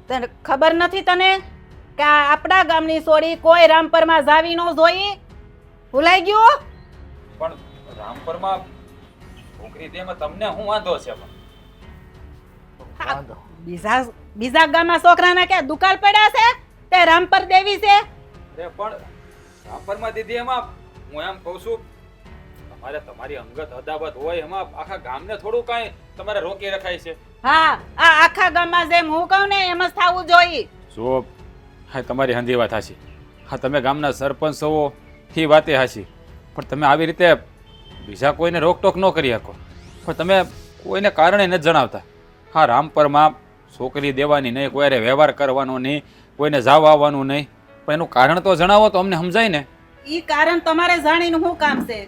તને ખબર નથી તને કે આ આપણા ગામની સોડી કોઈ રામપરમાં જાવી ન જોઈ? ભૂલાઈ ગયું? પણ રામપરમાં છોકરી દેમાં તમને શું વાંધો છે? વાંધો બીજા બીજા ગામના છોકરાના કે દુકાળ પડ્યા છે તે રામપર દેવી છે? અરે પણ રામપરમાં દીદી એમાં હું એમ કહું છું, તમારે તમારી અંગત અદાવત હોય એમાં આખા ગામને થોડું કાંઈ તમારે રોકી રખાય છે. હા, આ આખા ગામમાં જેમ હું કહું ને એમ જ થવું જોઈએ. જો હા, તમારી હંધી વાત હાચી. હા, તમે ગામના સરપંચ છો એ વાતે હાચી, પણ તમે આવી રીતે બીજા કોઈને રોકટોક ન કરી શકો. પણ તમે કોઈને કારણે નથી જણાવતા. હા, રામપરમાં છોકરી દેવાની નહીં, કોઈને વ્યવહાર કરવાનો નહીં, કોઈને જાવ આવવાનું નહીં, પણ એનું કારણ તો જણાવો તો અમને સમજાય ને. ઈ કારણ તમારે જાણીને શું કામ છે?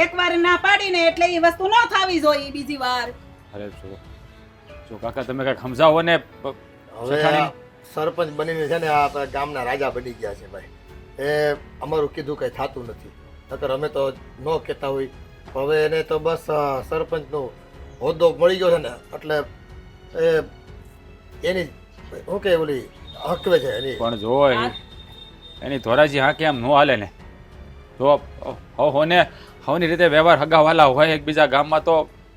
એકવાર ના પાડીને એટલે ઈ વસ્તુ ન થવી જોઈએ બીજી વાર. અરે જો કાકા તમે કાંઈક સમજાવો ને. હવે આ સરપંચ બનીને છે ને આ આપણા ગામના રાજા બની ગયા છે ભાઈ. એ અમારું કીધું કંઈ થતું નથી, નકર અમે તો ન કહેતા હોય. હવે એને તો બસ સરપંચનો હોદ્દો મળી ગયો છે ને એટલે એ એની શું કે ઓલી હકવે છે એની. પણ જો એની ધોરાજી હા કેમ ન હાલે ને? જો હોને હવની રીતે વ્યવહાર હગાવાલા હોય એકબીજા ગામમાં તો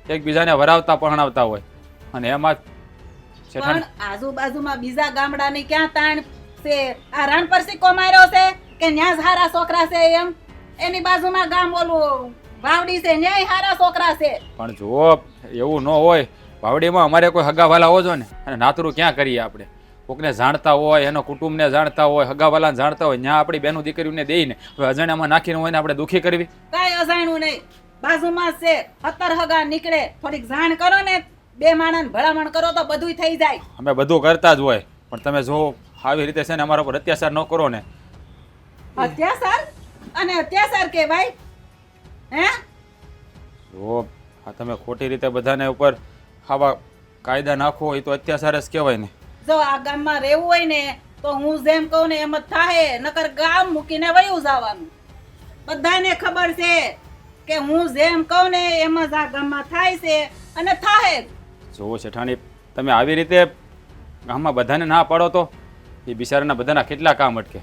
એકબીજાને વરાવતા પરણાવતા હોય, અને એમાં પણ આજુબાજુમાં બીજા ગામડાની ક્યાં તાણ છે? આ રાણપર સિક્કો માર્યો છે કે ન્યા જ હારા છોકરા છે એમ? એની બાજુમાં ગામ ઓલું વાવડી છે, ન્યાય હારા છોકરા છે. પણ જો એવું ન હોય, વાવડીમાં અમારે કોઈ હગાવાલા હોજો ને, અને નાતરું ક્યાં કરીએ આપણે? કોકને જાણતા હોય, એનો કુટુંબને જાણતા હોય, હગાવાલાને જાણતા હોય, ત્યાં આપણી બેનું દીકરીઓને દઈને હવે અજાણ્યામાં નાખીને હોય ને આપણે દુઃખી કરવી? કાંઈ અજાણ્યું નહીં, બાજુમાં છે. 17 હગા નીકળે, થોડીક જાણ કરો ને, બે માણસ ભલામણ કરો તો બધુંય થઈ જાય. અમે બધું કરતા જ હોય, પણ તમે જો આવી રીતે છે ને અમારા પર અત્યાચાર ન કરો ને. અત્યાચાર? અને અત્યાચાર કહેવાય? હે? જો આ તમે ખોટી રીતે બધાને ઉપર આવા કાયદા નાખો, એ તો અત્યાચાર જ કહેવાય ને. જો આ ગામમાં રહેવું હોય ને તો હું જેમ કહું ને એમ જ થાય, નકર ગામ મૂકીને વયું જવાનું. બધાને ખબર છે કે હું જેમ કહું ને એમ જ આ ગામમાં થાય છે અને થાય જ. જોવો શેઠાણી, તમે આવી રીતે ગામમાં બધાને ના પાડો તો એ બિચારાના બધાના કેટલા કામ અટકે.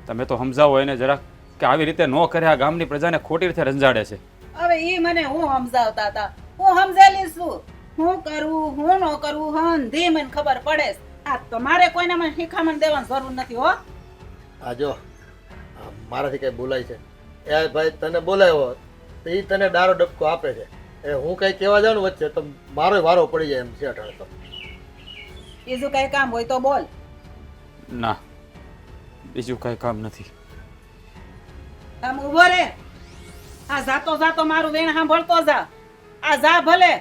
તમે તો સમજાવો એને જરાક કે આવી રીતે ન કરે, આ ગામની પ્રજાને ખોટી રીતે રંજાડે છે. હવે ઈ મને હું સમજાવતા હતા, હું સમજેલી છું. હું કરવું હું ન કરવું હંધી મને ખબર પડે છે. આ તમારે કોઈને મને શીખામણ દેવાની જરૂર નથી હો. આ જો મારાથી કઈ બોલાય છે એ ભાઈ, તને બોલાયો તો એ તને દારો ડબકો આપે છે. એ હું કઈ કહેવા જાઉં ને વચ્ચે તો મારો વારો પડી જાય એમ છે અટાણે તો. બીજું કઈ કામ હોય તો બોલ. ના, બીજું કઈ કામ નથી. આમ ઉભો રે. આ જાતો જાતો મારું વેણ સાંભળતો જા. આ જા ભલે,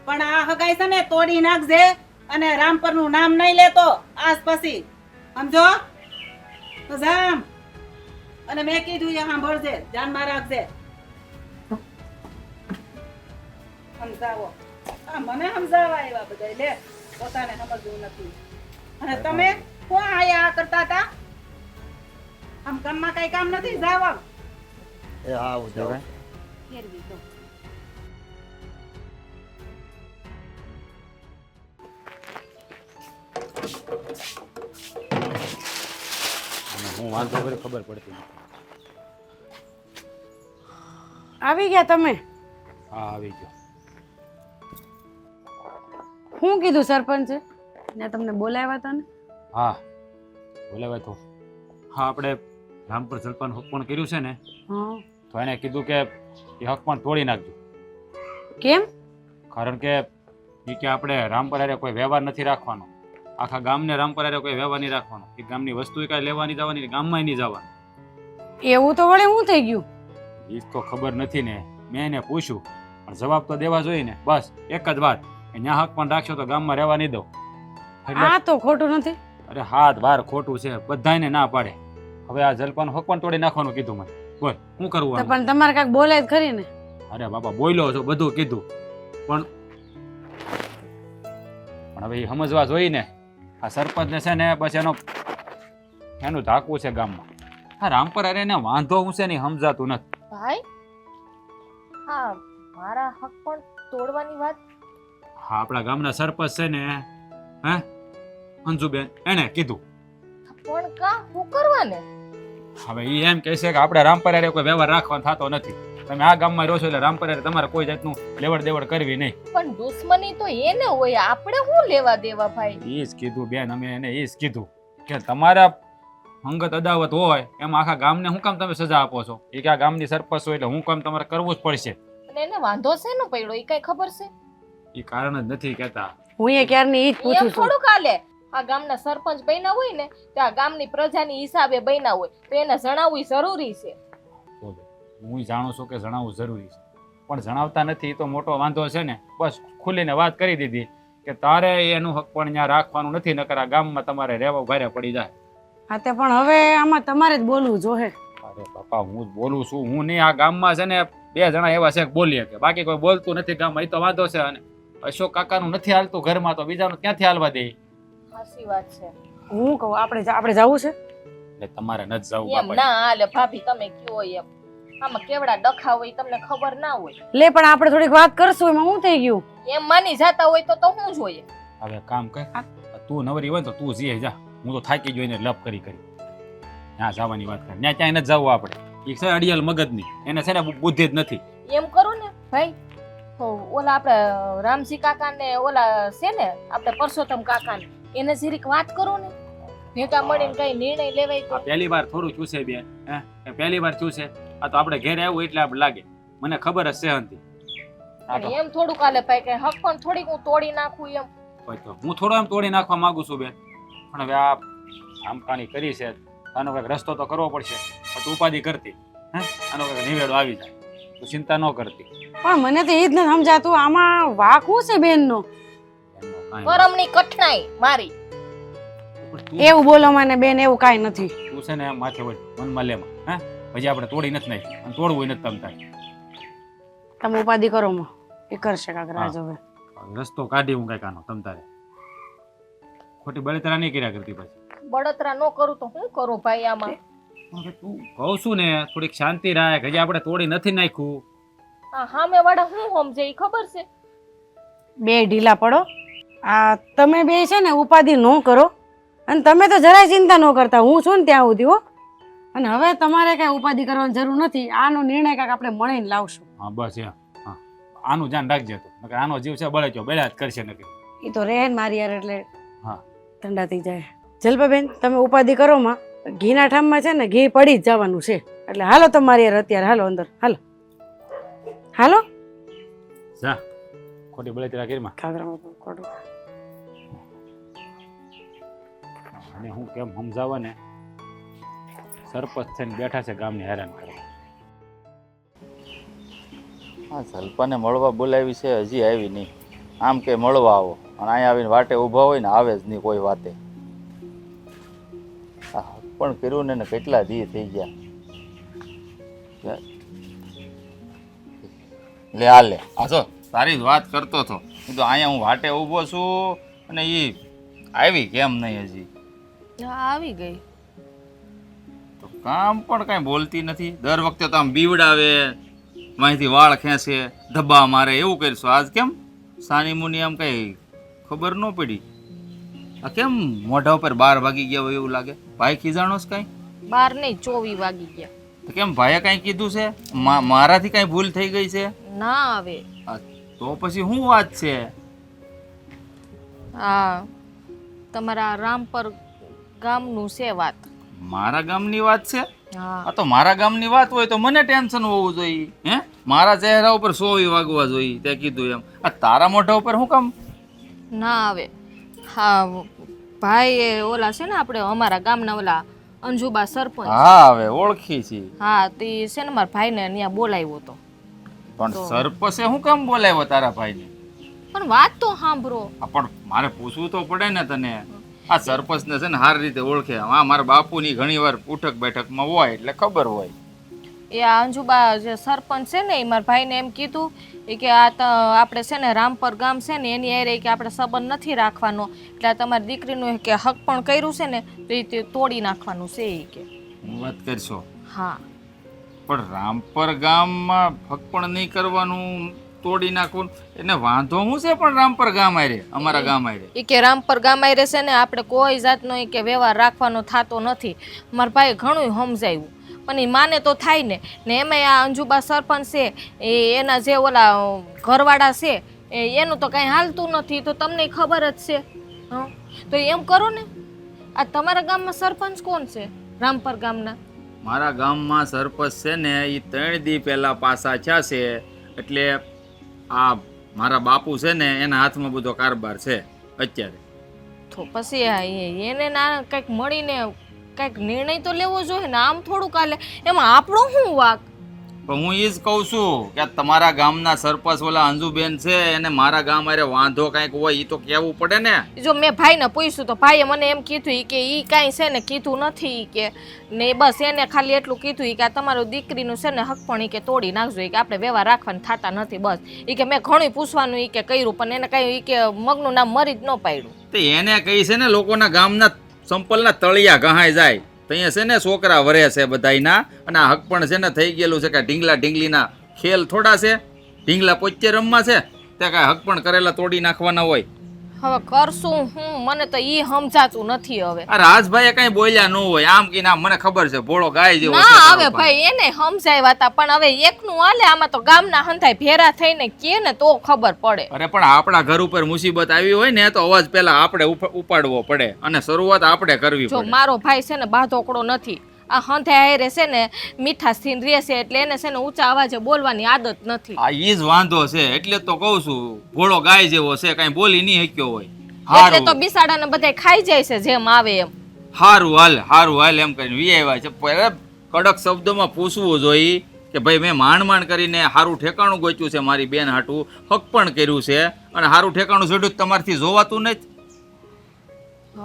પણ આ હગાઈ છે ને તોડી નાખજે, અને રામપરનું નામ નહીં લેતો આજ પછી, સમજો? તો જામ. અને મેં કીધું એ સાંભળજે, ધ્યાનમાં રાખજે. સમજાવો. આ મને સમજાવવા એવા બધા લે, પોતાને સમજવું નથી. અને તમે કોણ આયા આ કરતા હતા? આમ કામમાં કઈ કામ નથી, જાવ આમ. એ હા હું જાઉં. ફેરવી દો. હું વાંધો કરી ખબર પડતી નથી. આવી ગયા તમે? હા, આવી ગયો. શું કીધું સરપંચે? ને તમને બોલાવ્યા હતા ને? હા, બોલાવાય તો. હા, આપણે રામપર સરપંચ હક પણ કર્યું છે ને, હા. તો એને કીધું કે એ હક પણ તોડી નાખજો. કેમ? કારણ કે એ કે આપણે રામપર હારે કોઈ વ્યવહાર નથી રાખવાનો. આખા ગામને રામપર હારે કોઈ વ્યવહાર નહીં રાખવાનો. એ ગામની વસ્તુ કાંઈ લેવાની જવાની, ગામમાં નહીં જવાનું. એવું તો વળે શું થઈ ગયું? એ તો ખબર નથી ને, મેં એને પૂછ્યું, પણ જવાબ તો દેવા જોઈએ ને. બસ એક જ વાત, કે ન્યા હક પણ રાખશો તો ગામમાં રહેવા નહીં દઉં. આ તો ખોટું નથી. અરે હાથ વાર ખોટું છે, બધાને ના પાડે. હવે આ જલપાનું હક પણ તોડી નાખવાનું કીધું મને. બોલ શું કરવું આનું? પણ તમારે કાંઈક બોલાય જ ખરી ને? અરે બાપા બોલ્યો છો, બધું કીધું, પણ હવે એ સમજવા જોઈએ ને. આ સરપંચને છે ને બસ એનું ધાકવું છે ગામમાં. આ રામપર અરે એને વાંધો હું છે ને સમજાતું નથી. ભાઈ, હા, મારા હક પણ તોડવાની વાત. હા, આપણા ગામના સરપંચ છે ને, હે અંજુબેન એને કીધું. પણ કા હું કરવાને? હવે એ એમ કહે છે કે આપણે રામપર હારે કોઈ વ્યવહાર રાખવાનો થતો નથી. તમે આ ગામમાં રહો છો એટલે રામપર હારે તમારે કોઈ જાતનું લેવડ દેવડ કરવી નહીં. પણ દુશ્મની તો એને હોય, આપણે શું લેવા દેવા ભાઈ? એ જ કીધું બેન, અમે એને એ જ કીધું કે તમારા અંગત અદાવત હોય એમ આખા ગામને શું કામ તમે સજા આપો છો? એ કે આ ગામની સરપંચ હોય એટલે હું કામ તમારે કરવું જ પડશે. અને એને વાંધો શેનો પડ્યો એ કઈ ખબર છે? એ કારણ જ નથી કહેતા. હું એ ક્યારની ઈ જ પૂછું એમ છું. થોડું કાલે આ ગામના સરપંચ બન્યા હોય ને તો આ ગામની પ્રજાની હિસાબે બન્યા હોય તો એને જણાવવું જરૂરી છે. હું જાણું છું કે જણાવવું જરૂરી છે, પણ જણાવતા નથી એ તો મોટો વાંધો છે ને. બસ ખુલીને વાત કરી દીધી કે તારે એનું હક પણ ત્યાં રાખવાનું નથી, નકર આ ગામમાં તમારે રહેવા ભારે પડી જાય. હા તે પણ હવે આમાં તમારે જ બોલવું જોહે. અરે બાપા, હું જ બોલું છું. હું નહીં, આ ગામમાં છે ને 2 જણા એવા છે કે બોલીએ કે બાકી કોઈ બોલતું નથી ગામમાં. એ તો વાંધો છે. અને અશોક કાકાનું નથી હાલતું ઘરમાં તો બીજાનું ક્યાંથી હાલવા દે? સાચી વાત છે. હું કહું આપણે જવું છે. એટલે તમારે નથી જવું એમ બાપા. ના હાલે ભાભી, તમે કયો એમ. આમાં કેવડા ડખા હોય તમને ખબર ના હોય. લે પણ આપણે થોડીક વાત કરશું, એમાં શું થઈ ગયું? એમ માની જાતા હોય તો શું જોઈએ? હવે કામ કર, તું નવરી હોય ને તો તું જઈએ જા. હું તો થાકી ગયો એને લપ કરી ત્યાં જવાની વાત કર. ત્યાં ક્યાંય નથી જવું આપણે. એ છે અડિયાલ મગજની, એને છે ને બુદ્ધિ જ નથી. એમ કરું ને ભાઈ, તો ઓલા આપણે રામજી કાકા ને ઓલા છે ને આપણે પરસોત્તમ કાકા ને એને જરીક વાત કરો ને, ભેગા મળીને કઈ નિર્ણય લેવાય તો. પહેલી વાર થોડું ચૂસે બેન, હે પહેલી વાર ચૂસે. આ તો આપણે ઘેર આવ્યું એટલે આપણે લાગે. મને ખબર જ છે હંતી. પણ એમ થોડું કાલે ભાઈ કે હક પણ થોડીક હું તોડી નાખું એમ. હું થોડો એમ તોડી નાખવા માંગુ છું બેન, પણ હવે આ આમકાની કરી છે, આનો કંઈક રસ્તો તો કરવો પડશે. પણ તું ઉપાધિ કરતી, હે આનો કંઈક નિવેડો આવી જાય, તું ચિંતા ન કરતી. પણ મને તો એ જ નથી સમજાતું આમાં વાક શું છે બેનનો? કરમની કઠણાઈ મારી. એવું બોલો મને બેન, એવું કાંઈ નથી. તું છે ને એમ માથે હોય મનમાં લેમાં, હે પછી આપણે તોડી નથી નાખી અને તોડવું નથી તમ થાય. તમે ઉપાધિ કરો માં, એ કરશે કાક રાજ હવે. રસ્તો કાઢી હું કઈક આનો તમ તારે. ખોટી બળતરા નહીં કર્યા કરતી પછી. બળતરા ન કરું તો શું કરું ભાઈ આમાં? હવે તું કહું છું ને થોડીક શાંતિ રાખ. હજી આપણે તોડી નથી નાખ્યું. આ સામે વાળા શું સમજે એ ખબર છે? બે ઢીલા પડો. આ તમે બે છે ને ઉપાધિ ન કરો, અને તમે તો જરાય ચિંતા ન કરતા. હું છું ને ત્યાં સુધી હો. અને હવે તમારે કઈ ઉપાધિ કરવાની જરૂર નથી. આનો નિર્ણય કાંઈક આપણે મળીને લાવશું. હા બસ એમ. હા આનું ધ્યાન રાખજે તું, નકર આનો જીવ છે બળે ગયો બળ્યા જ કરશે નકર. એ તો રહે ને મારી યાર, એટલે હા ઠંડા થઈ જાય. જલપાબેન તમે ઉપાધિ કરો માં, ઘીના ઠામમાં છે ને ઘી પડી જ જવાનું છે. એટલે હાલો તમારી યાર અત્યારે, હાલો અંદર, હાલો હાલો. જા ખોટી બળતરા કરીમાં. ખાગરામાં ખોટું. અને હું કેમ સમજાવવા ને, સરપંચ થઈને બેઠા છે ગામને હેરાન કરવા. હા જલ્પાને મળવા બોલાવી છે, હજી આવી નહીં. આમ કે મળવા આવો અને અહીંયા આવીને વાટે ઊભા હોય ને આવે જ નહીં કોઈ વાતે. આ હક પણ કર્યું ને કેટલા દી થઈ ગયા. લે આ લે આ જો તારી જ વાત કરતો હતો. તો અહીંયા હું વાટે ઊભો છું અને એ આવી કેમ નહીં હજી? આવી ગઈ તો કામ પણ કાંઈ બોલતી નથી. દર વખતે તો આમ બીવડાવે, માહિતી વાળ ખેંચે, ધબ્બા મારે, એવું કરીશું. આજ કેમ સાની મુની આમ કઈ ખબર ન પડી? આ કેમ મોઢા ઉપર 12 વાગી ગયા હોય એવું લાગે? ભાઈ ખીજાણો છે કઈ? 12 નહીં 24 વાગી ગયા. તો કેમ ભાઈએ કઈ કીધું છે? મારાથી કઈ ભૂલ થઈ ગઈ છે? ના આવે. તો પછી શું વાત છે? આ તમારા રામપર ગામનું છે વાત. મારા ગામની વાત છે? હા આ તો મારા ગામની વાત હોય તો મને ટેન્શન હોવું જોઈએ. હે મારા ચહેરા ઉપર 100 વાગવા જોઈએ તે કીધું એમ. આ તારા મોઢા ઉપર શું કામ ના આવે? હા ભાઈ એ ઓલા છે ને આપણે અમારા ગામના ઓલા અંજુબા સરપંચ. હા હવે ઓળખી છી. હા તે છે ને મારા ભાઈને ત્યાં બોલાવ્યો હતો. પણ સરપંચે શું કામ બોલાવ્યો તારા ભાઈને? પણ વાત તો સાંભળો. પણ મારે પૂછવું તો પડે ને તને. આ સરપંચને છે ને સારી રીતે ઓળખે. હા મારા બાપુની ઘણી વાર ઉઠક બેઠકમાં હોય એટલે ખબર હોય. એ આ અંજુબા જે સરપંચ છે ને એ મારા ભાઈને એમ કીધું કે આ આપણે છે ને રામપર ગામ છે ને એની હારે કે આપણે સંબંધ નથી રાખવાનો, એટલે આ તમારી દીકરીનું કે હક પણ કર્યું છે ને તો એ તોડી નાખવાનું છે એ કે. વાત કરશો? હા પણ રામપર ગામમાં હક પણ નહીં કરવાનું તોડી નાખવું એને વાંધો શું છે પણ રામપર ગામ આરે અમારા ગામ આરે એ કે રામપર ગામ આઈ રહેશે ને આપણે કોઈ જાતનો ઈ કે વ્યવહાર રાખવાનો થતો નથી. મારા ભાઈ ઘણું સમજાવ્યું પણ એ માને તો થાય ને. ને એમાંય આ અંજુબા સરપંચ છે એના જે ઓલા ઘરવાળા છે એનું તો કાંઈ હાલતું નથી તો તમને ખબર જ છે. હં તો એમ કરો ને, આ તમારા ગામમાં સરપંચ કોણ છે રામપર ગામના? મારા ગામમાં સરપંચ છે ને એ 3 દી પહેલા પાછા થયા છે. એટલે આ મારા બાપુ છે ને એના હાથમાં બધો કારભાર છે અત્યારે. તો પછી એને ના કંઈક મળીને કંઈક નિર્ણય તો લેવો જોઈએ ને. આમ થોડુંક હાલે, એમાં આપણો શું વાક? પણ હું એ જ કહું છું કે તમારા ગામના સરપંચ ઓલા અંજુબેન છે એને મારા ગામ આરે વાંધો કાંઈક હોય એ તો કહેવું પડે ને. જો મેં ભાઈને પૂછ્યું તો ભાઈએ મને એમ કીધું કે એ કાંઈ છે ને કીધું નથી ઈ કે ને બસ એને ખાલી એટલું કીધું ઈ કે આ તમારું દીકરીનું છે ને હક પણ ઈ કે તોડી નાખજો ઈ કે આપણે વ્યવહાર રાખવાના થતા નથી. બસ ઈ કે મેં ઘણું પૂછવાનું ઈ કે કર્યું પણ એને કાંઈ ઈ કે મગનું નામ મરી જ ન પાડ્યું. તો એને કહી છે ને લોકોના ગામના સંપલના તળિયા ગહાઈ જાય ત્યાં છે ને છોકરા વરે છે બધાયના અને આ હક પણ છે ને થઈ ગયેલું છે કે ઢીંગલા ઢીંગલીના ખેલ થોડા છે. ઢીંગલા પોચે રમવા છે ત્યાં કાંઈ હક પણ કરેલા તોડી નાખવાના હોય. હવે કરશું હું? મને તો ઈ સમજાતું નથી હવે. આ રાજભાઈ કઈ બોલ્યા ન હોય આમ કે ના મને ખબર છે ભોળો ગાય જેવો છે ના તારો હવે ભાઈ એને સમજાવ્યા હતા પણ હવે એકનું હાલે, આમાં તો ગામના હંધાય ભેરા થઈને કે ને તો ખબર પડે. અરે પણ આપણા ઘર ઉપર મુસીબત આવી હોય ને તો અવાજ પહેલા આપણે ઉપાડવો પડે અને શરૂઆત આપણે કરવી જો પડે. મારો ભાઈ છે ને બાધોકડો નથી. આ હંધાય રહેશે ને મીઠાશથી રહેશે એટલે એને છે ને ઊંચા અવાજે બોલવાની આદત નથી. આ ઈ જ વાંધો છે એટલે તો કહું છું ભોળો ગાય જેવો છે કઈ બોલી નહીં શક્યો હોય. એટલે તો બિસાડાને બધાય ખાઈ જાય છે જેમ આવે એમ. હારું હાલ એમ કરીને વિયાવ્યા છે. પહેલા કડક શબ્દોમાં પૂછવું જોઈએ કે ભાઈ મેં માંડ કરીને હારું ઠેકાણું ગોચ્યું છે મારી બેન હાટું હક પણ કર્યું છે અને હારું ઠેકાણું જોડ્યું તમારથી જોવાતું નથી.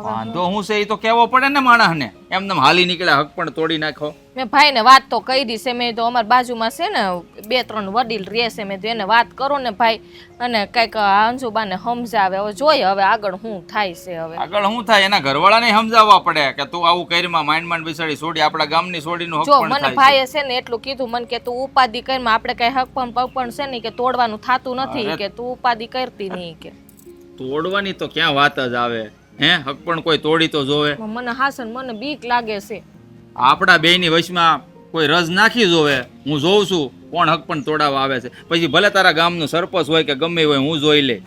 વાંધો હું છે એ તો કહેવો પડે ને માણસને. એમને હાલી નીકળ્યા હક પણ તોડી નાખો. મેં ભાઈને વાત તો કરી છે. મેં તો અમારી બાજુમાં છે ને 2-3 વડીલ રહે છે. મેં તો એને વાત કરો ને ભાઈ અને કંઈક અંજુબાને સમજાવે. હવે જોઈએ હવે આગળ શું થાય છે. હવે આગળ શું થાય એના ઘરવાળાને સમજાવવા પડે કે તું આવું કરીમાં માંડ બિસાડી છોડી આપણા ગામની છોડીનું હક જો પણ મને થાય છે. ભાઈએ છે ને એટલું કીધું મને કે તું ઉપાધિ કરીમાં આપણે કઈ હક પણ પગ પણ છે ને કે તોડવાનું થાતું નથી કે તું ઉપાધિ કરતી નહીં કે. તોડવાની તો ક્યાં વાત જ આવે હે? હક પણ કોઈ તોડી તો જોવે. મને હાસન મને બીક લાગે છે. આપણા બેયની વચમાં કોઈ રસ નાખી જોવે. હું જોઉં છું કોણ હક પણ તોડાવવા આવે છે. પછી ભલે તારા ગામનો સરપંચ હોય કે ગમે હોય હું જોઈ લે.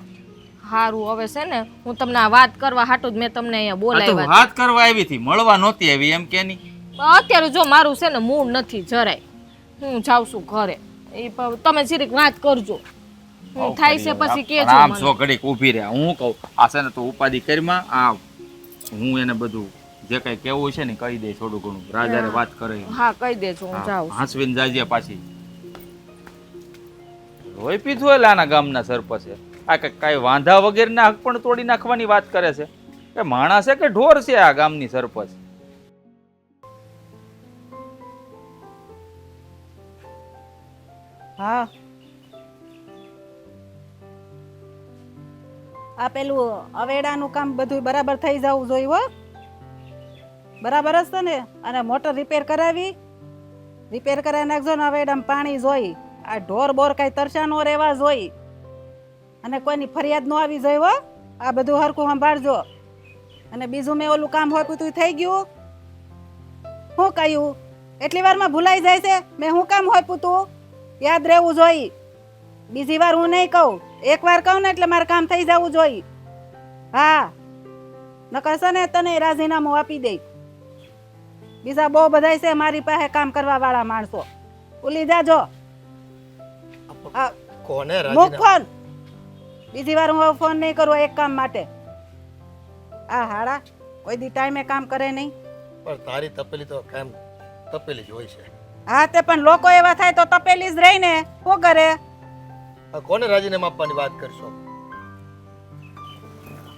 હારું હવે છે ને હું તમને આ વાત કરવા હાટું જ મેં તમને અહીંયા આ તો બોલાવ્યા. વાત કરવા આવી હતી મળવા નહોતી આવી એમ કે નહીં. અત્યારે જો મારું છે ને મૂડ નથી જરાય. હું જાઉં છું ઘરે. તમે જરીક વાત કરજો. હું થાય છે પછી કેજો આમ મને. સો ઘડીક ઊભી રહ્યા. હું કહું આ છે ને તું ઉપાધિ કરીમાં આ હું એને બધું જે કઈ કેવું છે ને કહી દે થોડું ઘણું. રાજારે વાત કરે હા કહી દેજો હું જાઉં છું. હાંસવીને જાજે પાછી. રોઈ પીધું એટલે આના ગામના સરપંચે આ કઈ વાંધા વગેરેના હક પણ તોડી નાખવાની વાત કરે છે. કે માણસ છે કે ઢોર છે આ ગામની સરપંચ? હા આ પેલું અવેડાનું કામ બધું બરાબર થઈ જવું જોઈએ હો. બરાબર જ છે ને? અને મોટર રિપેર કરાવી નાખજો ને અવેડામાં પાણી જોઈ. આ ઢોર બોર કઈ તરસા નો રહેવા જોઈ અને કોઈની ફરિયાદ ન આવી જોઈએ હો. આ બધું હરખું સંભાળજો. અને બીજું મેં ઓલું કામ હોય પૂતું થઈ ગયું શું કહ્યું? એટલી વારમાં ભૂલાઈ જાય છે. મેં શું કામ હોય પૂતું યાદ રહેવું જોઈએ. બીજી વાર હું નહીં કહું, એકવાર કહું ને એટલે મારે કામ થઈ જવું જોઈએ. હા નકર છે ને તને રાજીનામું આપી દે. બીજા બહુ બધા છે મારી પાસે કામ કરવા વાળા માણસો. ભૂલી જાજો. કોને મૂક રાજીનામું? ફોન. બીજી વાર હું હવે ફોન નહીં કરું એક કામ માટે. આ હાડા કોઈ દી ટાઈમે કામ કરે નહીં. પણ તારી તપેલી તો કામ તપેલી જ હોય છે. હા તે પણ લોકો એવા થાય તો તપેલી જ રહી ને. શું કરે? આ કોને રાજીનામું આપવાની વાત કરશો?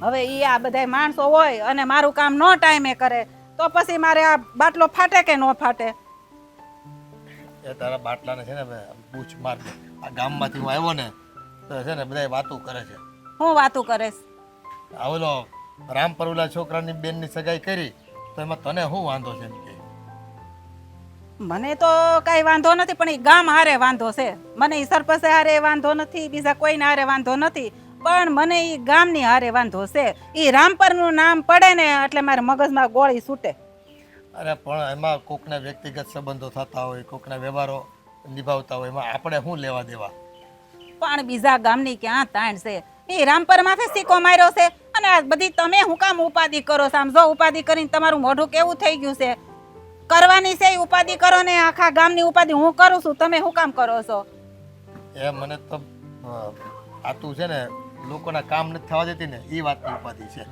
હવે ઈ આ બધા માણસો હોય અને મારું કામ નો ટાઈમે કરે તો પછી મારે આ બાટલો ફાટે કે ન ફાટે? એ તારા બાટલાને છે ને પૂછ માર દે. આ ગામમાંથી હું આવ્યો ને તો છે ને બધા વાતો કરે છે. હું વાતું કરેશ? આ ઓલો રામ પરુલા છોકરાની બેનની સગાઈ કરી તો એમાં તને શું વાંધો છે એમ કે? મને તો કાંઈ વાંધો નથી, પણ એ ગામ હારે વાંધો છે. મને એ સરપંચ હારે વાંધો નથી, બીજા કોઈને હારે વાંધો નથી, પણ મને એ ગામની હારે વાંધો છે. એ રામપરનું નામ પડે ને એટલે મારા મગજમાં ગોળી છૂટે. અરે પણ એમાં કોકના વ્યક્તિગત સંબંધો થતા હોય, કોકના વ્યવહારો નિભાવતા હોય, એમાં આપણે શું લેવા દેવા? પણ બીજા ગામની ક્યાં તાણ છે? એ રામપર માથે સિક્કો માર્યો છે, અને આ બધી તમે હું કામ ઉપાધિ કરો છો? આમ જો ઉપાધિ કરીને તમારું મોઢું કેવું થઈ ગયું છે. કરવાની છે એ ઉપાધિ કરો ને, આખા ગામની ઉપાધિ હું કરું છું, તમે શું કામ કરો છો? એ મને તો આ તું છે ને લોકોના કામ નથી થવા દેતી ને, એ વાતની ઉપાધિ છે.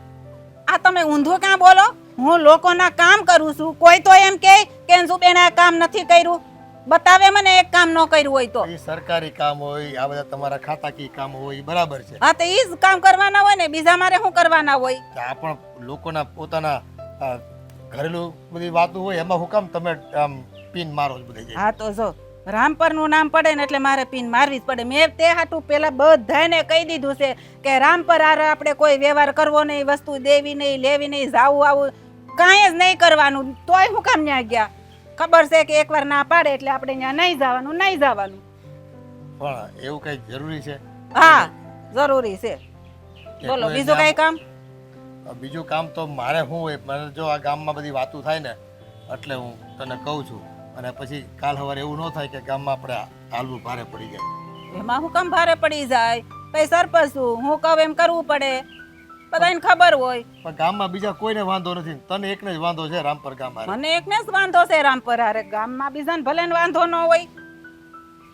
આ તમે ઊંધું ક્યાં બોલો? હું લોકોના કામ કરું છું. કોઈ તો એમ કે અંજુબેન આ કામ નથી કર્યું, બતાવે મને એક કામ ન કર્યું હોય તો. એ સરકારી કામ હોય, આ બધા તમારા ખાતાકીય કામ હોય, એ બરાબર છે. હા તો ઈ જ કામ કરવાના હોય ને, બીજા મારે શું કરવાના હોય? આ પણ લોકોના પોતાના ઘરેલું બધી વાતો હોય, એમાં હું કામ તમે આમ પીન મારો જ બધી? હા તો જો રામપરનું નામ પડે ને એટલે મારે પીન મારવી જ પડે. મેં તે હાટું પેલા બધાને કહી દીધું છે કે રામપર હારે આપણે કોઈ વ્યવહાર કરવો નહીં, વસ્તુ દેવી નહીં, લેવી નહીં, જાવું આવું કાંઈ જ નહીં કરવાનું. તોય હું કામ ન્યા ગયા? ખબર છે કે એકવાર ના પાડે એટલે આપણે ત્યાં નહીં જવાનું, નહીં જવાનું. પણ એવું કઈ જરૂરી છે? હા જરૂરી છે. કે બોલો કોઈ બીજું કઈ કામ? બીજું કામ તો મારે શું હોય? મને જો આ ગામમાં બધી વાતો થાય ને એટલે હું તને કહું છું, અને પછી કાલ સવારે એવું ન થાય કે ગામમાં આપણે હાલવું ભારે પડી જાય. એમાં હું કામ ભારે પડી જાય? કઈ સરપંચ છું, હું કહું એમ કરવું પડે, બધાને ખબર હોય. પણ ગામમાં બીજા કોઈને વાંધો નથી, તને એકને જ વાંધો છે રામપર ગામ હારે. મને એકને જ વાંધો છે રામપર હારે, ગામમાં બીજાને ભલે ને વાંધો ન હોય,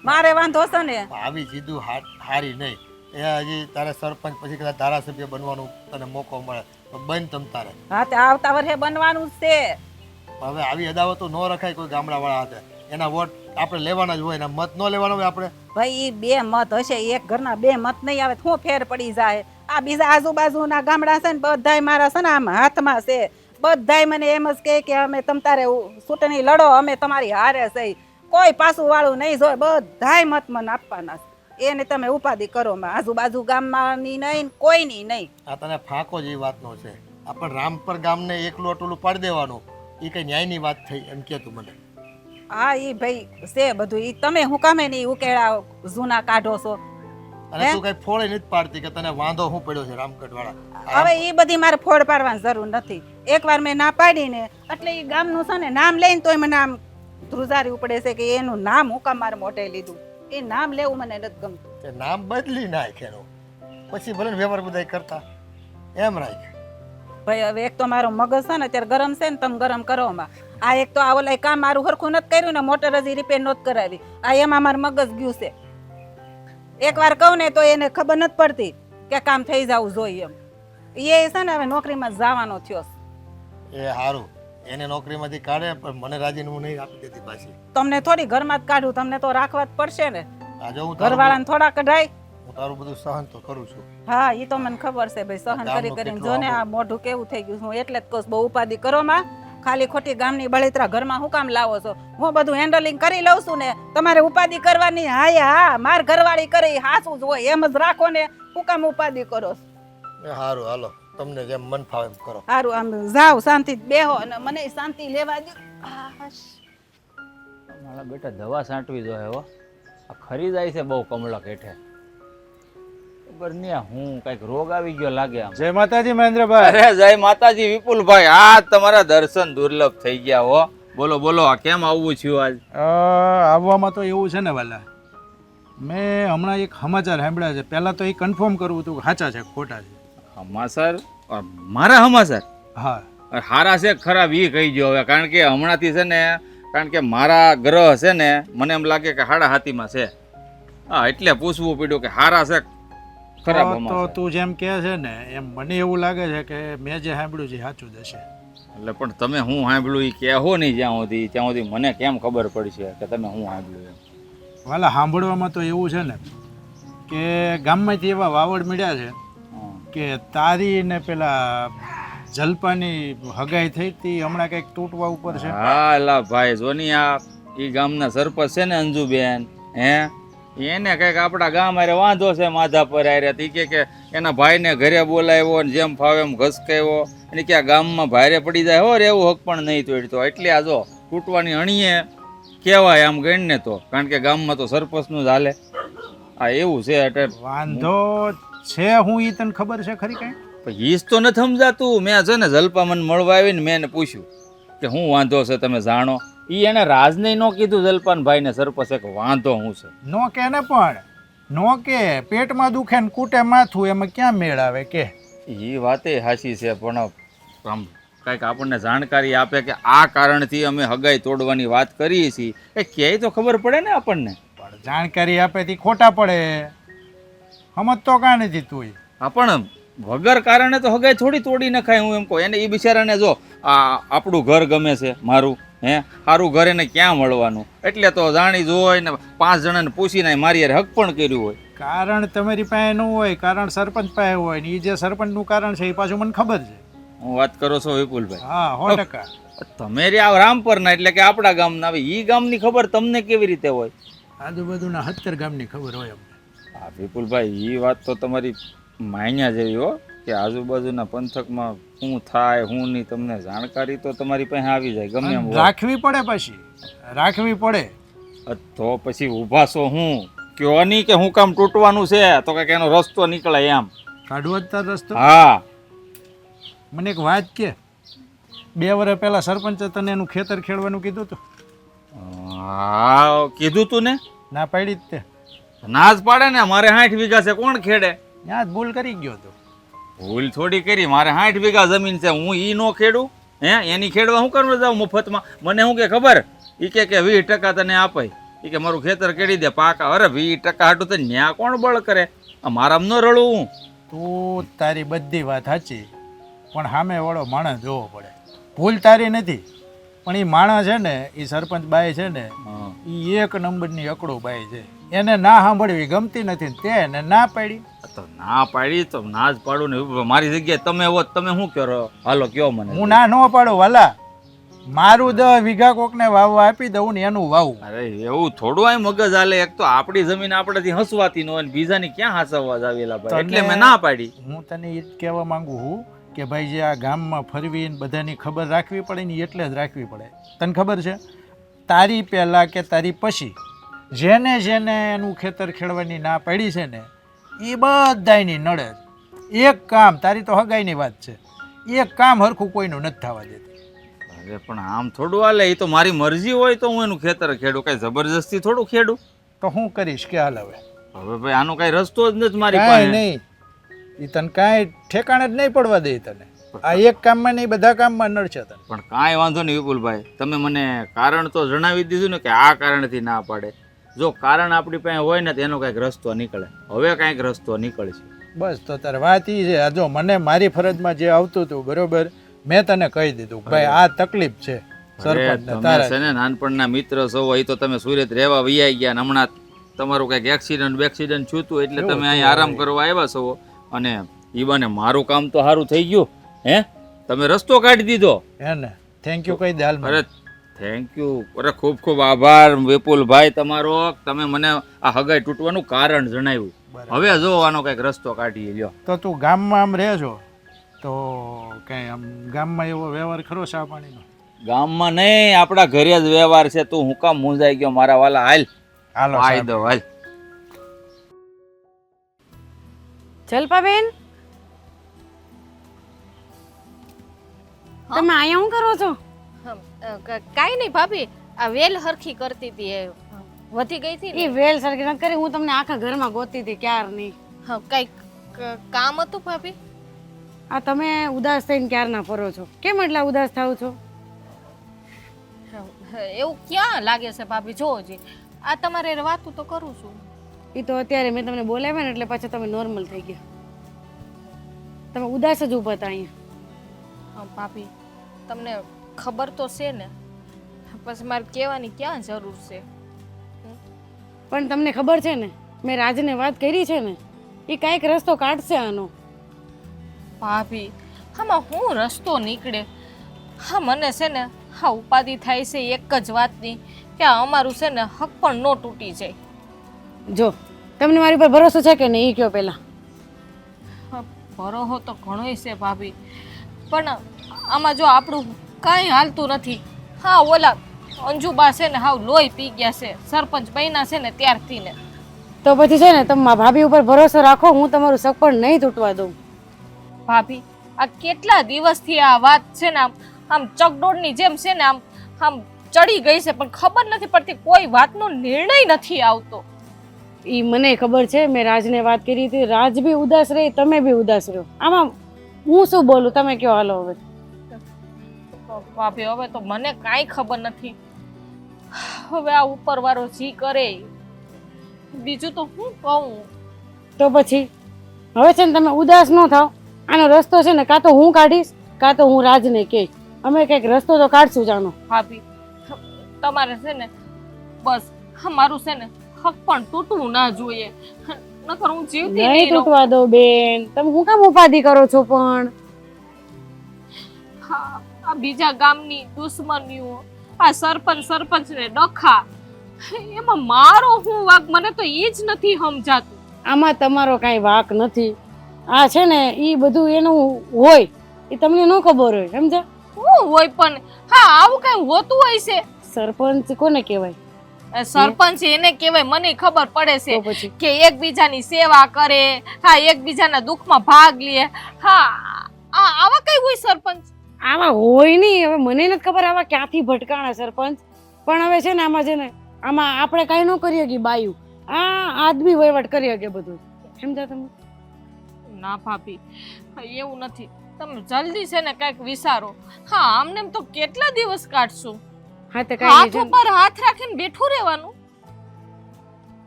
મારે વાંધો છે ને. આવી જીદું હારી નહીં. એ હજી તારે સરપંચ પછી કદાચ ધારાસભ્ય બનવાનું તને મોકો મળે તો બન તમ તારે. હા તે આવતા વર્ષે બનવાનું જ છે. હવે આવી અદાવતો ન રખાય કોઈ ગામડાવાળા હાથે. એના વોટ આપણે લેવાના જ હોય, એના મત ન લેવાના હોય આપણે. ભાઈ ઈ બે મત હશે, એક ઘરના બે મત નહીં આવે શું ફેર પડી જાય? આ બીજા આજુબાજુના ગામડા છે ને બધાય મારા છે ને આમ હાથમાં છે. બધાય મને એમ જ કહે કે અમે તમ તારે ચૂંટણી લડો, અમે તમારી હારે છે. કોઈ પાછું વાળું નહીં જોય, બધાય મત મને આપવાના છે. એને તમે ઉપાધિ કરો માં, આજુબાજુ ગામમાં ની નહીં, કોઈની નહીં. આ તને ફાંકો જ એ વાતનો છે. આપણે રામપર ગામને એકલું અટલું પાડી દેવાનું, એ કઈ ન્યાયની વાત થઈ એમ કે તું મને? હા ઈ ભાઈ છે બધું. ઈ તમે હું કામે નહીં ઉકેળા જૂના કાઢો છો? અને તું કઈ ફોડે નથી પાડતી કે તને વાંધો શું પડ્યો છે રામગઢ વાળા? હવે ઈ બધી મારે ફોડ પાડવાની જરૂર નથી. એકવાર મેં ના પાડીને એટલે ઈ ગામનું છે ને નામ લઈને તોય મને આમ ધ્રુજારી ઉપડે છે કે એનું નામ હું કામ મારે મોઢે લીધું. એ નામ લેવું મને નથી ગમતું. તે નામ બદલી નાખ એનું, પછી ભલે ને વ્યવહાર બધા કરતા એમ રાખ. ભાઈ હવે એક તો મારો મગજ છે ને અત્યારે ગરમ છે ને, તમે ગરમ કરો માં. આ એક તો આ ઓલા કામ મારું હરખું નથી કર્યું ને, મોટર હજી રિપેર નહોતી કરાવી, આ એમાં મારું મગજ ગયું છે. એકવાર કહું ને તો એને ખબર નથી પડતી કે કામ થઈ જવું જોઈએ એમ. એ છે ને હવે નોકરીમાં જવાનો થયો છે. એ સારું, એને નોકરીમાંથી કાઢે પણ મને રાજીનામું નહીં આપી દેતી પાછી. તમને થોડી ઘરમાં જ કાઢું, તમને તો રાખવા જ પડશે ને. આજે હું ઘરવાળાને થોડા કઢાય. હું તારું બધું સહન તો કરું છું. હા એ તો મને ખબર છે ભાઈ, સહન કરી કરીને જો ને આ મોઢું કેવું થઈ ગયું. હું એટલે જ કહું બહુ ઉપાધિ કરો માં. ખાલી ખોટી ગામની બળેતરા ઘરમાં હું કામ લાવો છો? હું બધું હેન્ડલિંગ કરી લઉં છું ને, તમારે ઉપાધિ કરવાની. હા માર ઘરવાળી કરે હાસું જ હોય, એમ જ રાખો ને, હું કામ ઉપાધિ કરો છો? સારું હાલો, તમને જેમ મન ફાવે એમ કરો. સારું આમ જાઓ, શાંતિ બેહો અને મને શાંતિ લેવા દો. મારા બેટા દવા છાંટવી જોઈએ હો. આ ખરી જાય છે બહુ કમળક હેઠે. ખબર નહીં હું કઈક રોગ આવી ગયો લાગે આમ. જય માતાજી મહેન્દ્રભાઈ. અરે જય માતાજી વિપુલભાઈ, આ તમારા દર્શન દુર્લભ થઈ ગયા હો. બોલો બોલો, આ કેમ આવવું છું આજ? આવવામાં તો એવું છે ને વાલા, મેં હમણાં એક સમાચાર સાંભળ્યા છે. પહેલા તો એ કન્ફર્મ કરવું હતું કે સાચા છે ખોટા છે. હમાસર? મારા હમાસર? હા. હારા છે ખરાબ એ કહી ગયો હવે, કારણ કે હમણાંથી છે ને, કારણ કે મારા ગ્રહ છે ને મને એમ લાગે કે હાડા હાથીમાં છે. હા એટલે પૂછવું પડ્યું કે હારા છે ખરાબ તો હમાસર. તું જેમ કહે છે ને એમ મને એવું લાગે છે કે મેં જે સાંભળ્યું છે એ સાચું જ હશે. એટલે પણ તમે હું સાંભળ્યું એ કહેવો નહીં જ્યાં સુધી મને કેમ ખબર પડશે કે તમે હું સાંભળ્યું એમ? વાલા સાંભળવામાં તો એવું છે ને કે ગામમાંથી એવા વાવડ મળ્યા છે કે તારી ને પેલા જલપાની હગાઈ થઈ હતી હમણાં કંઈક તૂટવા ઉપર છે. હા એલા ભાઈ જોની આ એ ગામના સરપંચ છે ને અંજુબેન, એને કંઈક આપણા ગામ હારે વાંધો છે માધા પર આરે. કે એના ભાઈને ઘરે બોલાવ્યો ને જેમ ફાવે એમ ઘસકાવ્યો, અને કે આ ગામમાં ભારે પડી જાય હો રેવું હક પણ નહીં તોડતો. એટલે આ જો તૂટવાની અણીએ કહેવાય આમ ગણને તો, કારણ કે ગામમાં તો સરપંચનું જ હાલે. આ એવું છે એટલે વાંધો છે હું ઈ તને ખબર છે ખરી કાંઈ? ઈજ તો નથી સમજાતું. મેં છે ને જલપા મને મળવા આવીને મેં એને પૂછ્યું કે શું વાંધો છે તમે જાણો. ઈ એને રાજને ન કીધું જલપાન ભાઈને સરપંચે કે વાંધો શું છે. નો કે ને પણ નો કે પેટમાં દુખે ને કૂટે માથું એમાં ક્યાં મેળ આવે કે? એ વાતે હાચી છે, પણ આમ કાંઈક આપણને જાણકારી આપે કે આ કારણથી અમે હગાઈ તોડવાની વાત કરીએ છીએ, એ ક્યાંય તો ખબર પડે ને આપણને. પણ જાણકારી આપે તી ખોટા પડે, સમજતો કાં નથી તું? હા પણ વગર કારણે તો હગાઈ થોડી તોડી નખાય. હું એમ કહું એને એ બિચારાને જો આ આપણું ઘર ગમે છે મારું, સારું ઘર એને ક્યાં મળવાનું, એટલે તો જાણી જોઈ ને 5 જણાને પૂછીને મારી યાર હક પણ કર્યું હોય. કારણ તમારી પાસે ન હોય, કારણ સરપંચ પાસે હોય ને એ જે સરપંચનું કારણ છે એ પાછું મને ખબર છે. હું વાત કરો છો વિપુલભાઈ? હા 100%. તમે રે આ રામપરના એટલે કે આપણા ગામના આવે, ઈ ગામની ખબર તમને કેવી રીતે હોય? આજુબાજુના 70 ગામની ખબર હોય અમને. હા વિપુલભાઈ, એ વાત તો તમારી માન્યા જેવી હો, કે આજુબાજુના પંથકમાં શું થાય શું નહીં તમને જાણકારી તો તમારી પાસે આવી જાય ગમે એમ હોય. રાખવી પડે, પછી રાખવી પડે. તો પછી ઊભા છો હું કયો નહીં કે હું કામ તૂટવાનું છે, તો કંઈક એનો રસ્તો નીકળે એમ. કાઢવો જ તાર રસ્તો. હા મને એક વાત કે 2 વર્ષ પહેલા સરપંચે તને એનું ખેતર ખેડવાનું કીધું હતું? હા કીધું તું ને. ના પાડી જ તે. ના જ પાડે ને, મારે 60 વીઘા છે, કોણ ખેડે? ત્યાં જ ભૂલ કરી ગયો હતો. ભૂલ થોડી કરી, મારે 60 વીઘા જમીન છે, હું ઈ નો ખેડું? એની ખેડવા હું કરવા જાઉં મફતમાં? મને શું કે ખબર, ઈ કે 20% તને આપે, ઈ કે મારું ખેતર કેડી દે પાકા. અરે 20% હાટું તો ન્યા કોણ બળ કરે? મારામ ન રળું હું. તું તારી બધી વાત સાચી, પણ સામે વાળો માણસ જોવો પડે. ભૂલ તારી નથી, પણ એ માણસ છે ને, એ સરપંચ બાઈ છે ને, એ 1 નંબરની અકડો બાઈ છે. એને ના સાંભળવી ગમતી નથી ને તે એને ના પાડી. તો ના પાડી તો ના જ પાડું ને. મારી જગ્યાએ તમે હોત તમે શું કરો? હાલો કયો મને. હું ના ન પાડું વાલા, મારું 10 વીઘા કોકને વાવવા આપી દઉં ને એનું વાવું. અરે એવું થોડું આય મગજ હાલે. એક તો આપણી જમીન આપણાથી હસવાતી ન હોય ને બીજાની ક્યાં હસવા જ આવેલા ભાઈ, એટલે મેં ના પાડી. હું તને એ જ કહેવા માંગુ છું કે ભાઈ જે આ ગામમાં ફરવીને બધાની ખબર રાખવી પડે ને એટલે જ રાખવી પડે. તને ખબર છે તારી પહેલાં કે તારી પછી જેને જેને એનું ખેતર ખેડવાની ના પાડી છે ને એ બધાયની નડે. એક કામ, તારી તો હગાઈની વાત છે, એક કામ હરખું કોઈનું નથી થવા દેતી. અરે પણ આમ થોડું હાલે. એ તો મારી મરજી હોય તો હું એનું ખેતર ખેડું, કઈ જબરજસ્તી થોડું ખેડું. તો હું કરીશ કે હાલ હવે ભાઈ આનો કઈ રસ્તો જ નથી મારી કાંઈ પાસે. નહીં, એ તને કાંઈ ઠેકાણે જ નહીં પડવા દે તને. આ એક કામમાં નહીં બધા કામમાં નડશે તને. પણ કાંઈ વાંધો નહીં વિપુલભાઈ, તમે મને કારણ તો જણાવી દીધું ને કે આ કારણથી ના પાડે. જો કારણ આપણી પાસે હોય ને તો એનો કાંઈક રસ્તો નીકળે. હવે કાંઈક રસ્તો નીકળશે. બસ તો તારે વાત એ છે. જો મને મારી ફરજમાં જે આવતું હતું બરોબર, મેં તને કહી દીધું ભાઈ આ તકલીફ છે સરપંચને તમે તારા. છે ને નાનપણના મિત્ર છો, એ તો તમે સુરત રહેવા વૈયા ગયા ને હમણાં તમારું કંઈક એક્સિડન્ટ થયું હતું એટલે તમે અહીંયા આરામ કરવા આવ્યા છો. અને ઈ બને મારું કામ તો સારું થઈ ગયું. તમે રસ્તો કાઢી દીધો. હે ને, થેન્ક યુ કહી દે હાલ. અરે થેન્ક યુ. અરે ખૂબ ખૂબ આભાર વિપુલભાઈ તમારો. તમે મને આ હગાઈ તૂટવાનું કારણ જણાવ્યું. હવે જો આનો કંઈક રસ્તો કાઢી લ્યો. તો તું ગામમાં આમ રહે છો તો કઈ આમ ગામમાં એવો વ્યવહાર ખરો ચા પાણીનો? ગામમાં નહીં, આપણા ઘરે જ વ્યવહાર છે. તું હું કામ મૂંઝાઈ ગયો મારા વાલા? હાલ હાલો આઈ દો હાલ. જલપાબેન, તમે અહીંયા શું કરો છો? કાંઈ નહીં ભાભી, આ વેલ હરખી કરતી હતી, એ વધી ગઈ હતી એ ને. વેલ સરખી નથી કરી, હું તમને આખા ઘરમાં ગોતી હતી ક્યારની. હા કંઈક કામ હતું ભાભી. આ તમે ઉદાસ થઈને ક્યારના ફરો છો, કેમ એટલા ઉદાસ થાવ છો? એવું ક્યાં લાગે છે ભાભી? જોવો જી, આ તમારે વાતું તો કરું છું. એ તો અત્યારે મેં તમને બોલાવ્યા ને એટલે પાછા તમે નોર્મલ થઈ ગયા. તમે ઉદાસ જ ઊભા હતા અહીંયા. હા ભાભી, તમને ખબર તો છે ને, પછી મારે કહેવાની ક્યાં જરૂર છે? પણ તમને ખબર છે ને, મેં રાજને વાત કરી છે ને, એ કાંઈક રસ્તો કાઢશે આનો. ભાભી આમાં હું રસ્તો નીકળે? હા મને છે ને હા ઉપાધિ થાય છે એક જ વાતની, કે આ અમારું છે ને હક પણ ન તૂટી જાય. જો તમને મારી પર ભરોસો છે કે નહીં એ કહો પહેલા. ભરોસો તો ઘણોય છે ભાભી, પણ આમાં જો આપણું કાંઈ હાલતું નથી. હા ઓલા અંજુબા છે ને હાવ લોહી પી ગયા છે સરપંચ બન્યા છે ને ત્યારથી ને. તો પછી છે ને તમે મારા ભાભી ઉપર ભરોસો રાખો, હું તમારું સગપણ નહીં તૂટવા દઉં. ભાભી આ કેટલા દિવસથી આ વાત છે ને આમ ચકડોળની જેમ છે ને આમ ચડી ગઈ છે, પણ ખબર નથી પડતી કોઈ વાતનો નિર્ણય નથી આવતો. ઈ મને ખબર છે, મેં રાજને વાત કરી હતી, રાજ બી ઉદાસ રહે, તમે બી ઉદાસ રહો. આમાં હું શું બોલું, તમે કયો હાલો હવે. ભાભી હવે તો મને કાંઈ ખબર નથી. હવે આ ઉપરવાળો જી કરે બીજું તો હું કહું. તો પછી હવે છે ને તમે ઉદાસ ન થાવ. આનો રસ્તો છે ને કાં તો હું કાઢીશ, કાં તો હું રાજને કહીશ. અમે કંઈક રસ્તો તો કાઢશું જાણો. ભાભી તમારે છે ને બસ મારું છે ને હક પણ તૂટવું ના જોઈએ, નકર હું જીવતી નહીં નહીં રહું. તૂટવા દો બેન, તમે હું કામ ઉપાધિ કરો છો પણ. હા, આ બીજા ગામની દુશ્મનીઓ, આ સરપંચ ને ડખા, એમાં મારો હું વાંક મને તો એ જ નથી સમજાતું. આમાં તમારો કાંઈ વાંક નથી. આ છે ને એ બધું એનું હોય, એ તમને ન ખબર હોય, સમજ્યા? હું હોય પણ હા આવું કઈ હોતું હોય છે. સરપંચ કોને કહેવાય? સરપંચ એને કહેવાય, મને ખબર પડે તો છે પછી કે એકબીજાની સેવા કરે, હા એકબીજાના દુઃખમાં ભાગ લે, હા આવા કઈ હોય સરપંચ? આવા હોય નહીં. હવે મને નથી ખબર આવા ક્યાંથી ભટકાણા સરપંચ, પણ હવે છે ને આમાં છે ને આમાં આપણે કાંઈ ન કરીએ કે બાયું, આ આદમી વહીવટ કરી શકે બધું, સમજ્યા તમે? ના ભાભી એવું નથી, તમે જલ્દી છે ને કઈક વિચારો. હા આમને એમ તો કેટલા દિવસ કાઢશું? હા તો હાથ કાંઈ ઉપર હાથ રાખીને બેઠું રહેવાનું?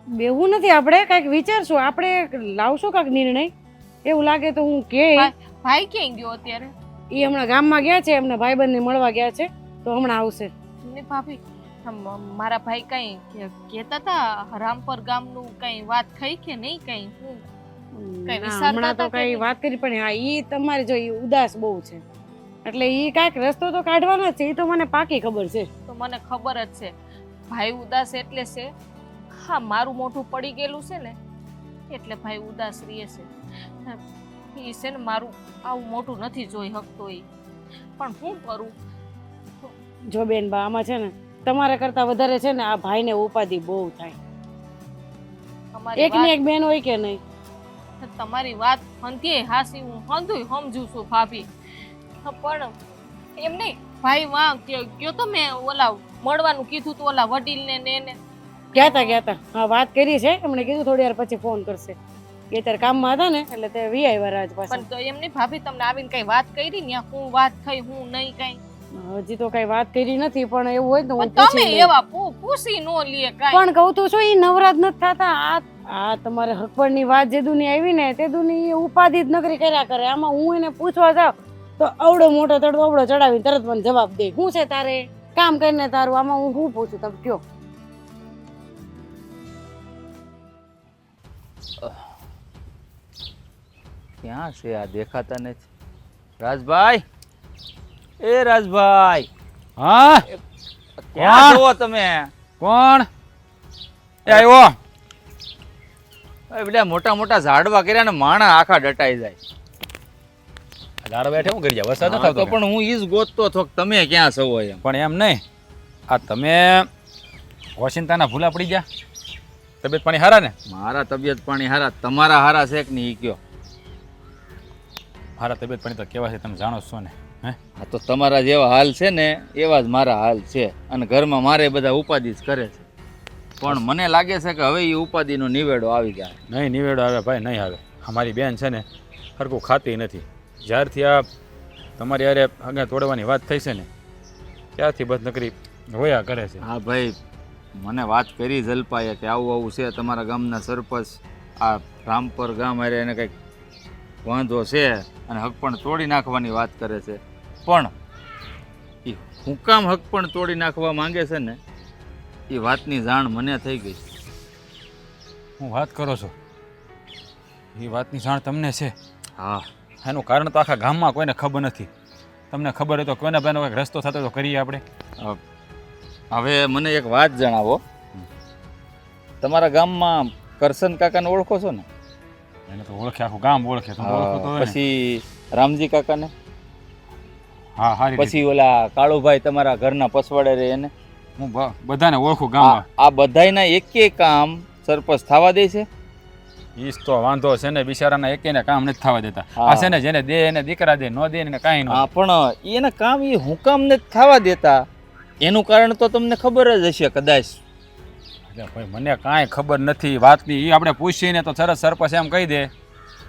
બેવું નથી, આપણે કાંઈક વિચારશું, આપણે લાવશું કાંઈક નિર્ણય. એવું લાગે તો હું કે ભાઈ ક્યાં ગયો અત્યારે? એ હમણાં ગામમાં ગયા છે, એમના ભાઈબંધને મળવા ગયા છે, તો હમણાં આવશે. ને ભાભી મારા ભાઈ કઈ કહેતા હતા રામપર ગામનું કઈ વાત થઈ કે નહીં? કઈ હું કઈ વિચારતા હમણાં તો હતા કે કઈ નહીં? વાત કરી, પણ હા ઈ તમારે જો ઈ ઉદાસ બહુ છે, એટલે ઈ કાંઈક રસ્તો તો કાઢવાનો છે, ઈ તો મને પાકી ખબર છે. તો મને ખબર જ છે ભાઈ ઉદાસ એટલે છે. હા મારું મોઢું પડી ગયેલું છે ને એટલે ભાઈ ઉદાસ રહે છે. ઈ છે ને મારું આવું મોટું નથી જોઈ શકતો એ, પણ હું કરું? જો બેન બા આમાં છે ને તમારા કરતા વધારે છે ને આ ભાઈને ઉપાધિ બહુ થાય. તમારી એક ને એક બેન હોય કે નહીં? તમારી વાત હંધ્યે હાસી હું હંધુય સમજુ છું ભાભી, પણ એમ નહીં ભાઈ વાં કયો તો મેં ઓલા મળવાનું કીધું તો ઓલા વડીલને ને એને ગયા તા હા વાત કરી છે, એમણે કીધું થોડી વાર પછી ફોન કરશે. એ ત્યારે કામમાં હતા ને એટલે તે વી આવ્યા રાજ પાસે. પણ તો એમ નહીં ભાભી તમને આવીને કઈ વાત કરી ને હું વાત થઈ હું નહીં કઈ? હજી તો કઈ વાત કરી નથી, પણ એવું હોય ને હું પણ તમે પૂછી લઈશ. એવા પૂછી નો લે કાઈ. પણ કહું તો શું ઈ નવરાજ નથી થતા. આ તમારે હકપણની વાત જે દુની આવી ને તે દુની ઉપાધિ જ નકરી કર્યા કરે. આમાં હું એને પૂછવા જાઉં તો અવડો મોટો તડકો અવડો ચડાવીને તરત મને જવાબ દે. શું છે તારે કામ કરીને તારું? આમાં હું શું પૂછું, તમે કયો? ક્યાં છે આ? દેખાતા નથી. રાજભાઈ, એ રાજભાઈ, હા ક્યાં છો તમે? કોણ? એ આવ્યો. એ બધા મોટા મોટા ઝાડવા કર્યા ને માણા આખા ડટાઈ જાય. ઝાડ બેઠે હું કરી જાય? વરસાદ હા, નથી તો આવતો પણ હું ઈ જ ગોતતો હતો કે તમે ક્યાં છો એમ. પણ એમ નહીં, આ તમે ઓશિંતાના ભૂલા પડી ગયા? તબિયત પાણી હારા ને? મારા તબિયત પાણી હારા, તમારા હારા છે કે નહીં ઈ કયો? હારા તબિયત પાણી તો કેવા છે તમે જાણો છો ને? હે હા તો તમારા જેવા હાલ છે ને એવા જ મારા હાલ છે, અને ઘરમાં મારે બધા ઉપાધિ જ કરે છે. પણ મને લાગે છે કે હવે એ ઉપાધિનો નિવેડો આવી જાય. નહીં નિવેડો આવે ભાઈ, નહીં આવે. અમારી બેન છે ને હરખું ખાતી નથી. જ્યારથી આ તમારી યારે આગળ તોડવાની વાત થઈ છે ને ત્યારથી બસ નકરી રોયા કરે છે. હા ભાઈ, મને વાત કરી જલપાએ કે આવું આવું છે, તમારા ગામના સરપંચ આ રામપર ગામ હારે એને કંઈક વાંધો છે અને હક પણ તોડી નાખવાની વાત કરે છે. પણ એ હું કામ હક પણ તોડી નાખવા માંગે છે ને એ વાતની જાણ મને થઈ ગઈ. હું વાત કરો છો એ વાતની જાણ તમને છે? હા, એનું કારણ તો આખા ગામમાં કોઈને ખબર નથી. તમને ખબર હોય તો કોઈને બેનો કંઈક રસ્તો થતો તો કરીએ આપણે. હવે મને એક વાત જણાવો, તમારા ગામમાં કરશન કાકાને ઓળખો છો ને? એને તો ઓળખે, આખું ગામ ઓળખે. તો ઓળખો તો હોય ને. પછી રામજી કાકાને, હા હારી રીતે. પછી ઓલા કાળુભાઈ તમારા ઘરના પસવાડે રહે એને, હું બધાને ઓળખું ગામમાં. આ બધાયના એકે કામ સરપંચ થવા દે છે? ઈસ તો વાંધો છે ને, બિચારાના એકેને કામ નથી થવા દેતા. હા. આ છે ને જેને દે એને દીકરા દે, નો દે એને કાંઈ ન હા, પણ એના કામ એ હું કામ નથી થવા દેતા? એનું કારણ તો તમને ખબર જ હશે કદાચ. દે. ભાઈ મને કાંઈ ખબર નથી વાતની, એ આપણે પૂછીને તો સરસ સરપંચ એમ કહી દે.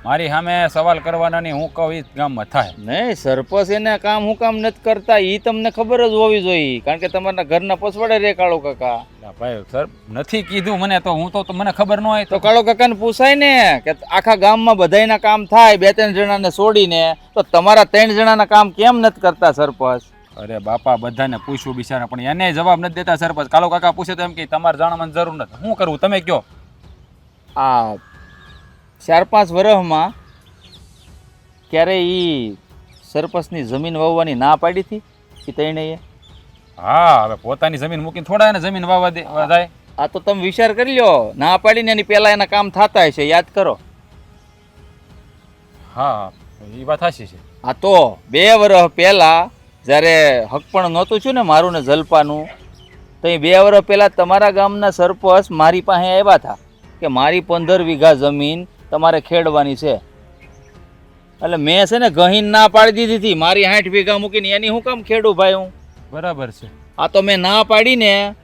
મારી સામે સવાલ કરવાના નહીં, હું કહું એ જ ગામમાં થાય. નહીં, સરપંચ એને કામ હું કામ નથી કરતા એ તમને ખબર જ હોવી જોઈએ, કારણ કે તમારા ઘરના પછવાડે રે કાળો કાકા. એટલે ભાઈ સર નથી કીધું મને તો, હું તો મને ખબર ન હોય તો કાળો કાકાને પૂછાય ને કે આખા ગામમાં બધાયના કામ થાય 2-3 જણાને છોડીને, તો તમારા 3 જણાના કામ કેમ નથી કરતા સરપંચ? અરે બાપા બધાને પૂછ્યું બિચારા, પણ એને જવાબ નથી દેતા સરપંચ. કાલો કાકા પૂછે તો એમ કે તમારે જાણવાની જરૂર નથી. શું કરવું તમે કયો? આ 4-5 વર્ષમાં ક્યારે ઈ સરપંચની જમીન વાવવાની ના પાડી હતી એ તઈને? હા, હવે પોતાની જમીન મૂકીને થોડા એને જમીન વાવવા દે જાય? આ તો તમે વિચાર કરી લ્યો, ના પાડીને એની પહેલા એના કામ થતા હશે, યાદ કરો. હા એ વાત સાચી છે. આ તો 2 વર્ષ પહેલા જ્યારે હક પણ નહોતું છું ને મારું ને જલપાનું, તો એ 2 વર્ષ પહેલા તમારા ગામના સરપંચ મારી પાસે આવ્યા હતા કે મારી 15 વીઘા જમીન તમારે ખેડવાની છે. એટલે મેં છે ને ગહીન ના પાડી દીધી હતી, મારી 60 વીઘા મૂકીને એની હું કામ ખેડું ભાઈ હું? બરાબર છે. આ તો મેં ના પાડીને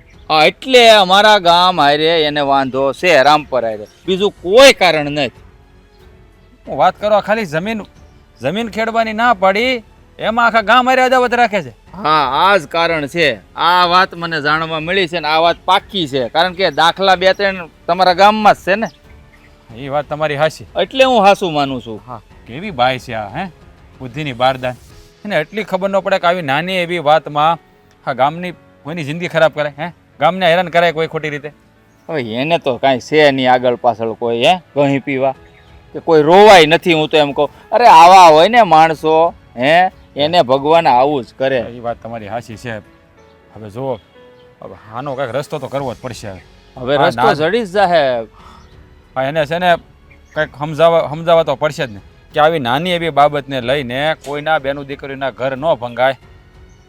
એટલે અમારા ગામ હારે એને વાંધો છે, રામપર હારે, બીજું કોઈ કારણ નથી. હું વાત કરો ખાલી જમીન ખેડવાની ના પાડી, એમાં આખા ગામ હારે અદાવત રાખે છે. હા, આ જ કારણ છે. આ વાત મને જાણવા મળી છે ને આ વાત પાક્કી છે, કારણ કે દાખલા 2-3 તમારા ગામમાં જ છે ને. એ વાત તમારી હાચી. એટલે હું હાસું માનું છું. હા, કેવી બાઈ છે આ, હે બુદ્ધિની બારદાન. એને એટલી ખબર ન પડે કે આવી નાની એવી વાતમાં હા ગામની કોઈની જિંદગી ખરાબ કરે, હે ગામને હેરાન કરાય કોઈ ખોટી રીતે. હવે એને તો કાંઈ છે નહીં આગળ પાછળ કોઈ, હે ઘણી પીવા કે કોઈ રોવાય નથી. હું તો એમ કહું, અરે આવા હોય ને માણસો, હે એને ભગવાન આવું જ કરે. એ વાત તમારી હાચી છે. હવે જુઓ, હવે આનો કાંઈક રસ્તો તો કરવો જ પડશે. હવે હા, રસ્તો ના. જડી જ જાહે. હા એને છે ને કંઈક સમજાવવા તો પડશે જ ને કે આવી નાની એવી બાબતને લઈને કોઈના બેનું દીકરીના ઘર ન ભંગાય.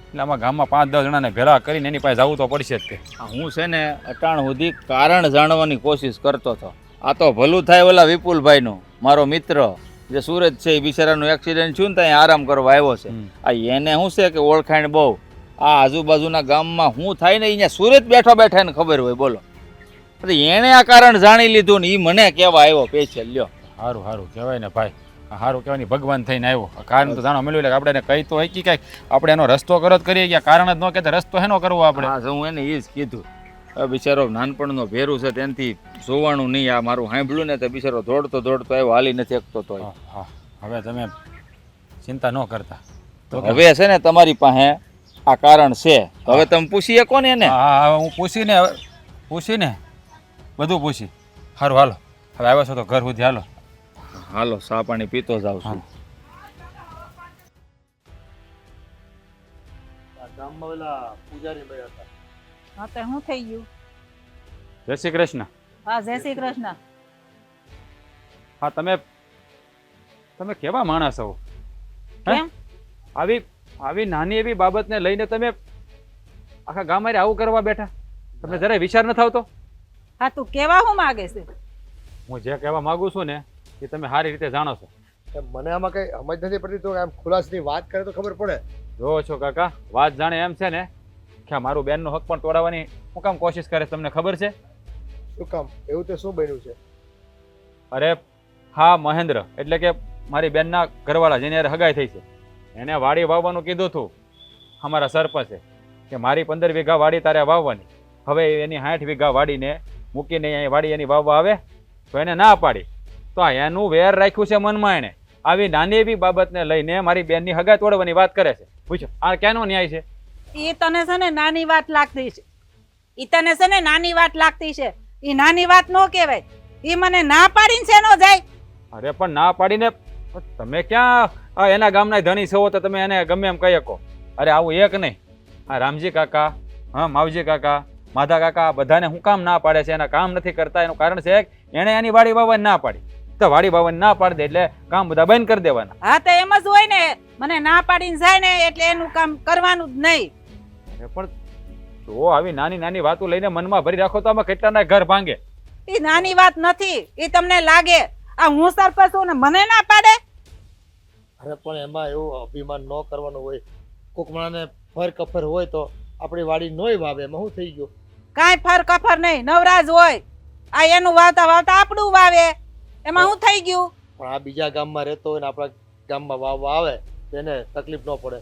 એટલે આમાં ગામમાં 5-10 જણાને ભેળા કરીને એની પાસે જવું તો પડશે જ તે. હું છે ને અટાણ સુધી કારણ જાણવાની કોશિશ કરતો હતો. આ તો ભલું થાય ઓલા વિપુલભાઈનું, મારો મિત્ર જે સુરત છે, એ બિચારાનું એક્સિડન્ટ થયું ને ત્યાં આરામ કરવા આવ્યો છે. આ એને શું છે કે ઓળખાણ બહુ, આ આજુબાજુના ગામમાં શું થાય ને અહીંયા સુરત બેઠો બેઠા એને ખબર હોય, બોલો. એણે આ કારણ જાણી લીધું ને એ મને કહેવા આવ્યો પેશિયલ. લ્યો, સારું સારું કહેવાય ને ભાઈ, સારું કહેવાય ને ભગવાન થઈને આવ્યો. કારણ તો જાણવા મળ્યું એટલે આપણે એને કહી તો હોય કે કાંઈક આપણે એનો રસ્તો કરો જ કરીએ ગયા, કારણ જ ન કહેતા રસ્તો હેનો કરવો આપણે. હા, હું એને એ જ કીધું. હવે બિચારો નાનપણનો ભેરું છે, તેનાથી જોવાનું નહીં. આ મારું સાંભળ્યું ને તો બિચારો દોડતો આવ્યો, હાલી નથી શકતો તો. હા હા, હવે તમે ચિંતા ન કરતા. તો હવે છે ને તમારી પાસે આ કારણ છે, તો હવે તમે પૂછી શકો ને એને. હા હા, હું પૂછીને બધું પૂછી. સારું હાલો, હવે આવ્યો છો તો ઘર સુધી હાલો. હાલો, ચા પાણી પીતો જાવ છું. ગામમાં ઓલા પૂજારી ભાઈ હતા. હા તો શું થઈ ગયું? જય શ્રી કૃષ્ણ. હા જય શ્રી કૃષ્ણ. હા તમે કેવા માણસ છો? કેમ? આવી નાની એવી બાબતને લઈને તમે આખા ગામ હારે આવું કરવા બેઠા? તમને જરાય વિચાર ન આવતો? હા તું કેવા હું માગે છે? હું જે કહેવા માંગુ છું ને એ તમે સારી રીતે જાણો છો. મને આમાં કઈ સમજ નથી પડતી, તો આમ ખુલાસની વાત કરે તો ખબર પડે. જોવો છો કાકા, વાત જાણે એમ છે ને કે આ મારું બેનનો હક પણ તોડાવવાની હું કામ કોશિશ કરે, તમને ખબર છે? શું કામ? એવું તે શું બન્યું છે? અરે હા, મહેન્દ્ર એટલે કે મારી બેનના ઘરવાળા જેની યાર હગાઈ થઈ છે, એને વાડી વાવવાનું કીધું હતું અમારા સરપંચે કે મારી 15 વીઘા વાડી તારે વાવવાની. હવે એની 60 વીઘા વાડીને મૂકીને અહીં વાડી એની વાવવા આવે તો એને ના પાડી. તો એનું વેર રાખ્યું છે મનમાં. એને આવી નાની એવી બાબતને લઈને મારી બેનની હગાઈ તોડવાની વાત કરે છે. પૂછો આ ક્યાંનો ન્યાય છે? એ તને છે ને નાની વાત લાગતી છે. નાની વાત નો કહેવાય. એ મને ના પાડીને છે નો જાય. અરે પણ ના પાડીને તમે ક્યાં એના ગામના ધણી છો તો તમે એને ગમે એમ કહી શકો? અરે આવું એક નહીં, આ રામજી કાકા, હા માવજી કાકા, માધા કાકા બધાને હું કામ ના પાડે છે? એના કામ નથી કરતા. એનું કારણ છે એણે એની વાડી બાવાની ના પાડી, તો વાડી બાવાની ના પાડી દે એટલે કામ બધા બંધ કરી દેવાના. હા તો એમ જ હોય ને, મને ના પાડીને જાય ને એટલે એનું કામ કરવાનું જ નહીં. અરે પણ તો આવી નાની નાની વાતો લઈને મનમાં ભરી રાખો તો આમાં કેટલાના ઘર ભાંગે. ઈ નાની વાત નથી, ઈ તમને લાગે. આ હું સરપંચ છું ને મને ના પાડે? અરે પણ એમાં એવું અભિમાન ન કરવાનું હોય. કોક માણસને ફર કફર હોય તો આપણી વાડી નોય વાવે, એમાં શું થઈ ગયું? કાંઈ ફર કફર નહીં, નવરાજ હોય. આ એનું વાવતા વાવતા આપણું વાવે, એમાં શું થઈ ગયું? પણ આ બીજા ગામમાં રહેતો હોય ને આપણા ગામમાં વાવવા આવે તેને તકલીફ ન પડે.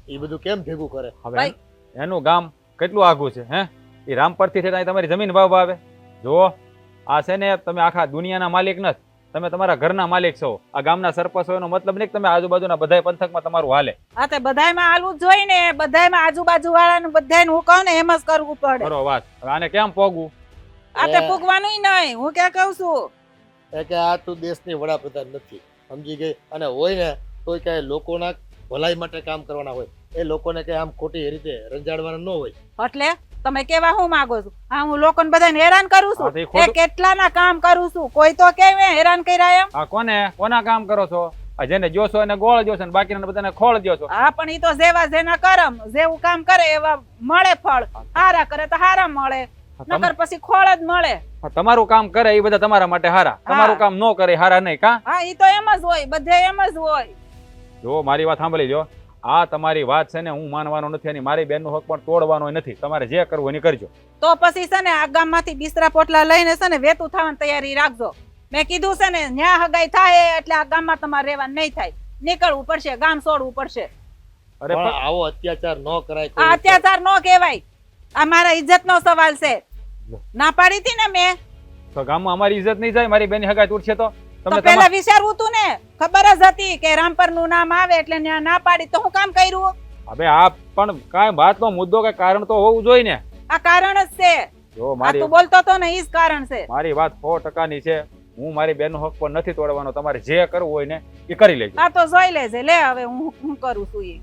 એ બધું કેમ ભેગું કરે? હવે ભાઈ. એનું ગામ કેટલું આઘું છે હે? એ રામપરથી છે તમારી જમીન વાવવા આવે. જુઓ આ છે ને તમે આખા દુનિયાના માલિક નથી, તમે તમારા ઘરના માલિક છો. આ ગામના સરપંચ હોય એનો મતલબ નહીં કે તમે આજુબાજુના બધાય પંથકમાં તમારું હાલે. હા તે બધાયમાં હાલવું જ જોઈએ ને, બધાયમાં આજુબાજુ વાળાનું બધાયને હું કહું ને એમ જ કરવું પડે. બરો વાત. હવે આને કેમ પોગવું? આ તે પૂગવાનું નહીં, હું ક્યાં કહું છું. એ કે આ તું દેશની વડાપ્રધાન નથી, સમજી ગઈ? અને હોય ને તોય કઈ લોકોના ભલાઈ માટે કામ કરવાના હોય. એ લોકોને કઈ આમ ખોટી રીતે રંજાડવાના ન હોય. એટલે તમે કેવા હું માંગો છો? હા હું લોકોને બધાને હેરાન કરું હા, તે છું. ખોટું. એ કેટલાના કામ કરું છું, કોઈ તો કે મેં હેરાન કર્યા એમ? આ કોના કામ કરો છો? આ જેને જોશો એને ગોળ જોશો ને બાકીના બધાને ખોળ દો છો. હા પણ ઈ તો જેવા જેના કરમ, જેવું કામ કરે એવા મળે ફળ. હારા કરે તો હારા મળે, નકર પછી ખોળ જ મળે. તમારું કામ કરે એ બધા તમારા માટે હારા, તમારું કામ ન કરે એ હારા નહીં. કા હા ઈ તો એમ જ હોય, બધે એમ જ હોય. જો મારી વાત સાંભળી લો. આ તમારી વાત છે ને હું માનવાનો નથી અને મારી બેનનો હક પણ તોડવાનો નથી. તમારે જે કરવું એની કરજો. તો પછી છે ને આ ગામમાંથી બિસ્તરા પોટલા લઈને છે ને વેતું થવાની તૈયારી રાખજો. મેં કીધું છે ને ન્યા હગાઈ થાય એટલે આ ગામમાં તમારે રહેવાનું નહીં થાય, નીકળવું પડશે, ગામ છોડવું પડશે. અરે પણ પણ આવો અત્યાચાર ન કરાય કોઈ આ ઉપર. અત્યાચાર નો કહેવાય, આ મારા ઇજ્જતનો સવાલ છે. ના પાડી હતી ને મેં, તો ગામમાં અમારી ઇજ્જત નહીં જાય? મારી બેની હગાઈ તૂટશે તો તો તમને પેલા વિચારવું તું ને. ખબર જ હતી કે રામપર નું નામ આવે એટલે ન્યા ના પાડી, તો હું કામ કર્યું? હવે આ પણ કાંઈ વાતનો મુદ્દો કે કારણ તો હોવું જોઈએ ને. આ કારણ જ છે. જો આ મારી તું બોલતો તો ને ઈ જ કારણ છે. મારી વાત 100%ની છે. હું મારી બેનનો હક પણ નથી તોડવાનો. તમારે જે કરવું હોય ને એ કરી લેજો. આ તો જોઈ લેજે. લે હવે હું કરું છું ઈ.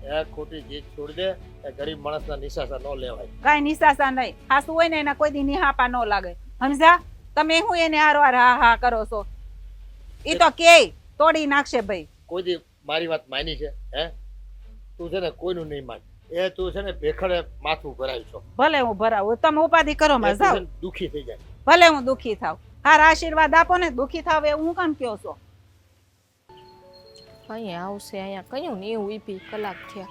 એ ખોટી જીત છોડી દે. એ ગરીબ માણસના નિશાસા ન લેવાય. કાંઈ નિશાસા નહીં. હાસુ હોય ને એના કોઈ દી નિહાપા ન લાગે. સમજ્યા? તમે હું એને હારવાર હા હા કરો છો? ઈ તો કેય તોડી નાખશે ભાઈ. કોઈ દી મારી વાત માની છે? હે તું છે ને કોઈનું નહીં માન. એ તું છે ને ભેખડે માથું ભરાય છો. ભલે હું ભરાવું, તમે ઉપાધિ કરો એ માં તું છે જાઓ. ને દુખી થઈ જાય. ભલે હું દુખી થાવ, હારા આશીર્વાદ આપો ને. દુખી થાવ એવું હું કામ કયો છો? અહીંયા આવશે, અહીંયા કયું ને એવું ઈપી કલાક થયા.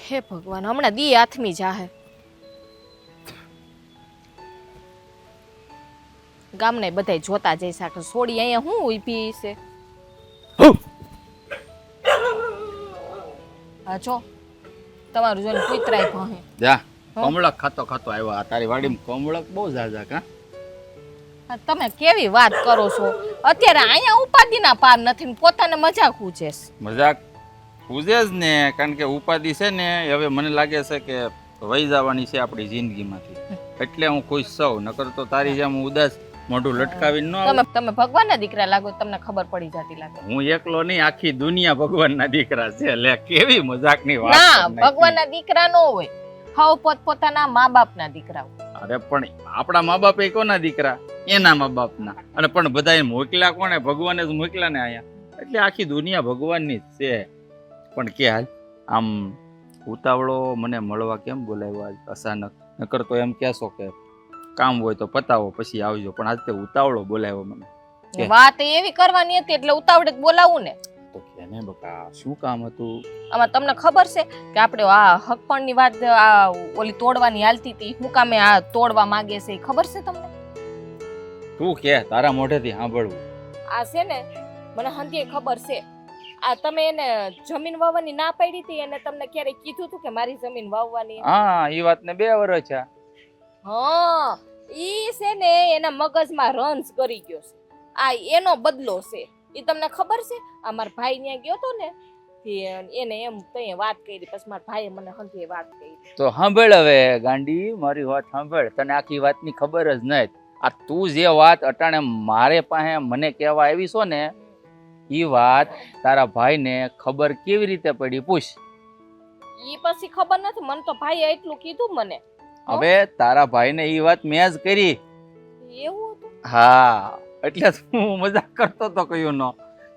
હે ભગવાન, હમણાં દી હાથમી જાહે. ગામને બધાય જોતા જઈ શકે. સોડી અહીંયા હું ઊભી છે. હા જો તમારું જોઈને કૂતરાય ભહે. જા કમળક ખાતો ખાતો આવ્યો. આ તારી વાડીમાં કમળક બહુ ઝાઝા. કા હા, તમે કેવી વાત કરો છો? અત્યારે અહીંયા ઉપાધિના પાર નથી ને પોતાને મજાક ઉજે છે. મજાક પૂજે જ ને, કારણ કે ઉપાધિ છે ને હવે મને લાગે છે કે વહી જવાની છે આપણી જિંદગીમાંથી. એટલે હું ખુશ છું. નકર તો તારી જેમ ઉદાસ મોઢું લટકાવીને ન આવું. તમે ભગવાનના દીકરા લાગો, તમને ખબર પડી જતી લાગે. હું એકલો નહીં, આખી દુનિયા ભગવાનના દીકરા છે. લે કેવી મજાકની વાત ના, કરી નાખી. ભગવાનના દીકરા નો હોય, હાવ પોતપોતાના મા બાપના દીકરા હોય. અરે પણ આપણા મા બાપ એ કોના દીકરા? એના મા બાપના. અને પણ બધા મોકલ્યા કોને? ભગવાને જ મોકલ્યા ને અહીંયા. એટલે આખી દુનિયા ભગવાનની જ છે. પણ કે હાલ આમ ઉતાવળો મને મળવા કેમ બોલાવ્યો આજ અચાનક? નકર તો એમ કહેશો કે કામ હોય તો પતાવો પછી આવજો, પણ આજ તે ઉતાવળો બોલાવ્યો મને. કે? વાત એવી કરવાની હતી એટલે ઉતાવળે જ બોલાવું ને. તો કે ને બકા શું કામ હતું? આમાં તમને ખબર છે કે આપણે આ હકપણની વાત આ ઓલી તોડવાની હાલતી હતી, હું કામે આ તોડવા માંગે છે એ ખબર છે તમને? તું કે તારા મોઢેથી સાંભળવું. આ છે ને મને હંધીએ ખબર છે. આ તમે એને જમીન વાવવાની ના પાડી હતી, એને તમને ક્યારેય કીધું હતું કે મારી જમીન વાવવાની? હા એ વાતને 2 વર્ષ છે. હા, ઈ છે ને એના મગજમાં રંજ કરી ગયો છે. આ એનો બદલો છે. એ તમને ખબર છે? આ મારા ભાઈ ત્યાં ગયો તો ને એને એમ તઈ વાત કરી, પછી મારા ભાઈએ મને હંધીએ વાત કરી. તો સાંભળ હવે ગાંડી, મારી વાત સાંભળ. તને આખી વાતની ખબર જ નહીં. આ તું જે વાત અટાણે મારે પાસે મને કહેવા આવી છો ને, એ વાત તારા ભાઈને ખબર કેવી રીતે પડી? પૂછ. ઈ પછી ખબર નથી, મને તો ભાઈએ એટલું કીધું મને. હવે તારા ભાઈને એ વાત મેં જ કરી. એવું હતું? હા, એટલે હું મજાક કરતો તો કયું ન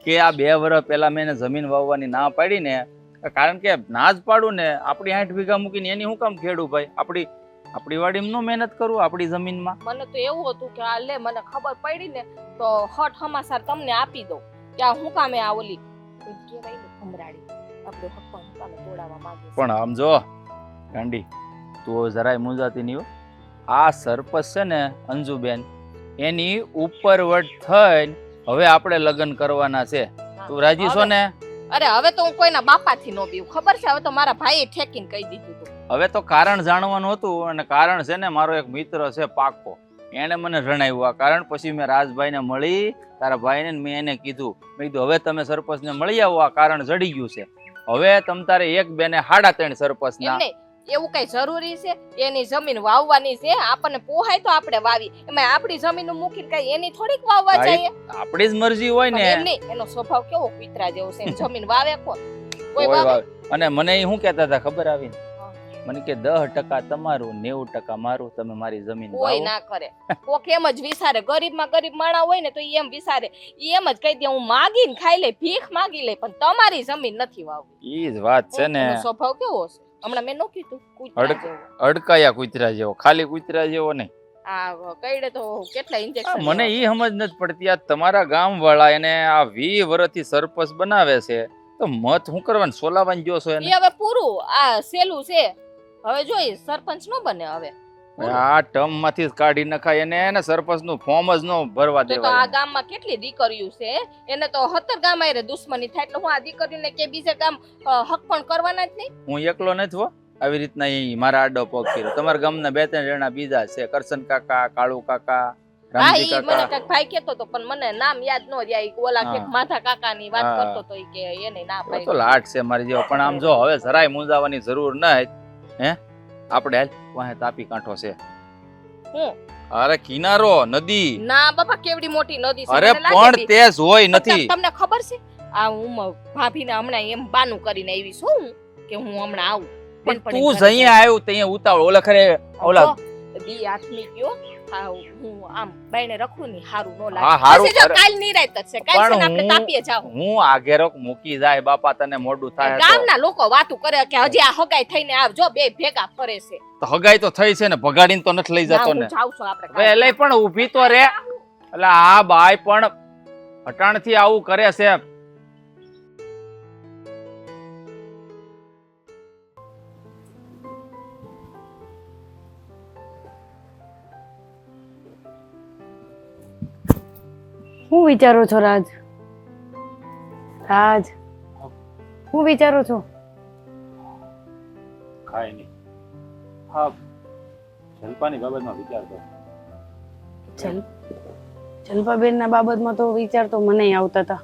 કે આ 2 વર્ષ પહેલા મેં એને જમીન વાવવાની ના પાડી ને, કારણ કે ના જ પાડું ને આપણી 8 વીઘા મૂકીને એની હું કામ ખેડું ભાઈ? આપણી વાડીમાં નો મહેનત કરું આપણી જમીનમાં? મને તો એવું હતું કે આ લે મને ખબર પડી ને તો હટ હમાસાર તમને આપી દઉં કે આ હું કામે આ ઓલી કહેવાય ને ભમરાડી આપણો હક પણ હું કામે તોડાવવા માંગે છે. પણ આમ જો ગાંડી, તું હવે જરાય મૂંઝાતી નહીં હો. આ સરપંચ છે ને અંજુબેન, એની ઉપરવટ થઈને હવે આપણે લગ્ન કરવાના છે. તું રાજી છો ને? અરે હવે તો હું કોઈના બાપાથી નો બીવું, ખબર છે? હવે તો મારા ભાઈએ ઠેકીને કહી દીધું હતું. હવે તો કારણ જાણવાનું હતું, અને કારણ છે ને મારો એક મિત્ર છે પાકો, એને મને જણાવ્યું આ કારણ. પછી મેં રાજભાઈને મળી, તારા ભાઈને, મેં એને કીધું, મેં કીધું હવે તમે સરપંચને મળી આવો, આ કારણ જડી ગયું છે. હવે તમ તારે એક બેને 3.5 સરપંચના. એમ નહીં, એવું કઈ જરૂરી છે? એની જમીન વાવવાની છે, આપણને પોહાય તો આપણે વાવી, એમાં આપણી જમીન મૂકીને કઈ એની થોડીક વાવવા જાય? આપણી જ મરજી હોય ને. એમ નહીં, એનો સ્વભાવ કેવો કૂતરા જેવો છે, જમીન વાવે કોણ? કોઈ કોઈ વાવે? વાવે. અને મને એ શું કહેતા હતા ખબર આવીને? મને કે 10% તમારું 90% મારું, તમે મારી જમીન કોઈ વાવો. ના કરે. કોક એમ જ વિચારે, ગરીબમાં ગરીબ માણા હોય ને તો ઈ એમ વિચારે, ઈ એમ જ કહી દે હું માગીને ખાઈ લે, ભીખ માગી લે, પણ તમારી જમીન નથી વાવવી. ઈ જ વાત છે ને. એનો સ્વભાવ કેવો છે? હમણાં મેં નો કીધું કૂતરા જેવો. અડકાયા કૂતરા જેવો, ખાલી કૂતરા જેવો નહીં. આ કઈડે તો કેટલા ઇન્જેક્શન. મને ઈ સમજ નથી પડતી, આ તમારા ગામ વાળા એને આ 20 વર્ષથી સરપંચ બનાવે છે, તો મત શું કરવાનું? સોલાવાન જો છો એને? ઈ હવે પૂરું, આ સેલું છે. હવે જોઈ સરપંચ નો બને હવે. આ ટર્મ માંથી જ કાઢી નખાય એને સરપંચ નું ફોર્મ જ નો ભરવા તો આ દેવાય. ગામમાં કેટલી દીકરીઓ છે, એને તો 17 ગામ આયરે દુશ્મની થાય, એટલે હું આ દીકરીને કે બીજે ગામ હક પણ કરવાના જ નહીં. હું એકલો નથી હો આવી રીતના ઈ મારા આડો પગ કર્યો. તમારા ગામના 2-3 જણા બીજા છે, કરશન કાકા, કાળુ કાકા, હા, રામજી ઈ મને કાકા. કાંઈક ભાઈ કેતો તો, પણ મને નામ યાદ ન રહ્યા. ઈ ઓલા કે હા. માથા કાકાની વાત હા. કરતો તો, ઈ કે એને નામ તો ભાઈ. લાટ છે મારી જેવો. પણ આમ જો હવે જરાય મૂંઝાવાની જરૂર નહીં. હે આપણે હાલ વાહે તાપી કાંઠો છે. હું? અરે કિનારો, નદી. ના બાપા, કેવડી મોટી નદી છે. અરે મને લાગે પણ બી. તે જોઈ નથી. તમને ખબર છે આ હું ભાભીને હમણાં એમ બાનું કરીને આવી છું કે હું હમણાં આવું. પણ બેનપણી તું ઘરે જઈએ આવ્યું ત્યાં ઉતાવળ. ઓલા ખરે ઓલા દી આથમી ગયો. હા, હું આમ બાયણે રખું ની હારું નો હા, લાગે. હારું. પછી જો કાલ નિરાંત જ છે, કાલ છે ને આપણે પણ તાપીએ જાવ. હું આગેરોક મૂકી જાય બાપા, તને મોઢું થાય તો. ગામના લોકો વાતું કરે કે હજી આ હગાઈ થઈને આવજો, બે ભેગા ફરે છે. તો હગાઈ તો થઈ છે ને, ભગાડીને તો નથી લઈ ના, જતો હું ને. જાઉં છું આપણે હવે કાલ. એલે પણ ઊભી તો રે. એટલે આ બાઈ પણ હટાણથી આવું કરે છે. શું વિચારો છો રાજ? રાજ, શું વિચારો છો? ખાય નહીં. હા, જલપાની બાબતમાં વિચાર કરો. જલપાબેન ના બાબતમાં તો વિચાર તો મને આવતા હતા.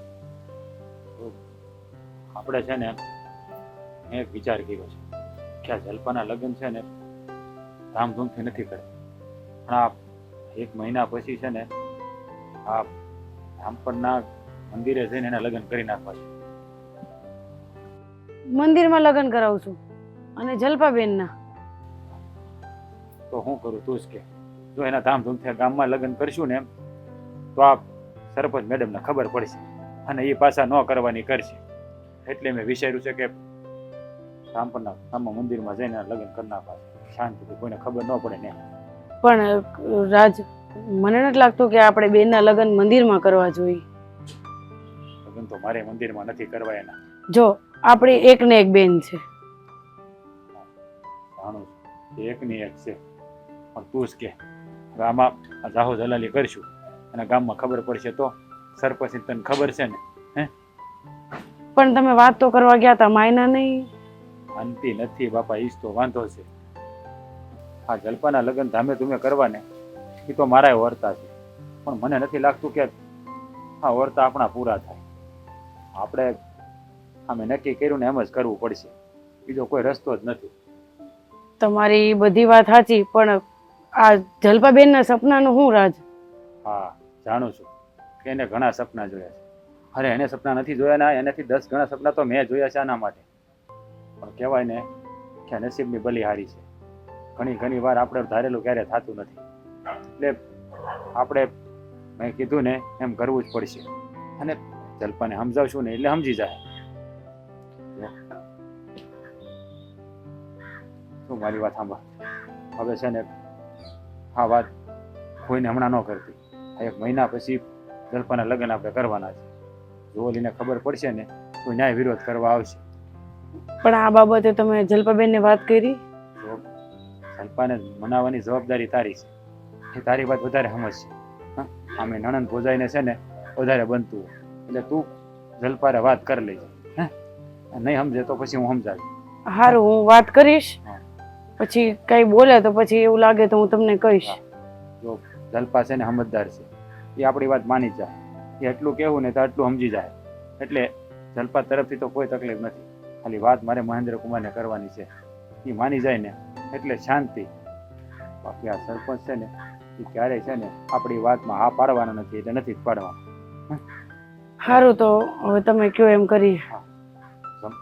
આપણે છે ને મેં એક વિચાર કર્યો છે કે આ જલપાના લગ્ન છે ને ધામધૂમથી નથી કરે, પણ આ 1 મહિના પછી છે ને આ રામપરના મંદિરે જઈને એના લગ્ન કરી નાખવા છે. મંદિરમાં લગ્ન કરાવશું અને જલપાબેન ના? તો હું કરું તું જ કે. જો એના ધામધૂમથી આ ગામમાં લગ્ન કરશું ને તો આ સરપંચ મેડમને ખબર પડશે અને એ પાછા ન કરવાની કરશે. એટલે મેં વિચાર્યું છે કે રામપરના ગામમાં મંદિરમાં જઈને એના લગ્ન કરી નાખવા છે, શાંતિથી, કોઈને ખબર ન પડે ને. પણ રાજ, મને નથી લાગતું કે આપણે બેનના લગ્ન મંદિરમાં કરવા જોઈએ. લગ્ન તો મારે મંદિરમાં નથી કરવા એના. જો આપણી એક ને એક બેન છે. જાણું છું એકની એક છે, પણ તું જ કે હવે આમાં આ જાહો જલાલી કરશું અને ગામમાં ખબર પડશે તો સરપંચની તને ખબર છે ને. પણ તમે વાત તો કરવા ગયા હતા, માયના નહીં? શાંતિ નથી બાપા, ઈ જ તો વાંધો છે. આ જલપાના લગ્ન ધામે ધૂમે કરવા ને એ તો મારાય વર્તા છે, પણ મને નથી લાગતું કે આ વર્તા આપણા પૂરા થાય. આપણે આમે નક્કી કર્યું ને એમ જ કરવું પડશે, બીજો કોઈ રસ્તો જ નથી. તમારી બધી વાત સાચી, પણ આ જલપાબેનના સપનાનું શું રાજ? હા, જાણું છું કે એને ઘણા સપના જોયા છે. અરે એને સપના નથી જોયા ને, એનાથી 10 ગણા સપના તો મેં જોયા છે આના માટે. પણ કહેવાય ને કે નસીબની બલિહારી છે. ઘણી વાર આપણે ધારેલું ક્યારે થતું નથી. એટલે આપણે મેં કીધું ને એમ કરવું જ પડશે. અને જલપાને સમજાવશું ને એટલે સમજી જાય. તું મારી વાત સાંભળ. હવે છે ને આ વાત કોઈને હમણાં ન કરતી. આ 1 મહિના પછી જલ્પાના લગ્ન આપણે કરવાના છે. જો ઓલીને ખબર પડશે ને તો ન્યાય વિરોધ કરવા આવશે. પણ આ બાબતે તમે જલ્પાબેનને વાત કરી? જો જલ્પાને મનાવવાની જવાબદારી તારી છે. એ તારી વાત વધારે સમજશે. હા, આમે નણંદ ભોજાઈને છે ને વધારે બનતું હોય. એટલે તું જલ્પારે વાત કરી લેજે. હે, નહીં સમજે તો પછી હું સમજાવીશ. સારું, હું વાત કરીશ. હા. પછી કઈ બોલે તો પછી એવું લાગે તો હું તમને કહીશ. જો જલ્પા છે ને સમજદાર છે, એ આપણી વાત માની જાય. એ એટલું કહેવું ને તો આટલું સમજી જાય. એટલે જલ્પા તરફથી તો કોઈ તકલીફ નથી. ખાલી વાત મારે મહેન્દ્રકુમારને કરવાની છે. એ માની જાય ને એટલે શાંતિ. બાકી આ સરપંચ છે ને એ ક્યારેય છે ને આપણી વાતમાં હા પાડવાના નથી, એટલે નથી જ પાડવાના. સારું, તો હવે તમે કયો એમ કરી.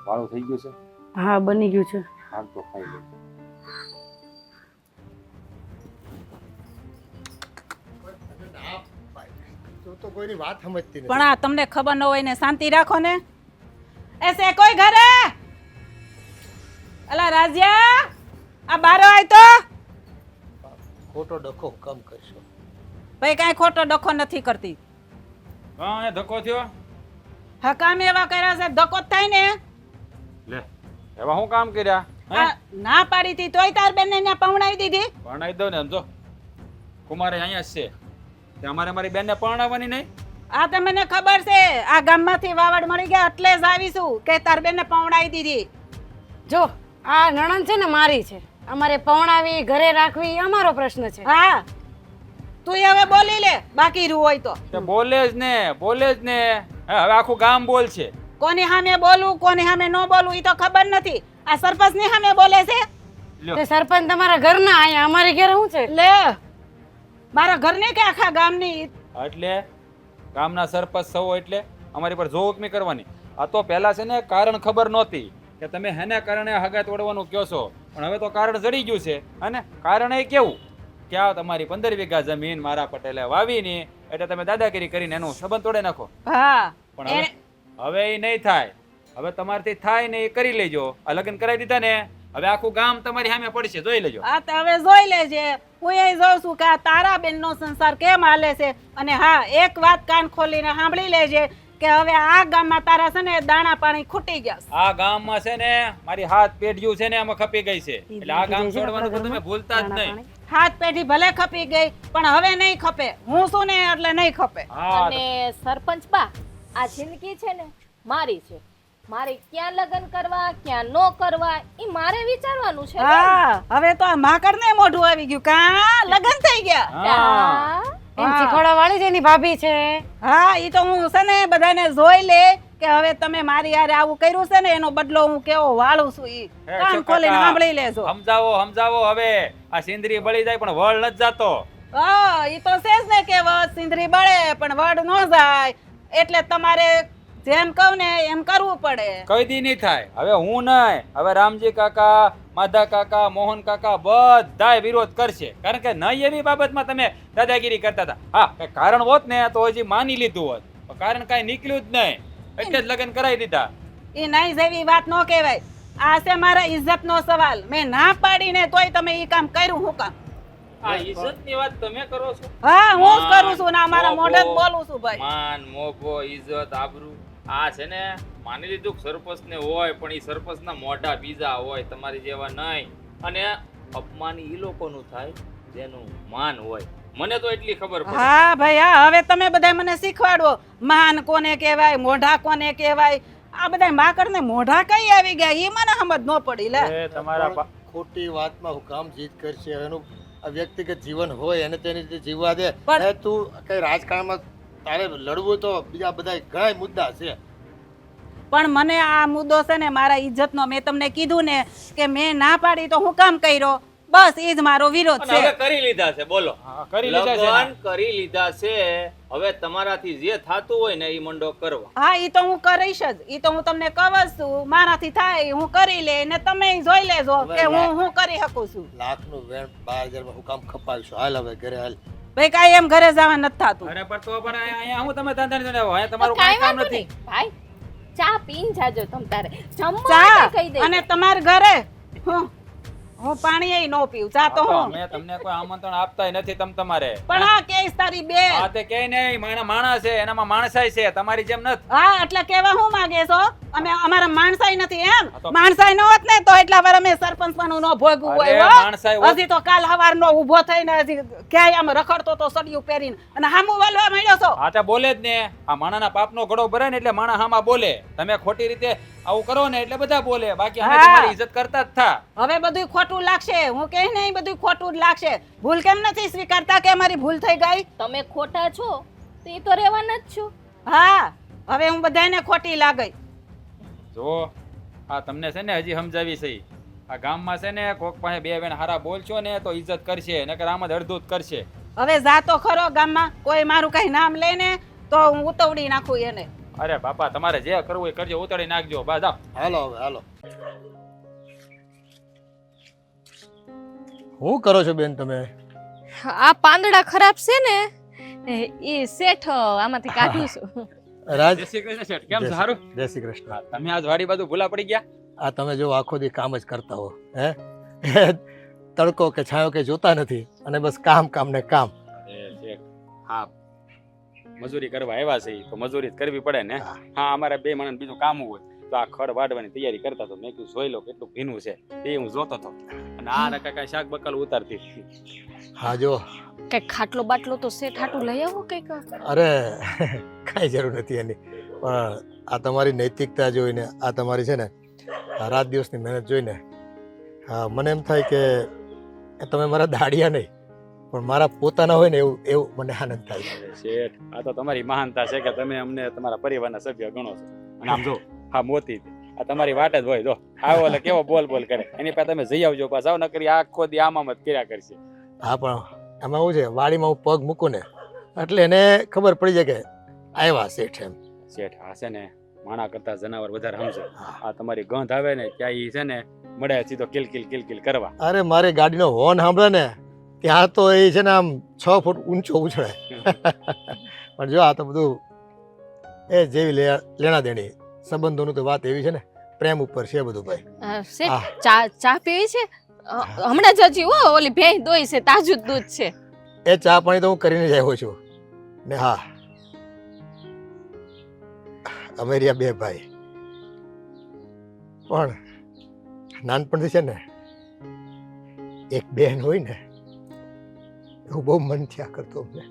વાળું થઈ ગયું છે? હા, બની ગયું છે. હાલ તો ખાઈ લે. તું તો કોઈની વાત સમજતી નથી. પણ આ તમને ખબર ન હોય ને શાંતિ રાખો ને. એસે કોઈ ઘરે? અલા રાજ્યા, આ બારો આય તો. ખોટો ડખો કમ કરશો. ભાઈ કાંઈ ખોટો ડખો નથી કરતી. હા, એ ધક્કો થયો. હા, કામ એવા કર્યા છે ધક્કો જ થાય ને. લે, એવા શું કામ કર્યા? આ ના પાડી હતી તોય તાર બેનને ત્યાં પવણાવી દીધી. પરણાવી દો ને. સમજો કુમારે અહીંયા જ છે. તે અમારે મારી બેનને પરણાવવાની નહીં? આ તો મને ખબર છે. આ ગામમાંથી વાવડ મળી ગયા એટલે જ આવીશું કે તાર બેનને પવણાવી દીધી. જો આ નણંદ છે ને મારી છે. અમારે પવણાવી ઘરે રાખવી એ અમારો પ્રશ્ન છે. હા, તું હવે બોલી લે બાકી રૂ હોય તો. તે બોલે જ ને, બોલે જ ને. હવે આખું ગામ બોલ છે. કોની સામે બોલું કોની સામે ન બોલું ઈ તો ખબર નથી. આ સરપંચ ની સામે બોલે છે. લ્યો. તે સરપંચ તમારા ઘરના અહીંયા અમારે ઘરે શું છે? લે, મારા ઘરની કે આખા ગામની? એટલે ગામના સરપંચ સૌ એટલે અમારી પર જોહુકમી કરવાની. આ તો પહેલા છે ને કારણ ખબર નહોતી કે તમે હેને કારણે હગા તોડવાનું કહો છો, પણ હવે તો કારણ જડી ગયું છે. અને કારણ એ કેવું કે આ તમારી 15 વીઘા જમીન મારા પટેલે વાવીની, એટલે તમે દાદાગીરી કરીને એનું સંબંધ તોડી નાખો. હા, પણ હવે એ નહીં થાય. હવે તમારથી થાય ને એ કરી લેજો. આ લગ્ન કરાવી દીધા ને, હવે આખું ગામ તમારી સામે પડશે, જોઈ લેજો. આ તો હવે જોઈ લેજે. હું એ જોઉં છું કે આ તારા બેનનો સંસાર કેમ હાલે છે. અને હા, એક વાત કાન ખોલીને સાંભળી લેજે કે હવે આ ગામમાં તારા છે ને દાણા પાણી ખૂટી ગયા છે. આ ગામમાં છે ને મારી હાથ પેઢીઓ છે ને આમાં ખપી ગઈ છે. એટલે આ ગામ છોડવાનું તો તમે ભૂલતા જ નહીં. હાથ પેઢી ભલે ખપી ગઈ પણ હવે નહીં ખપે. હું શું ને એટલે નહીં ખપે. હા, અને સરપંચ બા, આ જિંદગી છે ને મારી છે. મારે ક્યાં લગ્ન કરવા ક્યાં નો કરવા ઈ મારે વિચારવાનું છે. હા, હવે તો આ માકડ ને મોઢું આવી ગયું. કા લગન થઈ ગયા? હા. એમ શીખવાડવા વાળી જ એની ભાભી છે. હા, ઈ તો હું છે ને બધાને જોઈ લે કે હવે તમે મારી યારે આવું કર્યું છે ને એનો બદલો હું કેવો વાળું છું. ઈ હે, કાન શું ખોલીને કાકા? સાંભળી લેજો. સમજાવો સમજાવો. હવે આ સિંદરી બળી જાય પણ વળ નથી જાતો. હા, ઈ તો છે જ ને કે વડ સિંદરી બળે પણ વડ ન જાય. એટલે તમારે જેમ કહું ને એમ કરવું પડે. કઈ દી નહીં થાય. હવે હું નહીં, હવે રામજી કાકા, માધા કાકા, મોહન કાકા બધાય વિરોધ કરશે. કારણ કે નહીં એવી બાબતમાં તમે દાદાગીરી કરતા હતા. હા, કઈ કારણ હોત ને તો હજી માની લીધું હોત. પણ કારણ કઈ નીકળ્યું જ નહીં, એટલે જ લગ્ન કરાવી દીધા. ઈ નહીં જેવી વાત ન કહેવાય. આ છે મારા ઇજ્જતનો સવાલ. મેં ના પાડીને તોય તમે ઈ કામ કર્યું. હું કામ? આ ઇજ્જતની વાત તમે કરો છો? હા, હું જ કરું છું ને મારા મોઢે જ બોલું છું ભાઈ. માન મોભો ઇજ્જત આબરૂ આ છે ને માની લીધું સરપંચ ને હોય, પણ એ સરપંચ ના મોઢા બીજા હોય, તમારી જેવા નહીં. અને અપમાન ઈ લોકોનું થાય જેનું માન હોય. મને તો એટલી ખબર પડે. હા ભાઈ, હા, હવે તમે બધા મને શીખવાડો માન કોને કહેવાય, મોઢા કોને કહેવાય. આ બધા માકડ ને મોઢા કઈ આવી ગયા ઈ મને સમજ ન પડી. લે, એ તમારા પણ ખોટી વાતમાં હું કામ જીત કરશે? એનું આ વ્યક્તિગત જીવન હોય એને તેની રીતે જીવવા દે. પણ- હે, તું કઈ રાજકારણમાં તારે લડવું તો બીજા બધા ઘણા મુદ્દા છે. પણ મને આ મુદ્દો છે ને મારા ઇજ્જતનો. મેં તમને કીધું ને કે મેં ના પાડી તો હું કામ કર્યો. બસ ઈ જ મારો વિરોધ અને હવે છે. કરી લીધા છે, બોલો. હા, કરી લીધા છે લગ્ન ને. કરી લીધા છે. હવે તમારાથી જે થાતું હોય ને એ મંડો કરવા. હા, ઈ તો હું કરીશ જ. ઈ તો હું તમને કહું જ છું. મારાથી થાય હું કરી લે ને તમે જોઈ લેજો કે હું કરી શકું છું. લાખનું વેણ 12,000 માં હું કામ ખપાવીશું. હાલ હવે ઘરે હાલ. ભાઈ કાંઈ એમ ઘરે જવા નથી થાતું. અરે પણ તો પણ અહીંયા હું તમે ધંધા નહીં જણાવો. અહીંયા તમારું કાંઈ કાંઈ કામ વાંધો નથી. નહીં ભાઈ, ચા પીને જાજો તમ તારે. જમવા ચા માટે કહી દે. અને તમારા ઘરે હું હું પાણી નો પીવું જા તો હું મેં તમને કોઈ આમંત્રણ આપતાય નથી તમારે પણ આ કેસ તારી બેન આ તે કે નહીં માણસ છે એનામાં માણસાઈ છે તમારી જેમ નથી હા એટલે કેવા હું માંગે છો અમે અમારા માણસાઈ નથી એમ હા તો- માણસાઈ ન હોત ને તો એટલા વાર અમે સરપંચ પણ નો ભોગવું અરે હોય હો. માણસાઈ હોત. હજી તો કાલ હવાર નો ઊભો થઈને હજી ક્યાંય આમ રખડતો તો સડિયું પહેરીને અને હામું વાલવા માંડ્યો છો હા તે બોલે જ ને આ માણાના પાપનો ઘડો ભરાય ને એટલે માણા હામાં બોલે તમે ખોટી રીતે આવું કરો ને એટલે બધા બોલે બાકી અમે હા. તમારી ઇજ્જત કરતા જ થા હવે બધું ખોટું લાગશે હું કહે નહીં બધું ખોટું જ લાગશે ભૂલ કેમ નથી સ્વીકારતા કે અમારી ભૂલ થઈ ગઈ તમે ખોટા છો તો એ તો રહેવાના જ છો. હા હવે હું બધાને ખોટી લાગઈ જો આ તમને છે ને હજી સમજાવી છે આ ગામમાં છે ને કોક પાસે બે બેન હારા બોલશો ને તો ઇજ્જત કરશે નકર આમ જ અડધું જ કરશે હવે જાતો ખરો ગામમાં કોઈ મારું કઈ નામ લઈને તો હું ઉતવડી નાખું એને અરે બાપા તમારે જે કરવું એ કરજો ઉતારી નાખજો બસ જાઓ હાલો હવે હાલો. શું કરો છો બેન તમે? આ પાંદડા ખરાબ છે ને એ શેઠ આમાંથી કાઢું છું. રાજ જય શ્રી કૃષ્ણ શેઠ કેમ સારું જય શ્રી કૃષ્ણ. તમે આજ વાડી બાજુ ભૂલા પડી ગયા આ તમે જો આખો દી કામ જ કરતા હો હે તડકો કે છાયો કે જોતા નથી અને બસ કામ કામ ને કામ. અરે શેઠ હા મજૂરી કરવા આવ્યા છે ઈ તો મજૂરી જ કરવી પડે ને હા. હા અમારે બે માણસ બીજું કામ હોય તો આ ખડ વાડવાની તૈયારી કરતા તો મેં કીધું જોઈ લો કેટલું ભીનું છે એ હું જોતો હતો અને આ રકા કાંઈ શાક બકાલ ઉતારતી હા જો કઈક ખાટલો બાટલો તો શેઠ હાટું લઈ આવો કઈક. અરે કાંઈ જરૂર નથી એની પણ આ તમારી નૈતિકતા જોઈને આ તમારી છે ને આ રાત દિવસની મહેનત જોઈને હા મને એમ થાય કે તમે મારા દાડિયા નહીં પણ મારા પોતાના હોય ને એવું એવું મને આનંદ થાય. અરે શેઠ આ તો તમારી મહાનતા છે કે તમે અમને તમારા પરિવારના સભ્ય ગણો છો અને આમ જો હા મોતી આ તમારી વાટ જ હોય જો આવો એટલે કેવો બોલ બોલ કરે એની પાસે તમે જઈ આવજો પાછા ન કરી આખો દી આમ જ કર્યા કરશે હા પણ એમાં શું છે વાડીમાં હું પગ મૂકું ને એટલે એને ખબર પડી જાય કે આવ્યા શેઠ એમ. શેઠ આ છે ને માણા કરતા જનાવર વધારે સમજે આ તમારી ગંધ આવે ને ત્યાં ઈ છે ને મળે સીધો કિલકિલ કિલકિલ કરવા અરે મારી ગાડીનો હોર્ન સાંભળે ને ત્યાં તો એ છે ને આમ 6 ફૂટ ઊંચો ઉછળે પણ જો આ તો બધું એ જેવી લેણા દેણી સંબંધોનું તો વાત એવી છે ને પ્રેમ ઉપર છે બધું ભાઈ. શેઠ ચા પીવી છે? હમણાં જ હજી હો ઓલી ભેંસ દોઈ છે તાજું જ દૂધ છે. એ ચા પાણી તો હું કરીને જ આવ્યો છું ને હા અમે રહ્યા બે ભાઈ પણ નાનપણથી છે ને એક બહેન હોય ને એવું બહુ મન થયા કરતું અમને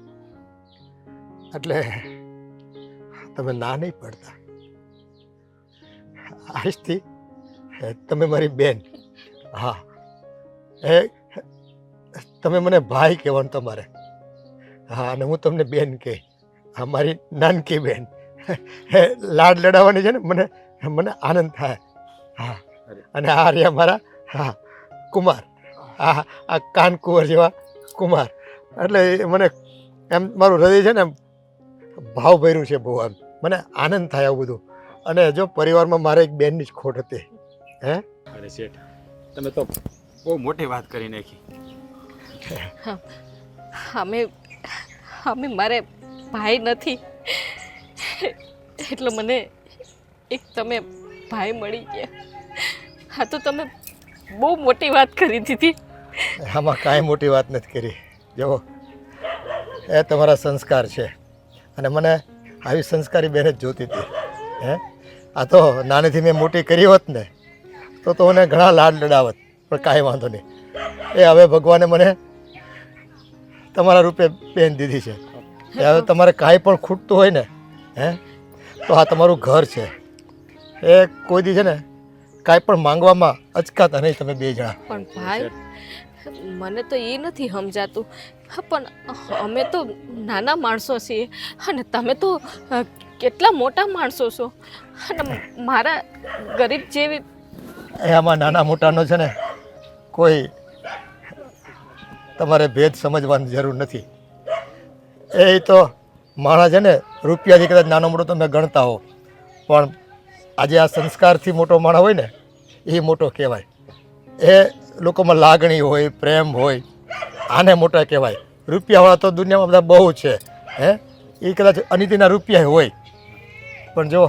એટલે તમે ના નહીં પડતા આજથી તમે મારી બેન હા એ તમે મને ભાઈ કહેવાનું તમારે હા અને હું તમને બેન કહે હા મારી નાનકી બેન લાડ લડાવવાની છે ને મને મને આનંદ થાય હા અને આ રહ્યા મારા હા કુમાર હા આ કાનકુંવર જેવા કુમાર એટલે એ મને એમ મારું હૃદય છે ને એમ ભાવ ભર્યું છે બહુ એમ મને આનંદ થાય આવું બધું અને જો પરિવારમાં મારે એક બેનની જ ખોટ હતી હે અરે શેઠ તમે તો બહુ મોટી વાત કરી નાખી અમે મારે ભાઈ નથી એટલે મને એક તમે ભાઈ મળી ગયા. હા તો તમે બહુ મોટી વાત કરી દીધી. આમાં કાંઈ મોટી વાત નથી કરી જુઓ એ તમારા સંસ્કાર છે અને મને આવી સંસ્કારી બેન જ જોતી હતી હે આ તો નાનેથી મેં મોટી કરી હોત ને તો મને ઘણા લાડ લડાવત પણ કાંઈ વાંધો નહીં એ હવે ભગવાને મને તમારા રૂપે બેન દીધી છે એ હવે તમારે કાંઈ પણ ખૂટતું હોય ને હે તો આ તમારું ઘર છે એ કોઈ દી છે ને કાંઈ પણ માંગવામાં અચકાતા નહીં તમે બે જણા. પણ ભાઈ મને તો એ નથી સમજાતું. હા પણ અમે તો નાના માણસો છીએ અને તમે તો કેટલા મોટા માણસો છો અને મારા ગરીબ જેવી એ આમાં નાના મોટાનો છે ને કોઈ તમારે ભેદ સમજવાની જરૂર નથી. એ તો માણસ છે ને રૂપિયાથી કદાચ નાનો મોટો તમે ગણતા હો પણ આજે આ સંસ્કારથી મોટો માણસ હોય ને એ મોટો કહેવાય. એ લોકોમાં લાગણી હોય પ્રેમ હોય આને મોટા કહેવાય. રૂપિયાવાળા તો દુનિયામાં બધા બહુ છે હે એ કદાચ અનિતિના રૂપિયા હોય પણ જો